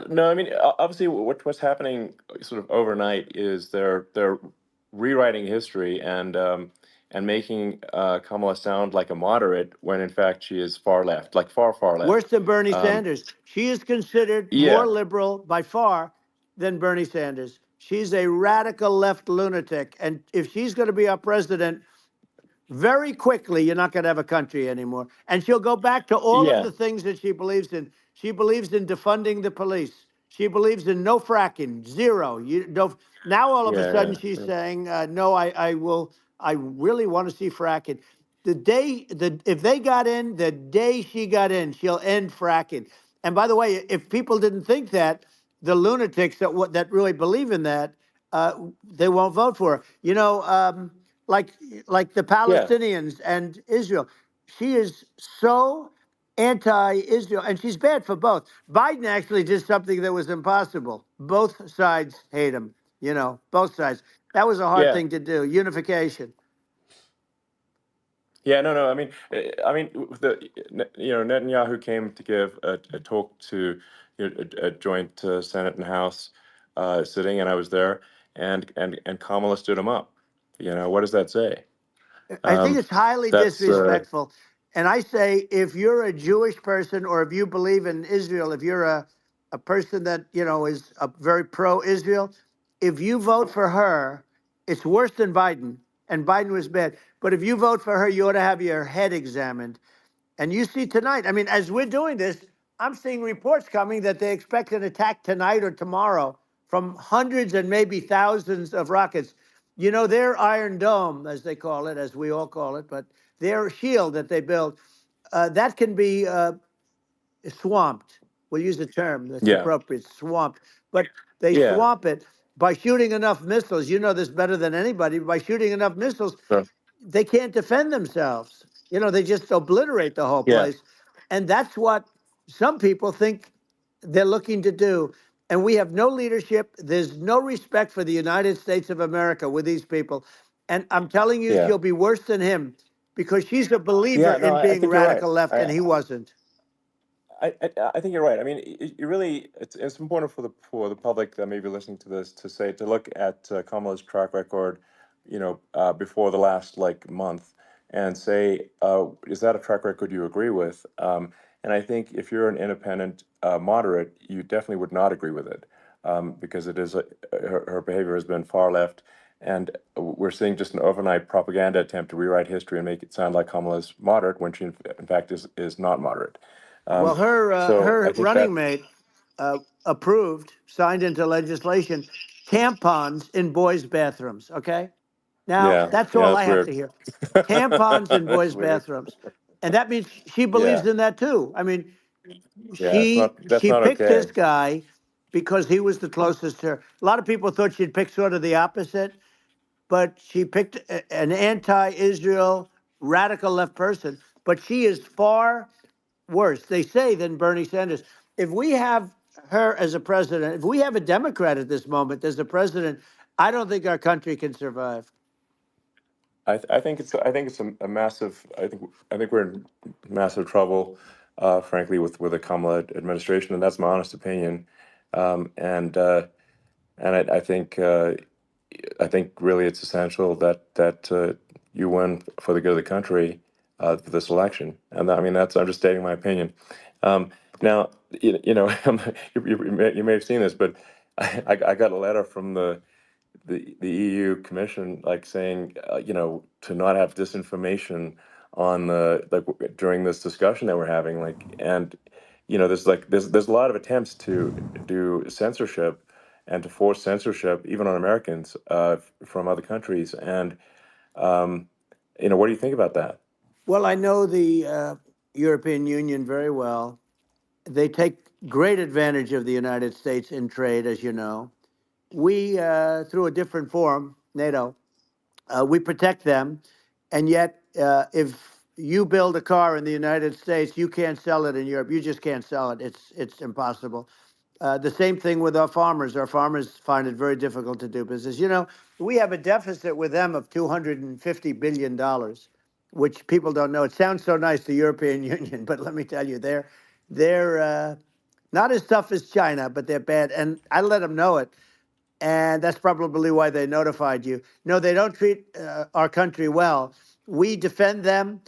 No, I mean, obviously, what's happening sort of overnight is they're rewriting history and making Kamala sound like a moderate when in fact she is far left, like far left. Worse than Bernie Sanders. She is considered more liberal by far than Bernie Sanders. She's a radical left lunatic, and if she's going to be our president, very quickly, you're not going to have a country anymore. And she'll go back to all of the things that she believes in. She believes in defunding the police. She believes in no fracking, zero. Now all of a sudden she's saying, no, I really want to see fracking. If they got in, the day she got in, she'll end fracking. And by the way, if people didn't think that, the lunatics that really believe in that, they won't vote for her. Like the Palestinians and Israel. She is so anti-Israel, and she's bad for both. Biden actually did something that was impossible. Both sides hate him, both sides. That was a hard thing to do, unification. Yeah, no. I mean, Netanyahu came to give a talk to a joint Senate and House sitting, and I was there, and Kamala stood him up. What does that say? I think it's highly disrespectful. And I say, if you're a Jewish person or if you believe in Israel, if you're a person that, is very pro-Israel, if you vote for her, it's worse than Biden. And Biden was bad. But if you vote for her, you ought to have your head examined. And you see tonight, I mean, as we're doing this, I'm seeing reports coming that they expect an attack tonight or tomorrow from hundreds and maybe thousands of rockets. Their Iron Dome, as they call it, as we all call it, but their shield that they built, that can be swamped. We'll use a term that's appropriate, swamped. But they swamp it by shooting enough missiles. You know this better than anybody. By shooting enough missiles, they can't defend themselves. They just obliterate the whole place. And that's what some people think they're looking to do. And we have no leadership. There's no respect for the United States of America with these people. And I'm telling you, Yeah. she'll be worse than him because she's a believer Yeah. No, in I being think you're right. radical left, and he wasn't. I think you're right. I mean, you really, it's important for the public that may be listening to this to look at Kamala's track record, before the last month, and say, is that a track record you agree with? And I think if you're an independent moderate, you definitely would not agree with it, because it is her behavior has been far left, and we're seeing just an overnight propaganda attempt to rewrite history and make it sound like Kamala's moderate when she in fact is not moderate. Well, her So I her think that, running mate approved, signed into legislation, tampons in boys' bathrooms. Okay, now yeah, that's yeah, all that's I have weird. to hear. Tampons in That's boys' weird. bathrooms, and that means she Yeah, believes in that too. I mean, yeah, that's she not picked okay. this guy because he was the closest to her. A lot of people thought she'd pick sort of the opposite, but she picked an anti-Israel radical left person. But she is far worse, they say, than Bernie Sanders. If we have her as a president, if we have a Democrat at this moment as the president, I don't think our country can survive. I think it's a massive. I think we're in massive trouble, frankly, with the Kamala administration, and that's my honest opinion. And I think really it's essential that you win for the good of the country for this election, and I mean I'm just stating my opinion. Now you may have seen this, but I got a letter from the EU Commission saying to not have disinformation on during this discussion that we're having, and there's a lot of attempts to do censorship and to force censorship even on Americans from other countries, and what do you think about that? Well, I know the European Union very well. They take great advantage of the United States in trade, as you know. We, through a different forum, NATO, we protect them. And yet, if you build a car in the United States, you can't sell it in Europe. You just can't sell it. It's impossible. The same thing with our farmers. Our farmers find it very difficult to do business. We have a deficit with them of $250 billion, which people don't know. It sounds so nice, the European Union, but let me tell you, they're not as tough as China, but they're bad. And I let them know it. And that's probably why they notified you. No, they don't treat our country well. We defend them,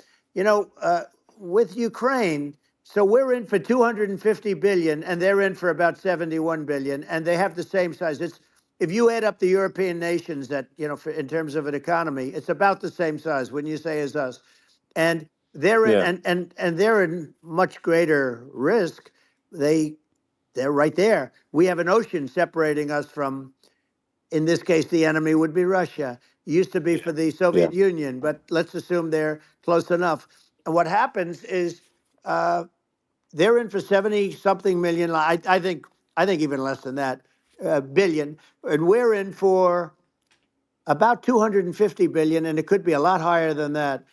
with Ukraine. So we're in for 250 billion, and they're in for about 71 billion, and they have the same size. If you add up the European nations that in terms of an economy, it's about the same size. Wouldn't you say as us? And they're in, Yeah, and they're in much greater risk. They're right there. We have an ocean separating us from, in this case, the enemy would be Russia. Used to be for the yeah, Soviet Union, but let's assume they're close enough. And what happens is they're in for 70 something million. I think even less than that, billion, and we're in for about 250 billion, and it could be a lot higher than that.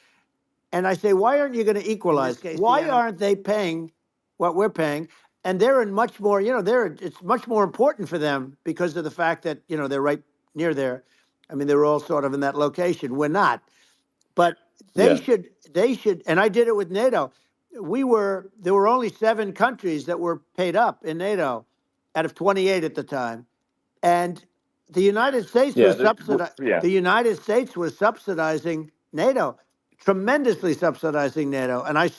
And I say, why aren't you going to equalize? Why aren't they paying what we're paying? And they're in much more, it's much more important for them because of the fact that, they're right near there. I mean, they're all sort of in that location. We're not. But yeah, they should, and I did it with NATO. There were only 7 countries that were paid up in NATO out of 28 at the time. And the United States yeah, was yeah, the United States was subsidizing NATO, tremendously subsidizing NATO. And I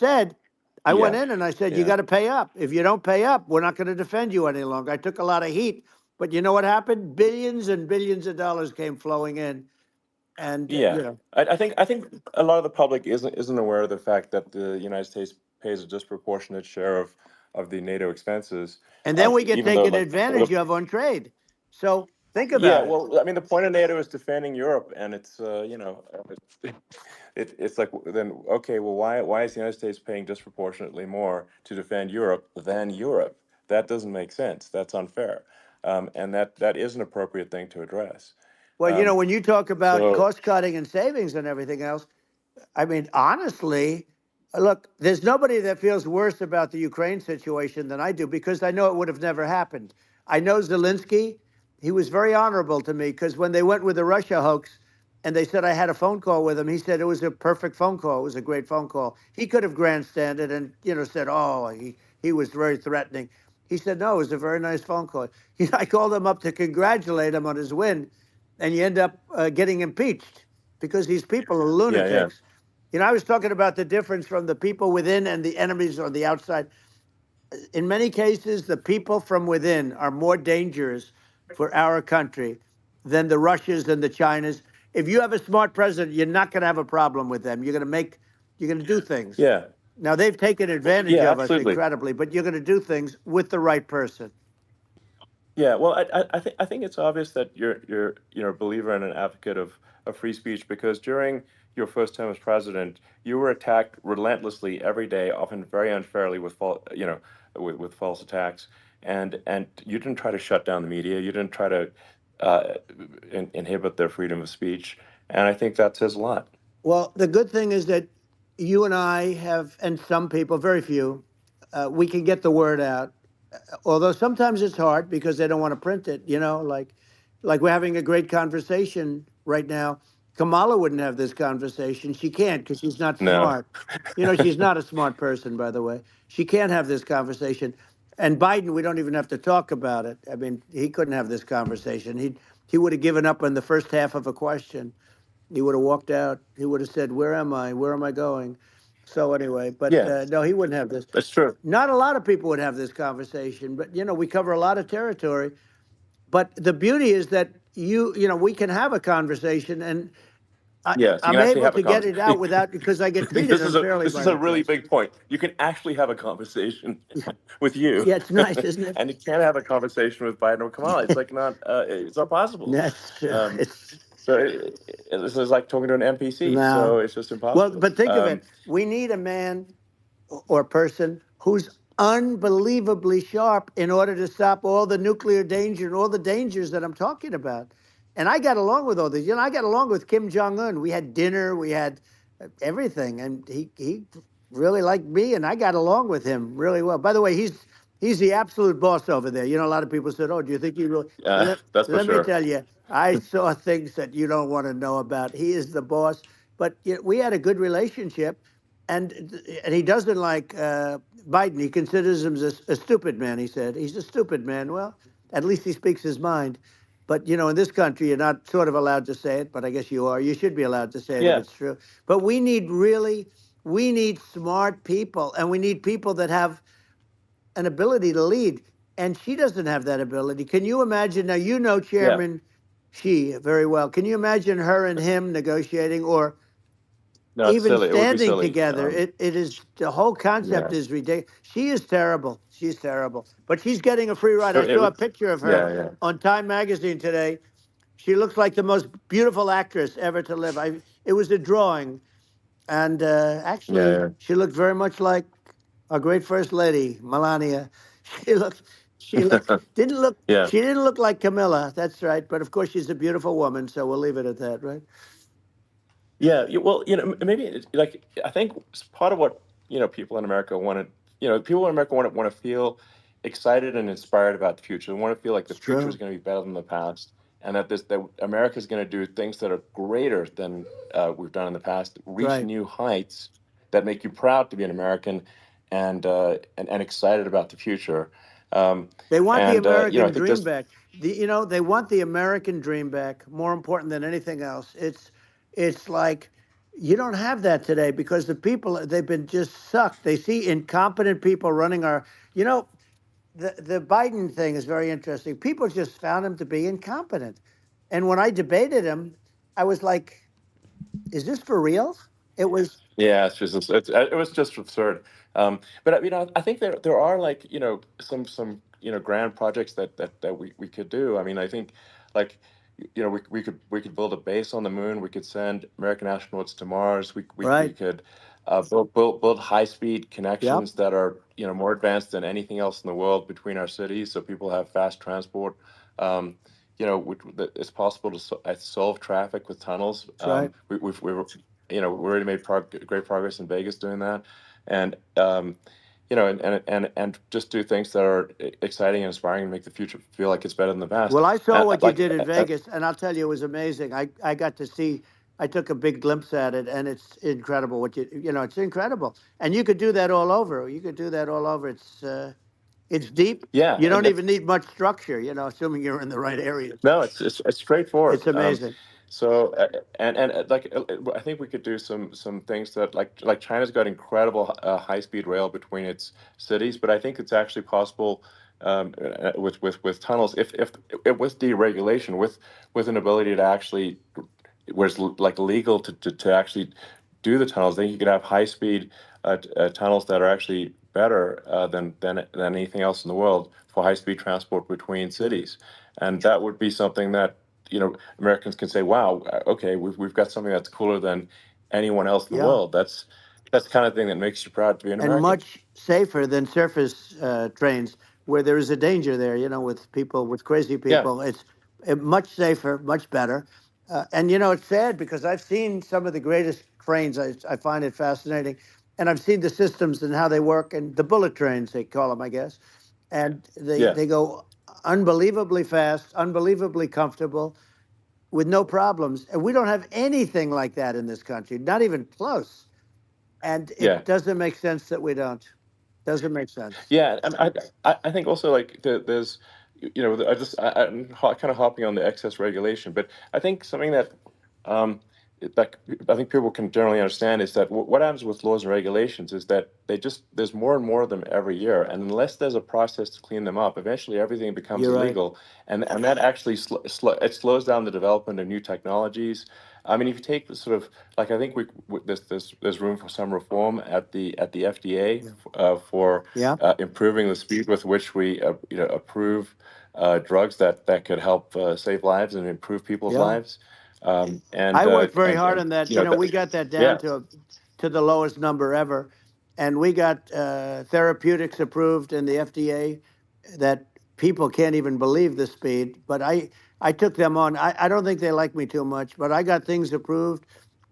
went yeah, in and I said, you yeah, got to pay up. If you don't pay up, we're not going to defend you any longer. I took a lot of heat, but you know what happened? Billions and billions of dollars came flowing in, and yeah. I think a lot of the public isn't aware of the fact that the United States pays a disproportionate share of the NATO expenses, and then we get even though taken advantage of on trade. So think yeah, about it. well, I mean, the point of NATO is defending Europe, and it's it's like, then okay, well, why is the United States paying disproportionately more to defend Europe than Europe? That doesn't make sense. That's unfair, and that is an appropriate thing to address. Well, Um, when you talk about so cost cutting and savings and everything else, I mean, honestly, look, there's nobody that feels worse about the Ukraine situation than I do because I know it would have never happened. I know Zelensky. He was very honorable to me because when they went with the Russia hoax and they said I had a phone call with him, he said it was a perfect phone call. It was a great phone call. He could have grandstanded and, said, oh, he was very threatening. He said, no, it was a very nice phone call. I called him up to congratulate him on his win, and you end up getting impeached because these people are lunatics. I was talking about the difference from the people within and the enemies on the outside. In many cases, the people from within are more dangerous for our country than the Russias and the Chinas. If you have a smart president, you're not going to have a problem with them. You're going to do things. Yeah. Now, they've taken advantage of us Absolutely. incredibly, but you're going to do things with the right person. Yeah, well, I think it's obvious that you're a believer and an advocate of free speech, because during your first term as president, you were attacked relentlessly every day, often very unfairly with with false attacks, and you didn't try to shut down the media. You didn't try to inhibit their freedom of speech, and I think that says a lot. Well, the good thing is that you and I have, and some people, very few, we can get the word out. Although sometimes it's hard because they don't want to print it, like we're having a great conversation right now. Kamala wouldn't have this conversation. She can't because she's not smart. She's not a smart person, by the way. She can't have this conversation. And Biden, we don't even have to talk about it. I mean, he couldn't have this conversation. He would have given up on the first half of a question. He would have walked out. He would have said, where am I? Where am I going? So anyway, but no, he wouldn't have this. That's true. Not a lot of people would have this conversation, but we cover a lot of territory. But the beauty is that we can have a conversation, and I'm able to get it out because I get treated unfairly. This is a really big point. You can actually have a conversation with you. Yeah, it's nice, isn't it? And you can't have a conversation with Biden or Kamala. It's like it's not possible. That's true. So this is like talking to an NPC. No. So it's just impossible. Well, but think of it. We need a man or person who's unbelievably sharp in order to stop all the nuclear danger and all the dangers that I'm talking about. And I got along with all these. I got along with Kim Jong-un. We had dinner. We had everything. And he really liked me, and I got along with him really well. By the way, he's the absolute boss over there. A lot of people said, oh, do you think he really... That's for sure. Let me tell you, I saw things that you don't want to know about. He is the boss. But we had a good relationship, and he doesn't like Biden. He considers him a stupid man, he said. He's a stupid man. Well, at least he speaks his mind. But, in this country, you're not sort of allowed to say it, but I guess you are. You should be allowed to say it if it's true. But we need smart people, and we need people that have an ability to lead. And she doesn't have that ability. Can you imagine? Now, Chairman Xi very well. Can you imagine her and him negotiating or even standing together? It is, the whole concept is ridiculous. She is terrible. She's terrible. But she's getting a free ride. I saw a picture of her on Time Magazine today. She looks like the most beautiful actress ever to live. It was a drawing. And actually, she looked very much like our great First Lady, Melania. She didn't look like Camilla. That's right. But of course, she's a beautiful woman. So we'll leave it at that, right? Yeah, well, maybe I think part of what people in America want to feel excited and inspired about the future. They want to feel like the future is going to be better than the past, and that America is going to do things that are greater than we've done in the past, reach new heights that make you proud to be an American, and excited about the future. They want the American dream back. They want the American dream back. More important than anything else. It's like you don't have that today because the people, they've been just sucked. They see incompetent people running our, the Biden thing is very interesting. People just found him to be incompetent. And when I debated him, I was like, is this for real? It was. Yeah, it was just absurd. But I think there are some grand projects that we could do. I mean, I think we could build a base on the moon. We could send American astronauts to Mars. We could build high-speed connections that are more advanced than anything else in the world between our cities, so people have fast transport. It's possible to solve traffic with tunnels. We've already made great progress in Vegas doing that, and and just do things that are exciting and inspiring and make the future feel like it's better than the past. Well, I saw what you Like, did in Vegas, and I'll tell you, it was amazing. I got to see. I took a big glimpse at it, and it's incredible. It's incredible, and you could do that all over. You could do that all over. It's deep. yeah, You and don't that's, even need much structure, assuming you're in the right areas. no, it's straightforward. It's amazing. So I think we could do some things that like China's got incredible high-speed rail between its cities, but I think it's actually possible with tunnels if with deregulation, with an ability to actually where it's like legal to actually do the tunnels. Then you could have high-speed tunnels that are actually better than anything else in the world for high-speed transport between cities, and that would be something that Americans can say, wow, okay, we've got something that's cooler than anyone else in the Yeah. world. That's the kind of thing that makes you proud to be an And American. much safer than surface trains, where there is a danger there, with crazy people. It's much safer, much better. And, it's sad because I've seen some of the greatest trains. I find it fascinating. And I've seen the systems and how they work, and the bullet trains, they call them, I guess. And they go unbelievably fast, unbelievably comfortable, with no problems. And we don't have anything like that in this country, not even close. And it doesn't make sense that we don't. Doesn't make sense. Yeah, and I think also like there's, I'm kind of hopping on the excess regulation, but I think something that like I think people can generally understand is that what happens with laws and regulations is that there's more and more of them every year, and unless there's a process to clean them up, eventually everything becomes You're right. illegal, and that actually it slows down the development of new technologies. I mean, if you take sort of like I think there's room for some reform at the FDA for improving the speed with which we approve drugs that could help save lives and improve people's lives. And I worked very hard on that. We got that down yeah. to the lowest number ever, and we got therapeutics approved in the FDA that people can't even believe the speed. But I took them on. I don't think they like me too much, but I got things approved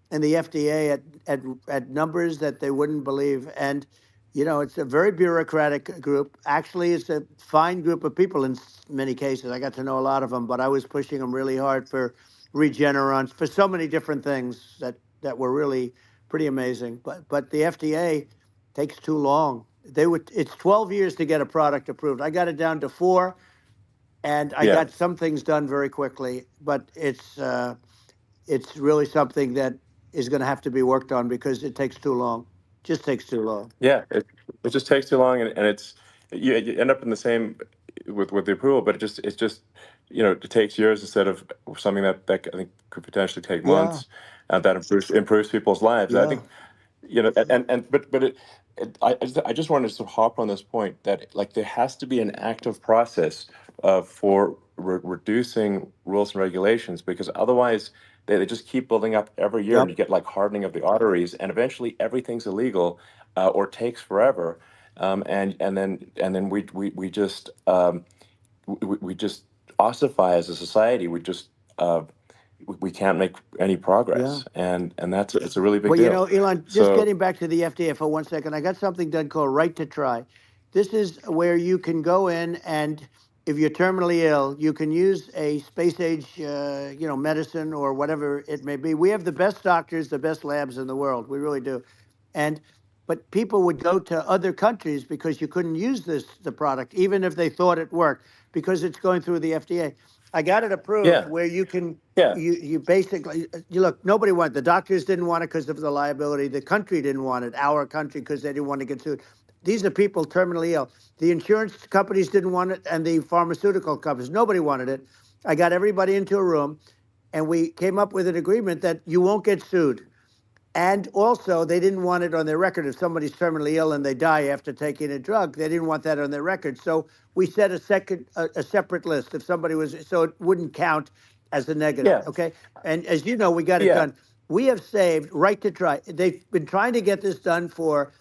in the FDA at numbers that they wouldn't believe. And it's a very bureaucratic group. Actually, it's a fine group of people in many cases. I got to know a lot of them, but I was pushing them really hard for Regenerons, for so many different things that were really pretty amazing. But the FDA takes too long. It's 12 years to get a product approved. I got it down to 4, and I got some things done very quickly. But it's really something that is going to have to be worked on because it takes too long. Just takes too long. Yeah, it just takes too long, and it's you end up in the same with the approval, but it just it takes years instead of something that I think could potentially take months, and that improves people's lives. Yeah. I think I just wanted to sort of hop on this point that like there has to be an active process for reducing rules and regulations, because otherwise they just keep building up every year, and you get like hardening of the arteries, and eventually everything's illegal or takes forever, and then we just ossify as a society. We can't make any progress, and it's a really big deal. Elon, just getting back to the FDA for 1 second, I got something done called Right to Try. This is where you can go in, and if you're terminally ill, you can use a space age, medicine or whatever it may be. We have the best doctors, the best labs in the world. We really do. But people would go to other countries because you couldn't use the product, even if they thought it worked, because it's going through the FDA. I got it approved where you can, you basically, look, nobody wanted, the doctors didn't want it because of the liability. The country didn't want it, our country, because they didn't want to get sued. These are people terminally ill. The insurance companies didn't want it, and the pharmaceutical companies, nobody wanted it. I got everybody into a room, and we came up with an agreement that you won't get sued. And also, they didn't want it on their record. If somebody's terminally ill and they die after taking a drug, they didn't want that on their record. So we set a separate list if somebody was, so it wouldn't count as a negative. Okay. And as you know, we got it done. We have saved Right to Try. They've been trying to get this done for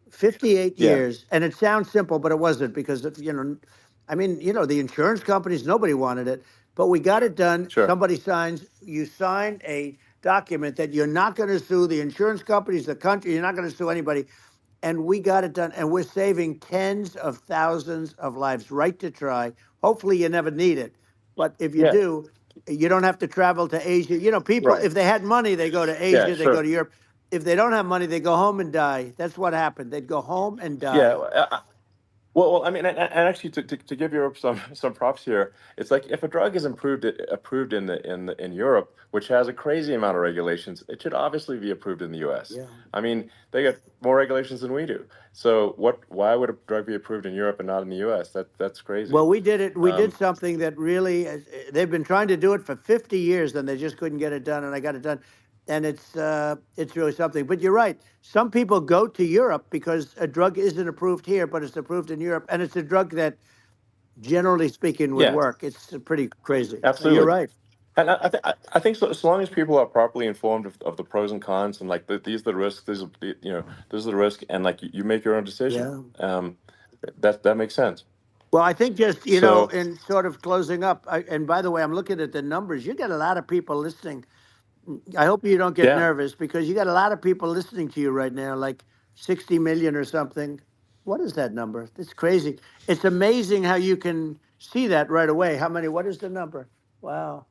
58 years, and it sounds simple, but it wasn't, because the insurance companies, nobody wanted it, but we got it done. Sure. Somebody you sign a document that you're not going to sue the insurance companies, the country, you're not going to sue anybody. and we got it done. And we're saving tens of thousands of lives. Right to try. Hopefully you never need it. But if you Yeah. do, you don't have to travel to Asia. You know, people, Right. if they had money, they go to Yeah, Asia, they go sure. to Europe. If they don't have money, they go home and die. That's what happened. They'd go home and die. Yeah. Well, I mean, and actually, to give Europe some props here, it's like if a drug is approved in Europe, which has a crazy amount of regulations, it should obviously be approved in the U.S. Yeah. I mean, they get more regulations than we do. So why would a drug be approved in Europe and not in the U.S.? That's crazy. Well, we did it. We did something that really, they've been trying to do it for 50 years, and they just couldn't get it done, and I got it done. And it's really something. But you're right. Some people go to Europe because a drug isn't approved here, but it's approved in Europe, and it's a drug that, generally speaking, would Yeah. work. It's pretty crazy. Absolutely. You're right. And I think so long as people are properly informed of the pros and cons and like these are the risks, this is the risk, and like you make your own decision. That makes sense. Well, I think just, you know, in sort of closing up, and by the way, I'm looking at the numbers. You got a lot of people listening. I hope you don't get nervous because you got a lot of people listening to you right now, like 60 million or something. What is that number? It's crazy. It's amazing how you can see that right away. How many? What is the number? Wow.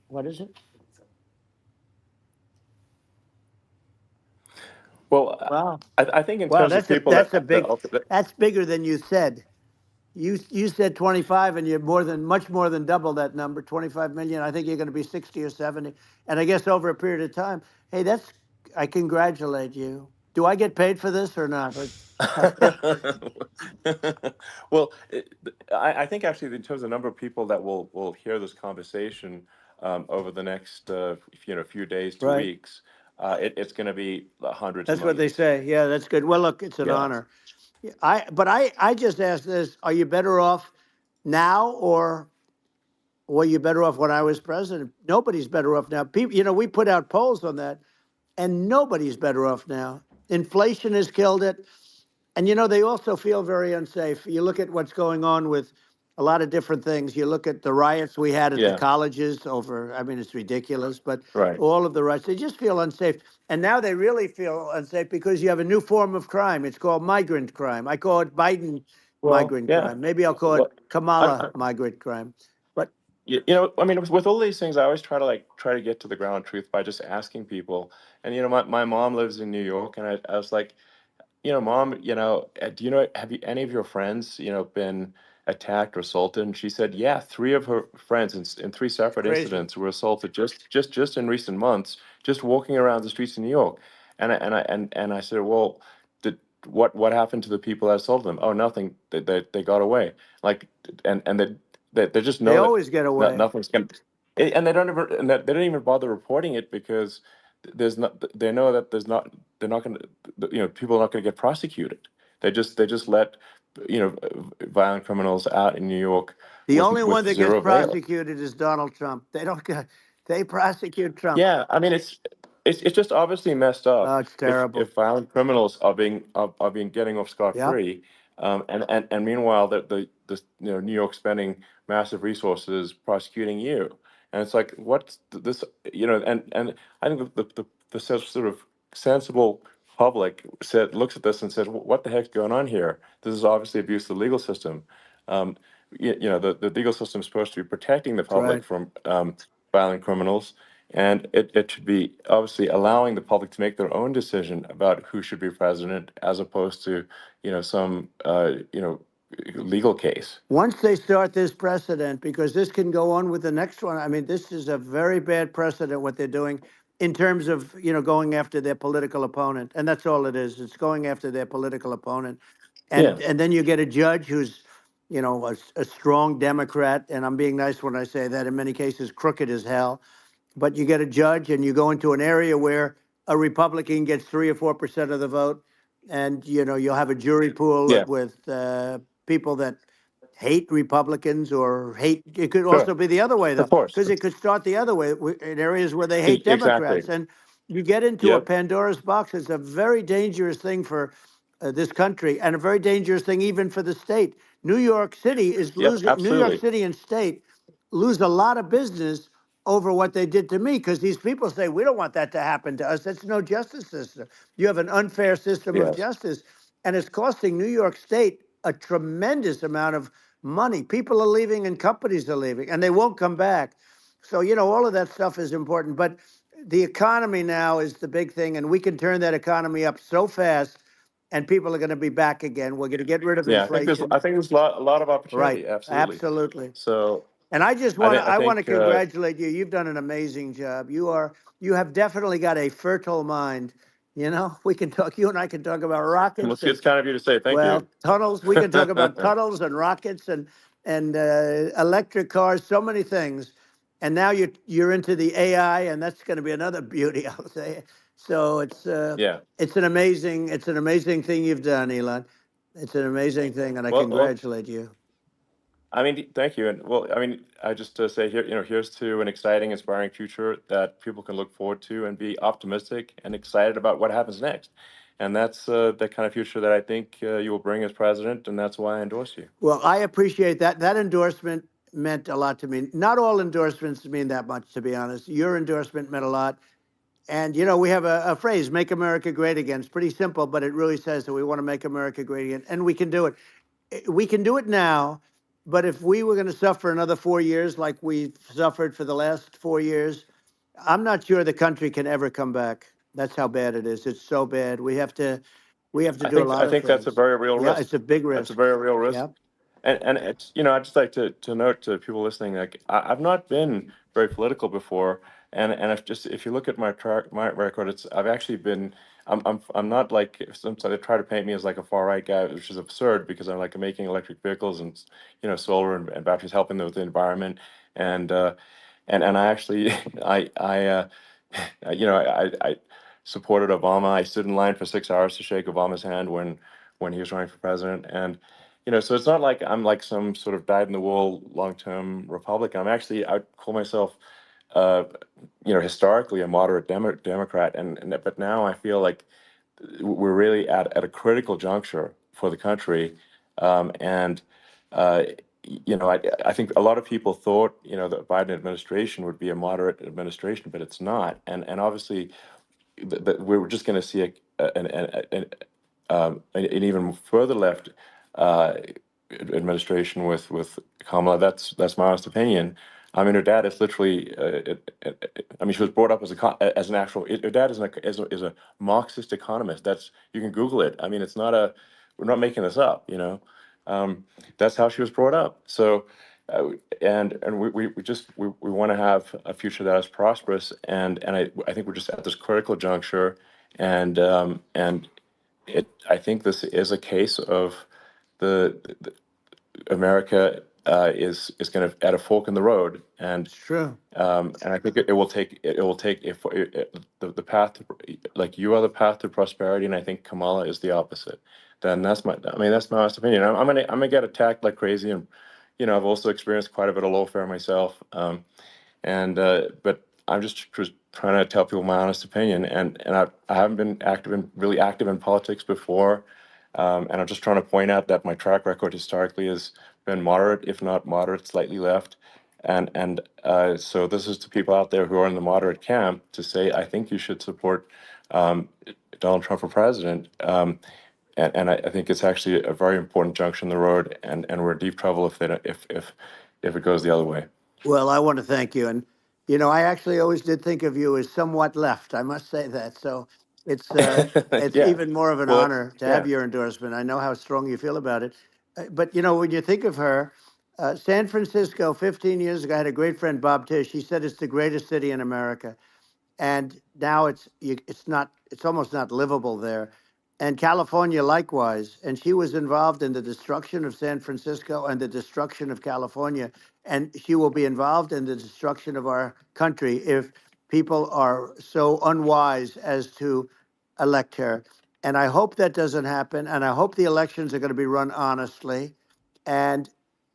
What is it? Well, Wow. I think in terms of people that's bigger than you said. You said 25, and you're much more than double that number, 25 million. I think you're going to be 60 or 70, and I guess over a period of time. Hey, I congratulate you. Do I get paid for this or not? Well, I think actually in terms of the number of people that will hear this conversation over the next few days to weeks, it's going to be hundreds. That's what they say. Yeah, that's good. Well, look, it's an honor. I just asked this: are you better off now, or were you better off when I was president? Nobody's better off now. People, we put out polls on that, and nobody's better off now. Inflation has killed it, and they also feel very unsafe. You look at what's going on with a lot of different things. You look at the riots we had at the colleges over. I mean, it's ridiculous, but all of the riots, they just feel unsafe. And now they really feel unsafe because you have a new form of crime. It's called migrant crime. I call it Biden migrant crime. Maybe I'll call it Kamala migrant crime. But I mean, with all these things, I always try to get to the ground truth by just asking people. And my mom lives in New York, and I was like, Mom, have any of your friends, been attacked or assaulted? And she said, yeah, 3 of her friends in 3 separate incidents were assaulted just in recent months, just walking around the streets of New York. And I said, well, what happened to the people that assaulted them? Oh, nothing. They got away. Like, and they just know they always get away. Nothing's going. And they don't even bother reporting it because they know that they're not going to, people are not going to get prosecuted. They just let violent criminals out in New York. The only one that gets prosecuted is Donald Trump. They prosecute Trump. Yeah, I mean it's just obviously messed up. Oh, it's terrible. If violent criminals are getting off scot-free, and meanwhile the New York spending massive resources prosecuting you. And it's like, what's this, and I think the sort of sensible public looks at this and says, what the heck's going on here? This is obviously abuse of the legal system. The legal system is supposed to be protecting the public from violent criminals, and it should be obviously allowing the public to make their own decision about who should be president, as opposed to, some, legal case. Once they start this precedent, because this can go on with the next one. I mean, this is a very bad precedent, what they're doing in terms of, going after their political opponent. And that's all it is. It's going after their political opponent. And then you get a judge who's, a strong Democrat. And I'm being nice when I say that, in many cases, crooked as hell. But you get a judge and you go into an area where a Republican gets 3 or 4% of the vote. And, you'll have a jury pool with people that hate Republicans or hate. It could also be the other way, though, because it could start the other way in areas where they hate Democrats. And you get into a Pandora's box. It's a very dangerous thing for this country, and a very dangerous thing even for the state. New York City is losing. New York City and state lose a lot of business over what they did to me, because these people say, we don't want that to happen to us. That's no justice system. You have an unfair system of Yes. justice, and it's costing New York State a tremendous amount of money. People are leaving and companies are leaving, and they won't come back. So, all of that stuff is important. But the economy now is the big thing, and we can turn that economy up so fast, and people are going to be back again. We're going to get rid of Yeah, inflation. I think there's a lot of opportunity. Right. Absolutely. Absolutely. So And I just I, want th- to I I want to think congratulate you. You've done an amazing job. You have definitely got a fertile mind. We can talk. You and I can talk about rockets it's and kind of you to say thank you. tunnels. We can talk about tunnels and rockets and electric cars. So many things. And now you're into the AI, and that's going to be another beauty, I'll say. So Yeah. it's an amazing thing you've done, Elon. It's an amazing thing, and I Well, congratulate you. I mean, thank you. And well, I mean, I just say here, here's to an exciting, inspiring future that people can look forward to and be optimistic and excited about what happens next. And that's the kind of future that I think you will bring as president, and that's why I endorse you. Well, I appreciate that. That endorsement meant a lot to me. Not all endorsements mean that much, to be honest. Your endorsement meant a lot. And, we have a phrase, make America great again. It's pretty simple, but it really says that we want to make America great again. And we can do it. We can do it now. But if we were going to suffer another 4 years like we've suffered for the last 4 years, I'm not sure the country can ever come back. That's how bad it is. It's so bad. We have to do a lot I of think that's a things. very real Yeah, risk. it's a big That's a risk. very real risk. Yeah. And it's, I'd just like to note to people listening, like I've not been very political before, and if you look at my record, I've actually been. I'm not like sometimes they try to paint me as like a far right guy, which is absurd because I'm like making electric vehicles and solar and batteries helping with the environment, and I actually I supported Obama. I stood in line for 6 hours to shake Obama's hand when he was running for president, and so it's not like I'm like some sort of dyed-in-the-wool long-term Republican. I'd call myself, historically a moderate Democrat, but now I feel like we're really at a critical juncture for the country, and I think a lot of people thought the Biden administration would be a moderate administration, but it's not, and obviously we're just going to see an even further left administration with Kamala. That's my honest opinion. I mean, her dad is literally. I mean, she was brought up as an actual. Her dad is a Marxist economist. You can Google it. I mean, it's not a. We're not making this up. That's how she was brought up. So, and we want to have a future that is prosperous. And I think we're just at this critical juncture, and I think this is a case of the America is going to at a fork in the road, and True. and I think it will take if the path to, like you are the path to prosperity, and I think Kamala is the opposite. Then that's my honest opinion. I'm gonna get attacked like crazy, and I've also experienced quite a bit of lawfare myself, but I'm just trying to tell people my honest opinion, and I haven't been really active in politics before. And I'm just trying to point out that my track record historically has been moderate, if not moderate, slightly left. And so this is to people out there who are in the moderate camp to say, I think you should support Donald Trump for president. And I think it's actually a very important junction in the road, and we're in deep trouble if it goes the other way. Well, I want to thank you. And, I actually always did think of you as somewhat left. I must say that. So it's Yeah. even more of an Well, honor to have yeah. your endorsement. I know how strong you feel about it. But, when you think of her, San Francisco, 15 years ago, I had a great friend, Bob Tish. He said it's the greatest city in America. And now it's almost not livable there. And California likewise. And she was involved in the destruction of San Francisco and the destruction of California. And she will be involved in the destruction of our country if people are so unwise as to elect her. And I hope that doesn't happen. And I hope the elections are going to be run honestly. And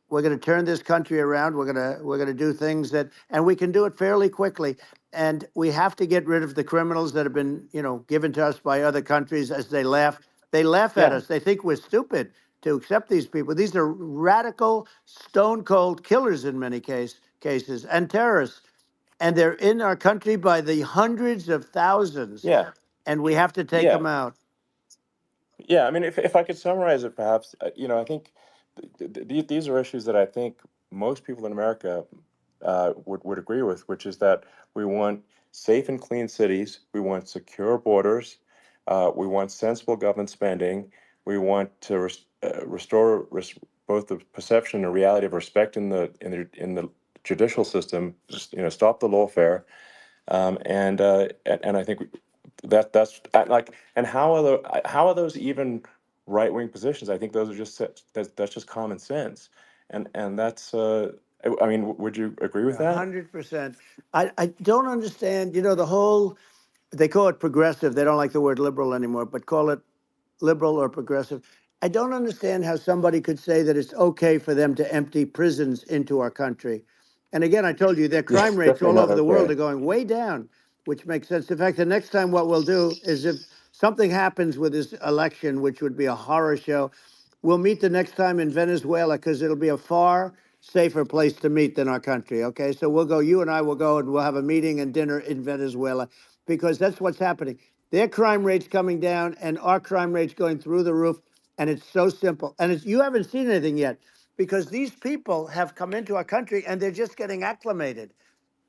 we're going to turn this country around. We're going to do things and we can do it fairly quickly. And we have to get rid of the criminals that have been, given to us by other countries as they laugh. They laugh at us. They think we're stupid to accept these people. These are radical, stone cold killers in many cases and terrorists. and they're in our country by the hundreds of thousands. Yeah, And we have to take yeah, them out. yeah. I mean, if I could summarize it, perhaps, I think these are issues that I think most people in America would agree with, which is that we want safe and clean cities, we want secure borders, we want sensible government spending, we want to restore both the perception and reality of respect in the judicial system, just, stop the lawfare, and I think that's like, and how are those even right wing positions? I think those are that's just common sense, and that's I mean, would you agree with that? 100%. I don't understand, the whole, they call it progressive. They don't like the word liberal anymore, but call it liberal or progressive. I don't understand how somebody could say that it's okay for them to empty prisons into our country. And again, I told you their crime rates Definitely all not over the world okay. are going way down, which makes sense. In fact, the next time what we'll do is if something happens with this election, which would be a horror show, we'll meet the next time in Venezuela because it'll be a far safer place to meet than our country. Okay, so we'll go, you and I will go and we'll have a meeting and dinner in Venezuela because that's what's happening. Their crime rate's coming down and our crime rate's going through the roof. And it's so simple. And you haven't seen anything yet because these people have come into our country and they're just getting acclimated.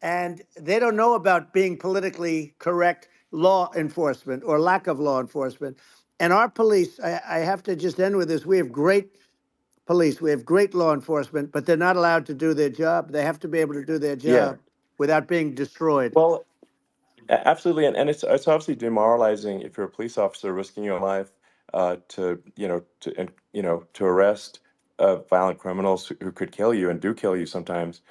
And they don't know about being politically correct law enforcement or lack of law enforcement. And our police, I have to just end with this. We have great police. We have great law enforcement, but they're not allowed to do their job. They have to be able to do their Yeah. job without being destroyed. Well, absolutely, and it's obviously demoralizing if you're a police officer risking your life to arrest violent criminals who could kill you and do kill you sometimes,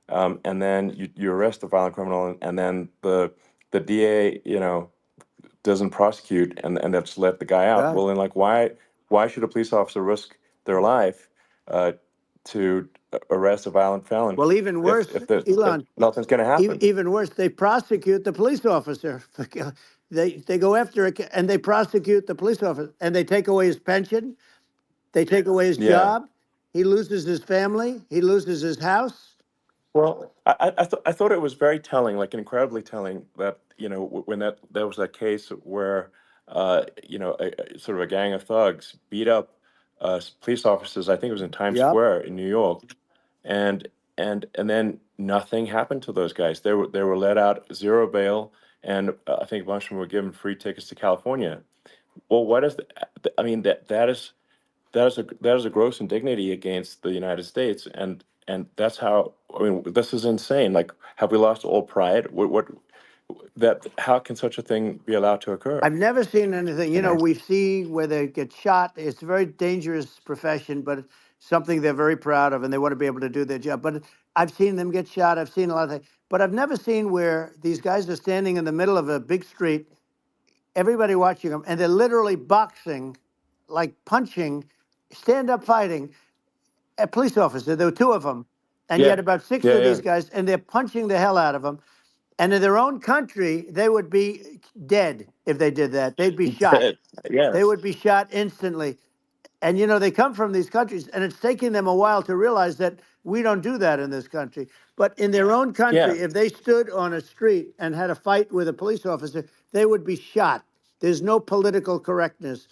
and then you arrest the violent criminal and then the DA doesn't prosecute and that's let the guy out. Yeah. Well, then like why should a police officer risk their life to arrest a violent felon? Well, even worse, if Elon, nothing's going to happen. even worse, they prosecute the police officer. They go after it and they prosecute the police officer and they take away his pension. They take away his Yeah. job. He loses his family. He loses his house. Well, I thought it was very telling, like incredibly telling, that when there was that case where sort of a gang of thugs beat up police officers. I think it was in Times Yep. Square in New York, and then nothing happened to those guys. They were let out, zero bail, and I think a bunch of them were given free tickets to California. Well, what is I mean, that is a gross indignity against the United States, and that's how, I mean, this is insane. Like, have we lost all pride? How can such a thing be allowed to occur? I've never seen anything. We see where they get shot. It's a very dangerous profession, but it's something they're very proud of, and they want to be able to do their job. But I've seen them get shot. I've seen a lot of things. But I've never seen where these guys are standing in the middle of a big street, everybody watching them, and they're literally boxing, like punching, stand-up fighting a police officer. There were two of them, and Yeah. yet about six Yeah, of these yeah. guys, and they're punching the hell out of them. And in their own country, they would be dead if they did that. They'd be shot. Yes. They would be shot instantly. And they come from these countries, and it's taking them a while to realize that we don't do that in this country. But in their own country, Yeah. if they stood on a street and had a fight with a police officer, they would be shot. There's no political correctness.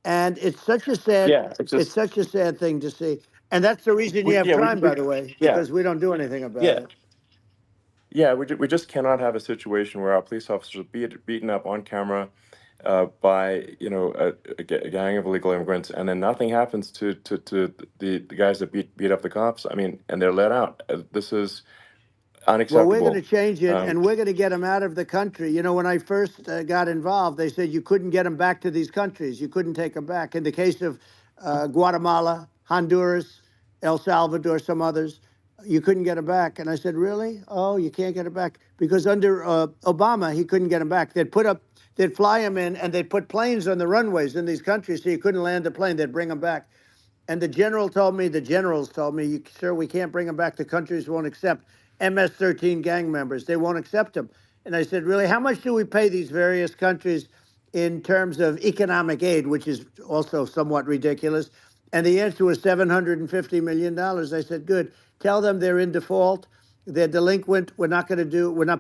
And it's such a sad, Yeah, it's such a sad thing to see. And that's the reason you have crime, by the way, yeah. because we don't do anything about Yeah. it. Yeah, we just cannot have a situation where our police officers are beaten up on camera by a gang of illegal immigrants, and then nothing happens to the guys that beat up the cops. I mean, and they're let out. This is Well, unacceptable. we're going to change it, Um, and we're going to get them out of the country. When I first got involved, they said you couldn't get them back to these countries. You couldn't take them back. In the case of Guatemala, Honduras, El Salvador, some others, you couldn't get them back. And I said, really? Oh, you can't get them back? Because under Obama, he couldn't get them back. They'd fly them in, and they'd put planes on the runways in these countries so you couldn't land a plane. They'd bring them back. And the generals told me, sir, we can't bring them back. The countries won't accept MS-13 gang members. They won't accept them. And I said, really, how much do we pay these various countries in terms of economic aid, which is also somewhat ridiculous? And the answer was $750 million. I said, good. Tell them they're in default, they're delinquent. We're not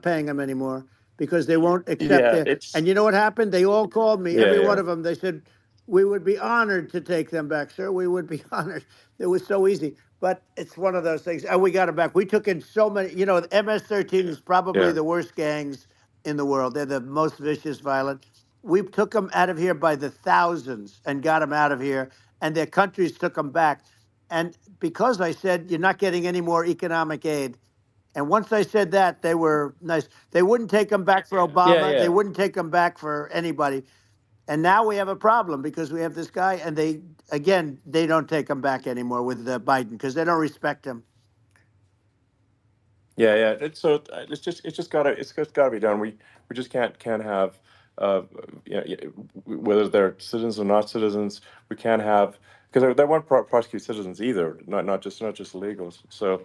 paying them anymore because they won't accept Yeah, it. it's And you know what happened? They all called me, yeah, every yeah. one of them. They said, we would be honored to take them back, sir. We would be honored. It was so easy. But it's one of those things. And we got them back. We took in so many, the MS-13 is probably Yeah. the worst gangs in the world. They're the most vicious, violent. We took them out of here by the thousands and got them out of here. And their countries took them back. And because I said, you're not getting any more economic aid. And once I said that, they were nice. They wouldn't take them back for Yeah, Obama. They yeah. wouldn't take them back for anybody. And now we have a problem because we have this guy, and they don't take him back anymore with Biden because they don't respect him. Yeah, yeah. It's just gotta be done. We just can't have whether they're citizens or not citizens. We can't have because they won't prosecute citizens either. Not just illegals. So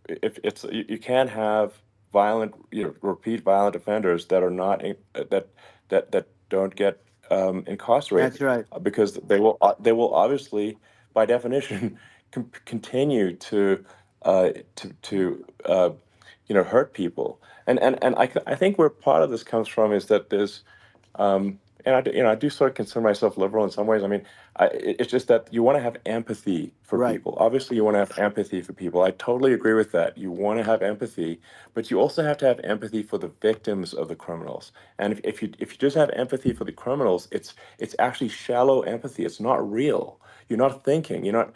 if it's you can't have violent repeat violent offenders that are not that don't get incarcerated. That's right. Because they will obviously by definition continue to hurt people. And I think where part of this comes from is that there's and I do sort of consider myself liberal in some ways. I mean, it's just that you want to have empathy for Right. people. Obviously, you want to have empathy for people. I totally agree with that. You want to have empathy, but you also have to have empathy for the victims of the criminals. And if you just have empathy for the criminals, it's actually shallow empathy. It's not real. You're not thinking. You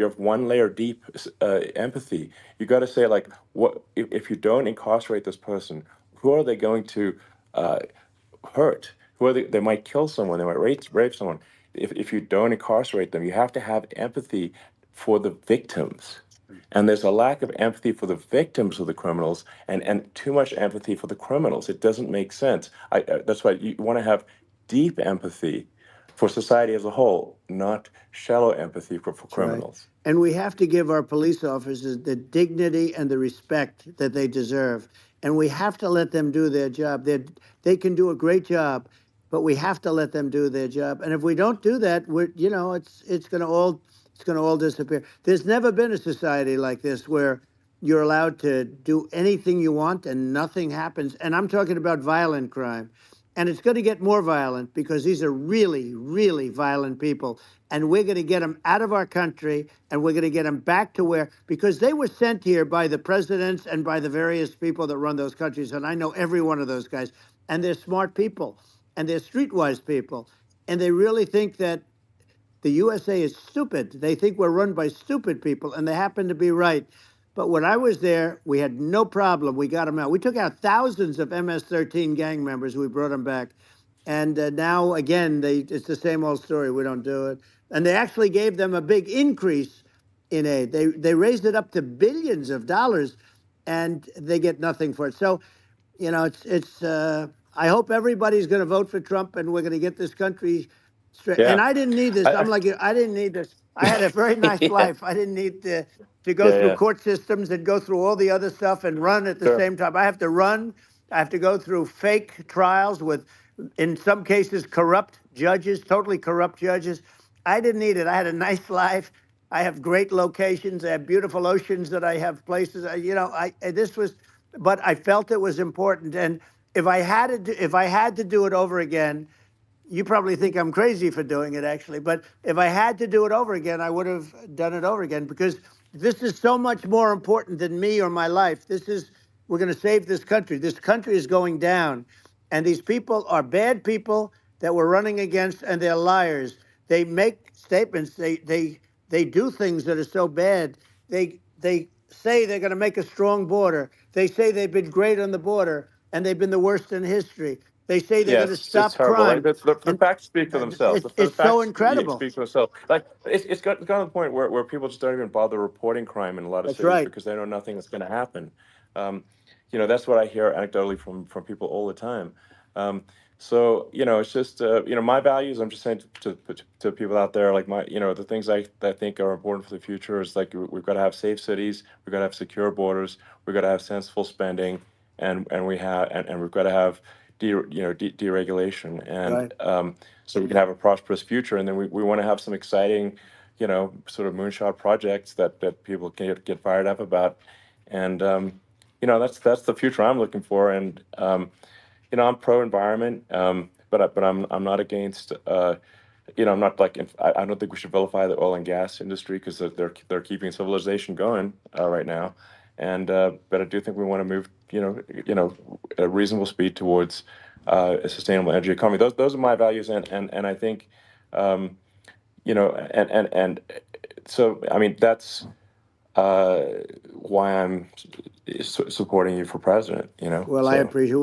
have one layer deep empathy. You got to say like, what if you don't incarcerate this person? Who are they going to hurt? Who are they might kill someone. They might rape someone. If you don't incarcerate them, you have to have empathy for the victims. And there's a lack of empathy for the victims of the criminals, and too much empathy for the criminals. It doesn't make sense. That's why you want to have deep empathy for society as a whole, not shallow empathy for criminals. Right. And we have to give our police officers the dignity and the respect that they deserve. And we have to let them do their job. They can do a great job, but we have to let them do their job. And if we don't do that, it's going to all disappear. There's never been a society like this where you're allowed to do anything you want and nothing happens. And I'm talking about violent crime. And it's going to get more violent because these are really, really violent people. And we're going to get them out of our country, and we're going to get them back to because they were sent here by the presidents and by the various people that run those countries. And I know every one of those guys. And they're smart people, and they're streetwise people. And they really think that the USA is stupid. They think we're run by stupid people, and they happen to be right. But when I was there, we had no problem. We got them out. We took out thousands of MS-13 gang members. We brought them back. And now, again, it's the same old story. We don't do it. And they actually gave them a big increase in aid. They raised it up to billions of dollars, and they get nothing for it. So, I hope everybody's going to vote for Trump, and we're going to get this country straight. Yeah. And I didn't need this. I didn't need this. I had a very nice life. I didn't need to go through court systems and go through all the other stuff and run at the same time. I have to run. I have to go through fake trials with, in some cases, corrupt judges, totally corrupt judges. I didn't need it. I had a nice life. I have great locations. I have beautiful oceans that I have places. But I felt it was important. And if I had to do it over again, you probably think I'm crazy for doing it, actually. But if I had to do it over again, I would have done it over again, because this is so much more important than me or my life. We're going to save this country. This country is going down. And these people are bad people that we're running against, and they're liars. They make statements. They do things that are so bad. They say they're going to make a strong border. They say they've been great on the border, and they've been the worst in history. They say they're going to stop crime. Like, the facts speak for themselves. It's so incredible. Speak for themselves. Like it's got to the point where people just don't even bother reporting crime in a lot of cities because they know nothing is going to happen. That's what I hear anecdotally from people all the time. So it's just my values. I'm just saying to people out there, like the things I think are important for the future is like we've got to have safe cities, we've got to have secure borders, we've got to have sensible spending, and we've got to have deregulation, and so we can have a prosperous future. And then we want to have some exciting, sort of moonshot projects that people can get fired up about. And that's the future I'm looking for. And I'm pro-environment, but I'm not against. I'm not like I don't think we should vilify the oil and gas industry because they're keeping civilization going right now. And but I do think we want to move at a reasonable speed towards a sustainable energy economy. Those are my values, and I think and so I mean that's why I'm supporting you for president. Well, I appreciate it.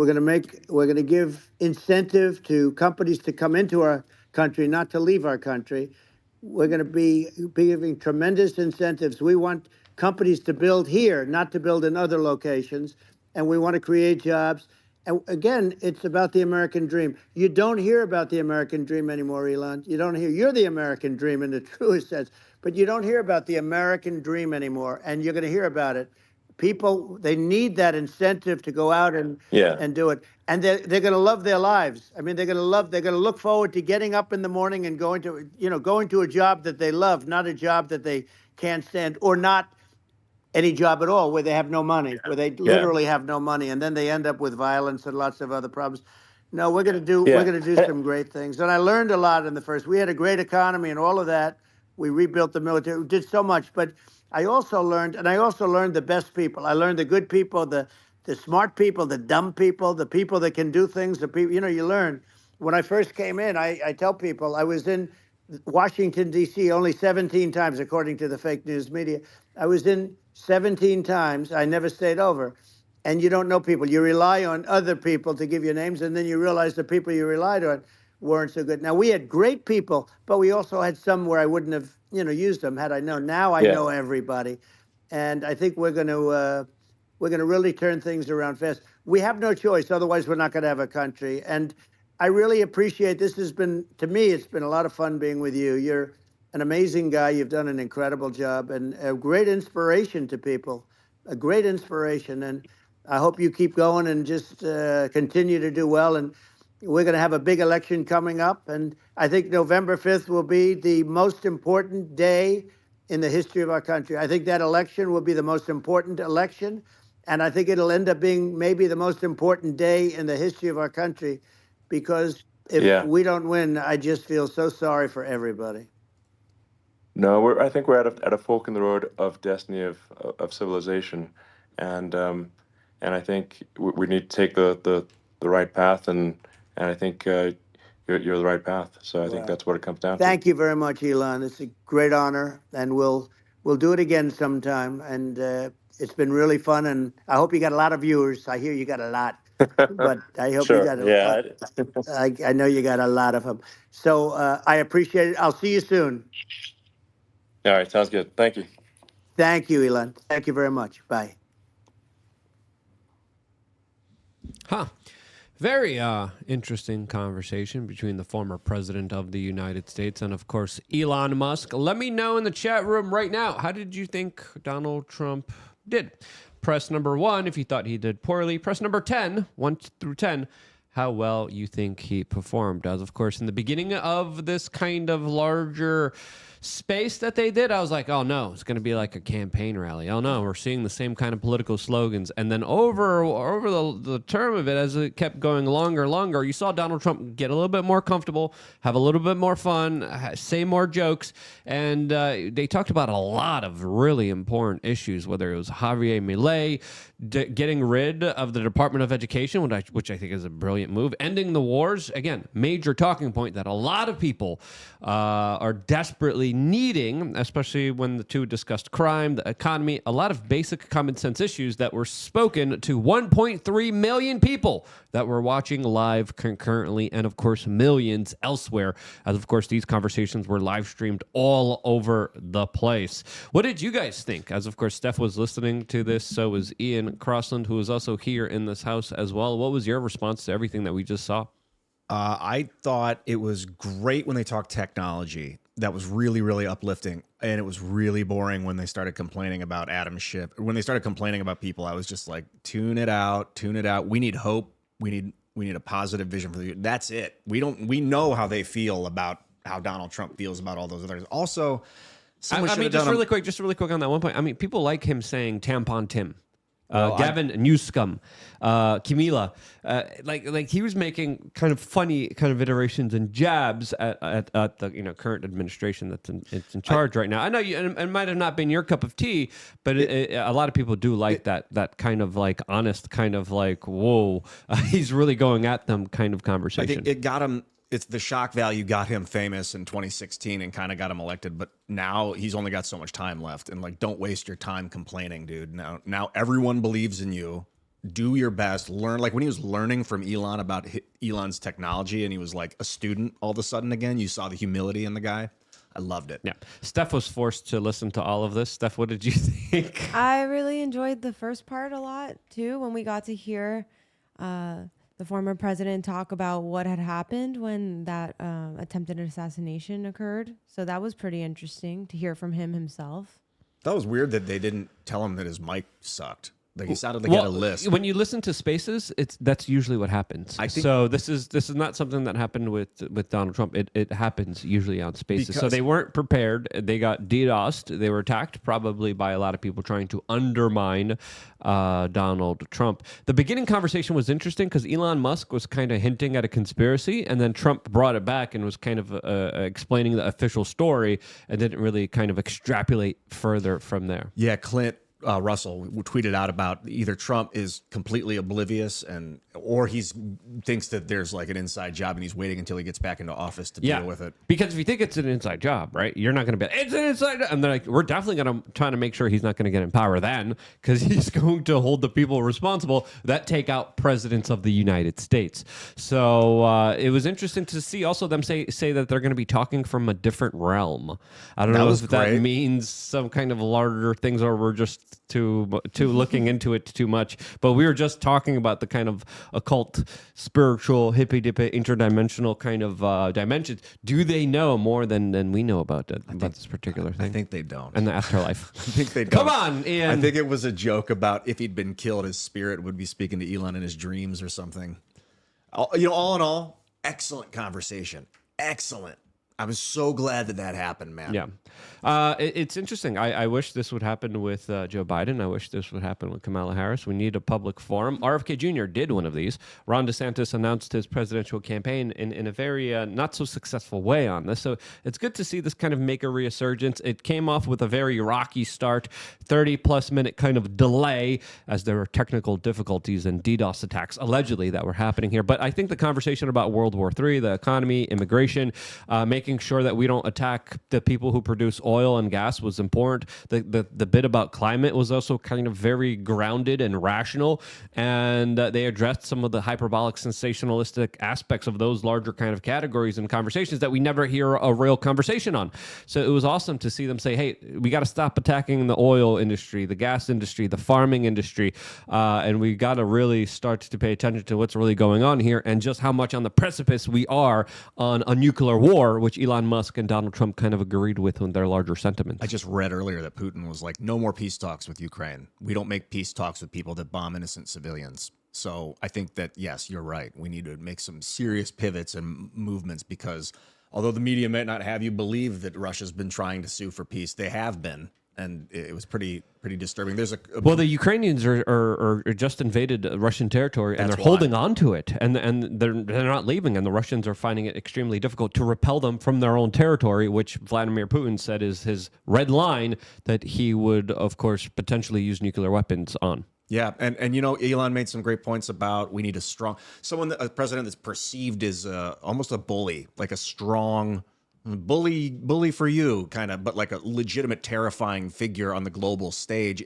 We're going to give incentive to companies to come into our country, not to leave our country. We're going to be giving tremendous incentives. We want companies to build here, not to build in other locations. And we want to create jobs. And again, it's about the American dream. You don't hear about the American dream anymore, Elon. You don't hear. You're the American dream in the truest sense, but you don't hear about the American dream anymore. And you're going to hear about it. People, they need that incentive to go out and do it. And they're going to love their lives. I mean, they're going to look forward to getting up in the morning and going to a job that they love, not a job that they can't stand, or not any job at all where they have no money, where they literally have no money. And then they end up with violence and lots of other problems. No, we're going to do some great things. And I learned a lot in the first. We had a great economy and all of that. We rebuilt the military. We did so much, but I also learned the best people. I learned the good people, the smart people, the dumb people, the people that can do things. The people, you learn. When I first came in, I tell people I was in Washington, D.C. only 17 times, according to the fake news media. I was in 17 times. I never stayed over. And you don't know people. You rely on other people to give you names, and then you realize the people you relied on weren't so good. Now, we had great people, but we also had some where I wouldn't have used them had I known. Now I know everybody. And I think we're going to really turn things around fast. We have no choice. Otherwise, we're not going to have a country. And I really appreciate this. To me, it's been a lot of fun being with you. You're an amazing guy. You've done an incredible job and a great inspiration to people, a great inspiration. And I hope you keep going and just continue to do well. And we're going to have a big election coming up. And I think November 5th will be the most important day in the history of our country. I think that election will be the most important election. And I think it'll end up being maybe the most important day in the history of our country, because if we don't win, I just feel so sorry for everybody. No, I think we're at a fork in the road of destiny of civilization, and I think we need to take the right path, and I think you're the right path. So I think that's what it comes down to. Thank you very much, Elon. It's a great honor, and we'll do it again sometime. And it's been really fun, and I hope you got a lot of viewers. I hear you got a lot, but I hope you got a lot. I know you got a lot of them. So I appreciate it. I'll see you soon. All right, sounds good. Thank you. Thank you, Elon. Thank you very much. Bye. Very interesting conversation between the former president of the United States and, of course, Elon Musk. Let me know in the chat room right now, how did you think Donald Trump did? Press number 1 if you thought he did poorly. Press number 10, 1 through 10, how well you think he performed. As, of course, in the beginning of this kind of larger space that they did, I was like, oh no, it's going to be like a campaign rally. Oh no, we're seeing the same kind of political slogans. And then over the term of it, as it kept going longer, you saw Donald Trump get a little bit more comfortable, have a little bit more fun, say more jokes. And they talked about a lot of really important issues, whether it was Javier Milei getting rid of the Department of Education, which I think is a brilliant move, ending the wars. Again, major talking point that a lot of people are desperately needing, especially when the two discussed crime, the economy, a lot of basic common sense issues that were spoken to 1.3 million people that were watching live concurrently, and of course millions elsewhere, as of course these conversations were live streamed all over the place. What did you guys think? As of course Steph was listening to this, so was Ian Crossland, who was also here in this house as well. What was your response to everything that we just saw? I thought it was great when they talked technology. That was really, really uplifting. And it was really boring when they started complaining about Adam's ship. When they started complaining about people, I was just like, tune it out, tune it out. We need hope. We need a positive vision for the future. That's it. We know how they feel about how Donald Trump feels about all those others. Also, I mean, just really quick on that one point. I mean, people like him saying tampon Tim. Gavin Newscomb, Kamala, like he was making kind of funny kind of iterations and jabs at the current administration that's in charge right now. I know it might have not been your cup of tea, but a lot of people do like that kind of like honest kind of like whoa, he's really going at them kind of conversation. I think it got him. It's the shock value got him famous in 2016 and kind of got him elected, but now he's only got so much time left. And like, don't waste your time complaining, dude. Now everyone believes in you. Do your best. Learn. Like when he was learning from Elon about Elon's technology, and he was like a student all of a sudden again. You saw the humility in the guy. I loved it. Yeah, Steph was forced to listen to all of this. Steph, what did you think? I really enjoyed the first part a lot too, when we got to hear the former president talk about what had happened when that attempted assassination occurred. So that was pretty interesting to hear from him himself. That was weird that they didn't tell him that his mic sucked. Like he sounded like he had a list. When you listen to Spaces, that's usually what happens. So this is not something that happened with Donald Trump. It happens usually on Spaces. So they weren't prepared. They got DDoSed. They were attacked probably by a lot of people trying to undermine Donald Trump. The beginning conversation was interesting because Elon Musk was kind of hinting at a conspiracy, and then Trump brought it back and was kind of explaining the official story and didn't really kind of extrapolate further from there. Yeah, Clint Russell tweeted out about either Trump is completely oblivious or he's thinks that there's like an inside job and he's waiting until he gets back into office to deal with it. Because if you think it's an inside job, right, you're not going to be it's an inside job. And they're like, we're definitely going to try to make sure he's not going to get in power then, because he's going to hold the people responsible that take out presidents of the United States. So it was interesting to see also them say that they're going to be talking from a different realm. I don't know if that means some kind of larger things, or we're just too looking into it too much. But we were just talking about the kind of occult, spiritual, hippy-dippy, interdimensional kind of dimensions. Do they know more than we know about this particular thing? I think they don't. And the afterlife. I think they don't. Come on, Ian. I think it was a joke about if he'd been killed, his spirit would be speaking to Elon in his dreams or something. All in all, excellent conversation. Excellent. I was so glad that happened, man. Yeah. It's interesting. I wish this would happen with Joe Biden. I wish this would happen with Kamala Harris. We need a public forum. RFK Jr. did one of these. Ron DeSantis announced his presidential campaign in a very not so successful way on this. So it's good to see this kind of make a resurgence. It came off with a very rocky start, 30-plus minute kind of delay, as there were technical difficulties and DDoS attacks allegedly that were happening here. But I think the conversation about World War III, the economy, immigration, making sure that we don't attack the people who produce oil and gas was important. The bit about climate was also kind of very grounded and rational, and they addressed some of the hyperbolic, sensationalistic aspects of those larger kind of categories and conversations that we never hear a real conversation on. So it was awesome to see them say, hey, we got to stop attacking the oil industry, the gas industry, the farming industry, and we got to really start to pay attention to what's really going on here and just how much on the precipice we are on a nuclear war, which Elon Musk and Donald Trump kind of agreed with in their larger sentiments. I just read earlier that Putin was like, no more peace talks with Ukraine. We don't make peace talks with people that bomb innocent civilians. So I think that, yes, you're right. We need to make some serious pivots and movements, because although the media might not have you believe that Russia's been trying to sue for peace, they have been. And it was pretty disturbing. There's well, the Ukrainians are just invaded Russian territory, and they're holding on to it, and they're not leaving. And the Russians are finding it extremely difficult to repel them from their own territory, which Vladimir Putin said is his red line that he would, of course, potentially use nuclear weapons on. Yeah, and Elon made some great points about we need a president that's perceived as almost a bully, like a strong bully for you kind of, but like a legitimate terrifying figure on the global stage.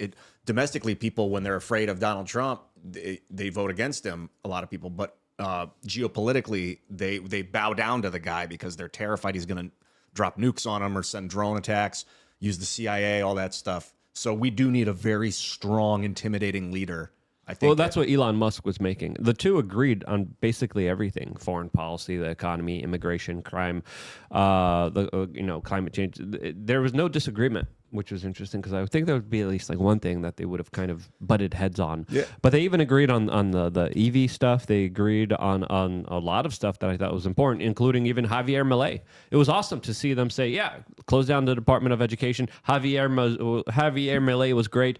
Domestically, people, when they're afraid of Donald Trump, they vote against him, a lot of people, but geopolitically they bow down to the guy because they're terrified he's going to drop nukes on them or send drone attacks, use the CIA, all that stuff. So we do need a very strong, intimidating leader. I think. Well, that's what Elon Musk was making. The two agreed on basically everything: foreign policy, the economy, immigration, crime, climate change. There was no disagreement which was interesting because I would think there would be at least like one thing that they would have kind of butted heads on. Yeah. But they even agreed on the EV stuff. They agreed on a lot of stuff that I thought was important, including even Javier Milei. It was awesome to see them say, yeah, close down the Department of Education. Javier Milei was great.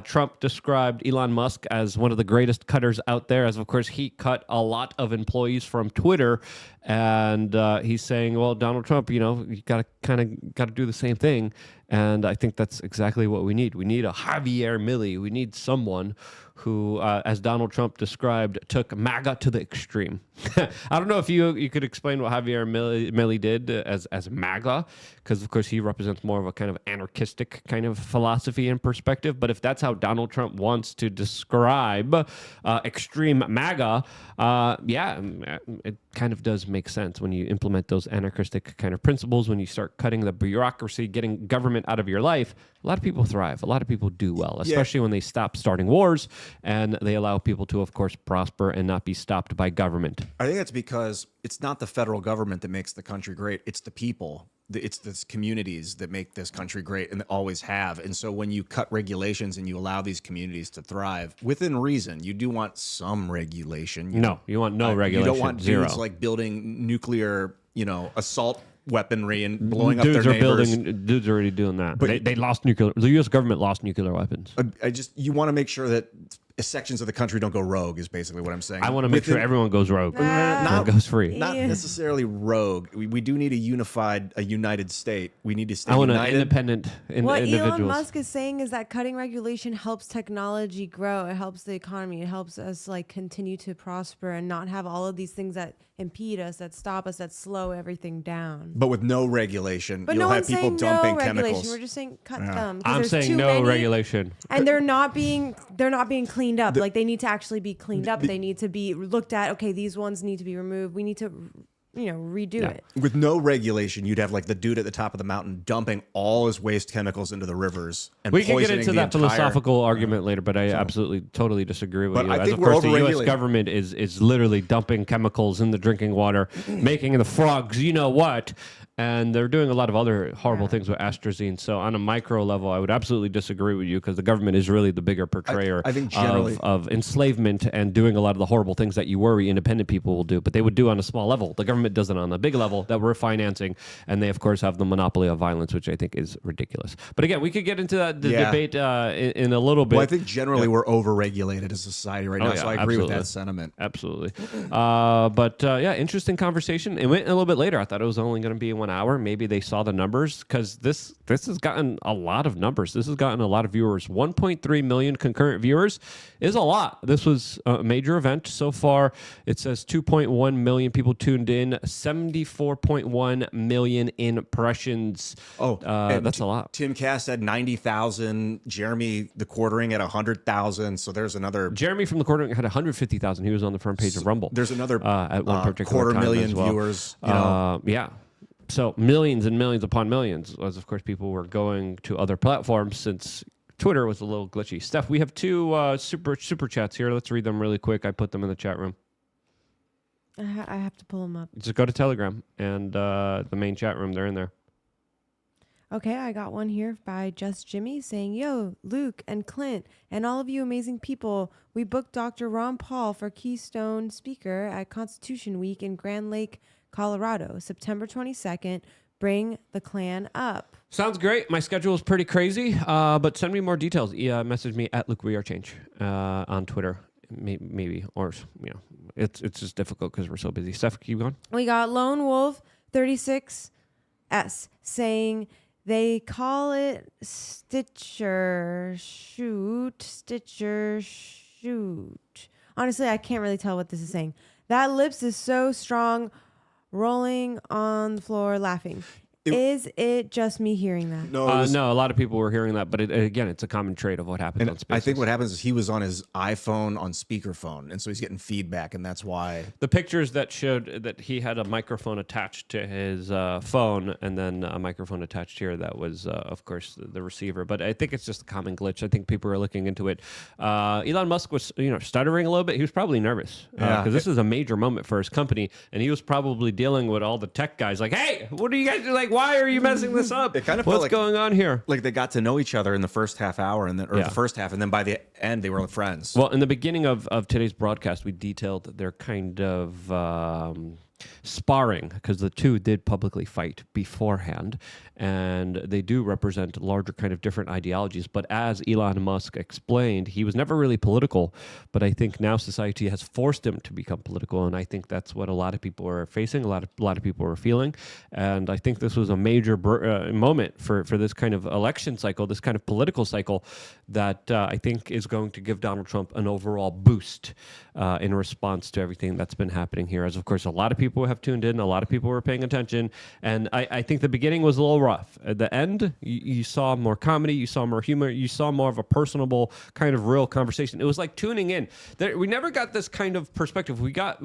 Trump described Elon Musk as one of the greatest cutters out there, as of course he cut a lot of employees from Twitter. And he's saying, well, Donald Trump, you got to do the same thing. And I think that's exactly what we need. We need a Javier Milei. We need someone who, as Donald Trump described, took MAGA to the extreme. I don't know if you could explain what Javier Milei did as MAGA, because of course he represents more of a kind of anarchistic kind of philosophy and perspective. But if that's how Donald Trump wants to describe extreme MAGA, yeah, it kind of does make sense when you implement those anarchistic kind of principles. When you start cutting the bureaucracy, getting government out of your life, a lot of people thrive. A lot of people do well, especially when they stop starting wars and they allow people to, of course, prosper and not be stopped by government. I think that's because it's not the federal government that makes the country great. It's the people. It's the communities that make this country great and always have. And so when you cut regulations and you allow these communities to thrive within reason, you do want some regulation. You want no regulation. You don't want zero. dudes like building nuclear, assault weaponry and blowing up their neighbors. Dudes are already doing that. But they lost nuclear. The U.S. government lost nuclear weapons. You want to make sure that sections of the country don't go rogue is basically what I'm saying. I want to make sure everyone goes rogue. Not goes free. Not necessarily rogue. We do need a united state. We need to stay I want united. Independent What individuals. Elon Musk is saying is that cutting regulation helps technology grow. It helps the economy. It helps us continue to prosper and not have all of these things that impede us, that stop us, that slow everything down. But with no regulation, But you'll no have one's people saying dumping no regulation. chemicals. We're just saying cut them. 'cause I'm there's saying too no many, regulation. and they're not being cleaned up. Like they need to actually be cleaned up. They need to be looked at. Okay, these ones need to be removed. We need to, redo it. With no regulation, you'd have like the dude at the top of the mountain dumping all his waste chemicals into the rivers and We can get poisoning into the that entire- philosophical argument later, but I absolutely, totally disagree with But you. I As think of we're course, the U.S. overregulating. government is literally dumping chemicals in the drinking water, making the frogs, you know what, and they're doing a lot of other horrible things with astrazine. So on a micro level, I would absolutely disagree with you because the government is really the bigger portrayer I think generally- of enslavement and doing a lot of the horrible things that you worry independent people will do, but they would do on a small level. The government does it on a big level that we're financing, and they, of course, have the monopoly of violence, which I think is ridiculous. But again, we could get into that debate in a little bit. Well, I think generally we're overregulated as a society right now, so I agree with that sentiment. Absolutely. But interesting conversation. It went a little bit later. I thought it was only going to be 1 hour. Maybe they saw the numbers because this has gotten a lot of numbers. This has gotten a lot of viewers. 1.3 million concurrent viewers is a lot. This was a major event so far. It says 2.1 million people tuned in, 74.1 million impressions. That's a lot. Tim Cass had 90,000. Jeremy the Quartering at 100,000. So there's another. Jeremy from the Quartering had 150,000. He was on the front page of Rumble. There's another at one particular time 250,000 as well. viewers. Yeah. So millions and millions upon millions, as of course people were going to other platforms since Twitter was a little glitchy. Steph, we have two super chats here. Let's read them really quick. I put them in the chat room. I have to pull them up. Just go to Telegram and the main chat room. They're in there. Okay, I got one here by Just Jimmy saying, "Yo, Luke and Clint and all of you amazing people, we booked Dr. Ron Paul for Keystone Speaker at Constitution Week in Grand Lake, Colorado, September 22nd. Bring the clan up." Sounds great. My schedule is pretty crazy, but send me more details. Message me at Luke We Are Change on Twitter, maybe, or it's just difficult because we're so busy. Steph, keep going. We got Lone Wolf 36S saying they call it Stature shoot. Honestly, I can't really tell what this is saying. That lips is so strong. Rolling on the floor laughing. Is it just me hearing that? No, a lot of people were hearing that, but again, it's a common trait of what happens on Spaces. I think what happens is he was on his iPhone on speakerphone, and so he's getting feedback, and that's why. The pictures that showed that he had a microphone attached to his phone, and then a microphone attached here that was, of course, the receiver. But I think it's just a common glitch. I think people are looking into it. Elon Musk was, stuttering a little bit. He was probably nervous because this is a major moment for his company, and he was probably dealing with all the tech guys. Like, hey, what are you guys like? why are you messing this up? It kind of What's felt like, going on here? Like they got to know each other in the first half hour, and then the first half, and then by the end they were friends. Well, in the beginning of today's broadcast, we detailed their kind of sparring, because the two did publicly fight beforehand, and they do represent larger kind of different ideologies. But as Elon Musk explained, he was never really political, but I think now society has forced him to become political, and I think that's what a lot of people are facing, a lot of people are feeling, and I think this was a major moment for this kind of election cycle, this kind of political cycle that I think is going to give Donald Trump an overall boost in response to everything that's been happening here. As of course, a lot of people have tuned in, a lot of people were paying attention, and I think the beginning was a little rough. At the end, you saw more comedy, you saw more humor, you saw more of a personable kind of real conversation. It was like tuning in. We never got this kind of perspective. We got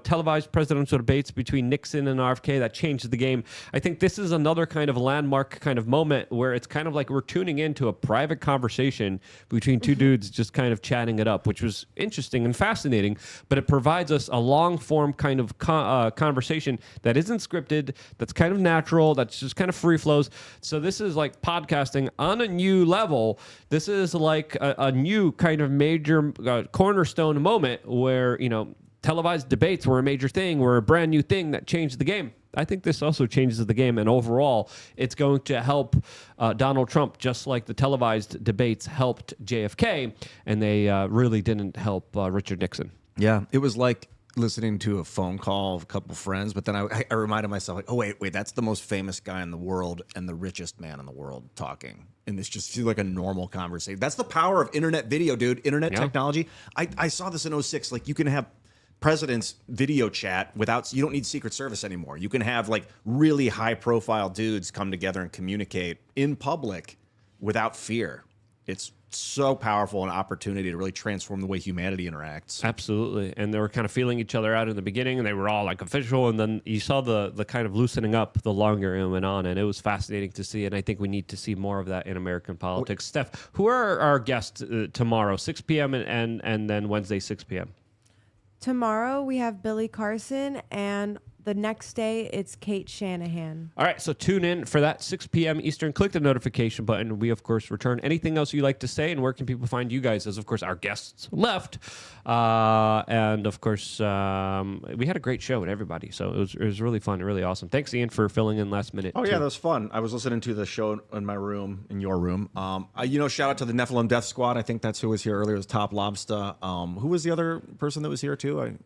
televised presidential debates between Nixon and RFK that changed the game. I think this is another kind of landmark kind of moment where it's kind of like we're tuning into a private conversation between two dudes just kind of chatting it up, which was interesting and fascinating, but it provides us a long form kind of conversation that isn't scripted, that's kind of natural, that's just kind of free flows. So this is like podcasting on a new level. This is like a new kind of major cornerstone moment where, televised debates were a major thing, were a brand new thing that changed the game. I think this also changes the game, and overall, it's going to help Donald Trump, just like the televised debates helped JFK, and they really didn't help Richard Nixon. Yeah, it was like listening to a phone call of a couple friends, but then I reminded myself, like, oh, wait, that's the most famous guy in the world and the richest man in the world talking. And this just feels like a normal conversation. That's the power of internet video, dude. Internet technology. I saw this in 2006. Like, you can have president's video chat you don't need Secret Service anymore. You can have like really high profile dudes come together and communicate in public without fear. It's so powerful, an opportunity to really transform the way humanity interacts. Absolutely. And they were kind of feeling each other out in the beginning, and they were all like official, and then you saw the kind of loosening up the longer it went on, and it was fascinating to see, and I think we need to see more of that in American politics. Steph, who are our guests tomorrow, 6 p.m. and then Wednesday, 6 p.m.? Tomorrow we have Billy Carson, and the next day it's Kate Shanahan. All right, so tune in for that, 6 p.m. Eastern. Click the notification button. We, of course, return. Anything else you'd like to say, and where can people find you guys? As, of course, our guests left. And, of course, we had a great show with everybody, so it was really fun, really awesome. Thanks, Ian, for filling in last minute. Oh, yeah, that was fun. I was listening to the show in my room, in your room. Shout out to the Nephilim Death Squad. I think that's who was here earlier. It was Top Lobster. Who was the other person that was here, too?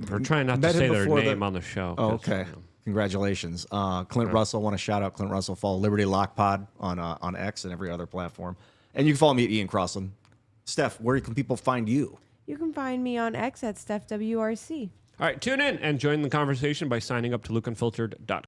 We're trying not to say their name on the show. Oh, okay. Congratulations. Clint Russell. I want to shout out Clint Russell. Follow Liberty Lock Pod on X and every other platform. And you can follow me at Ian Crossland. Steph, where can people find you? You can find me on X at StephWRC. All right, tune in and join the conversation by signing up to lukeunfiltered.com.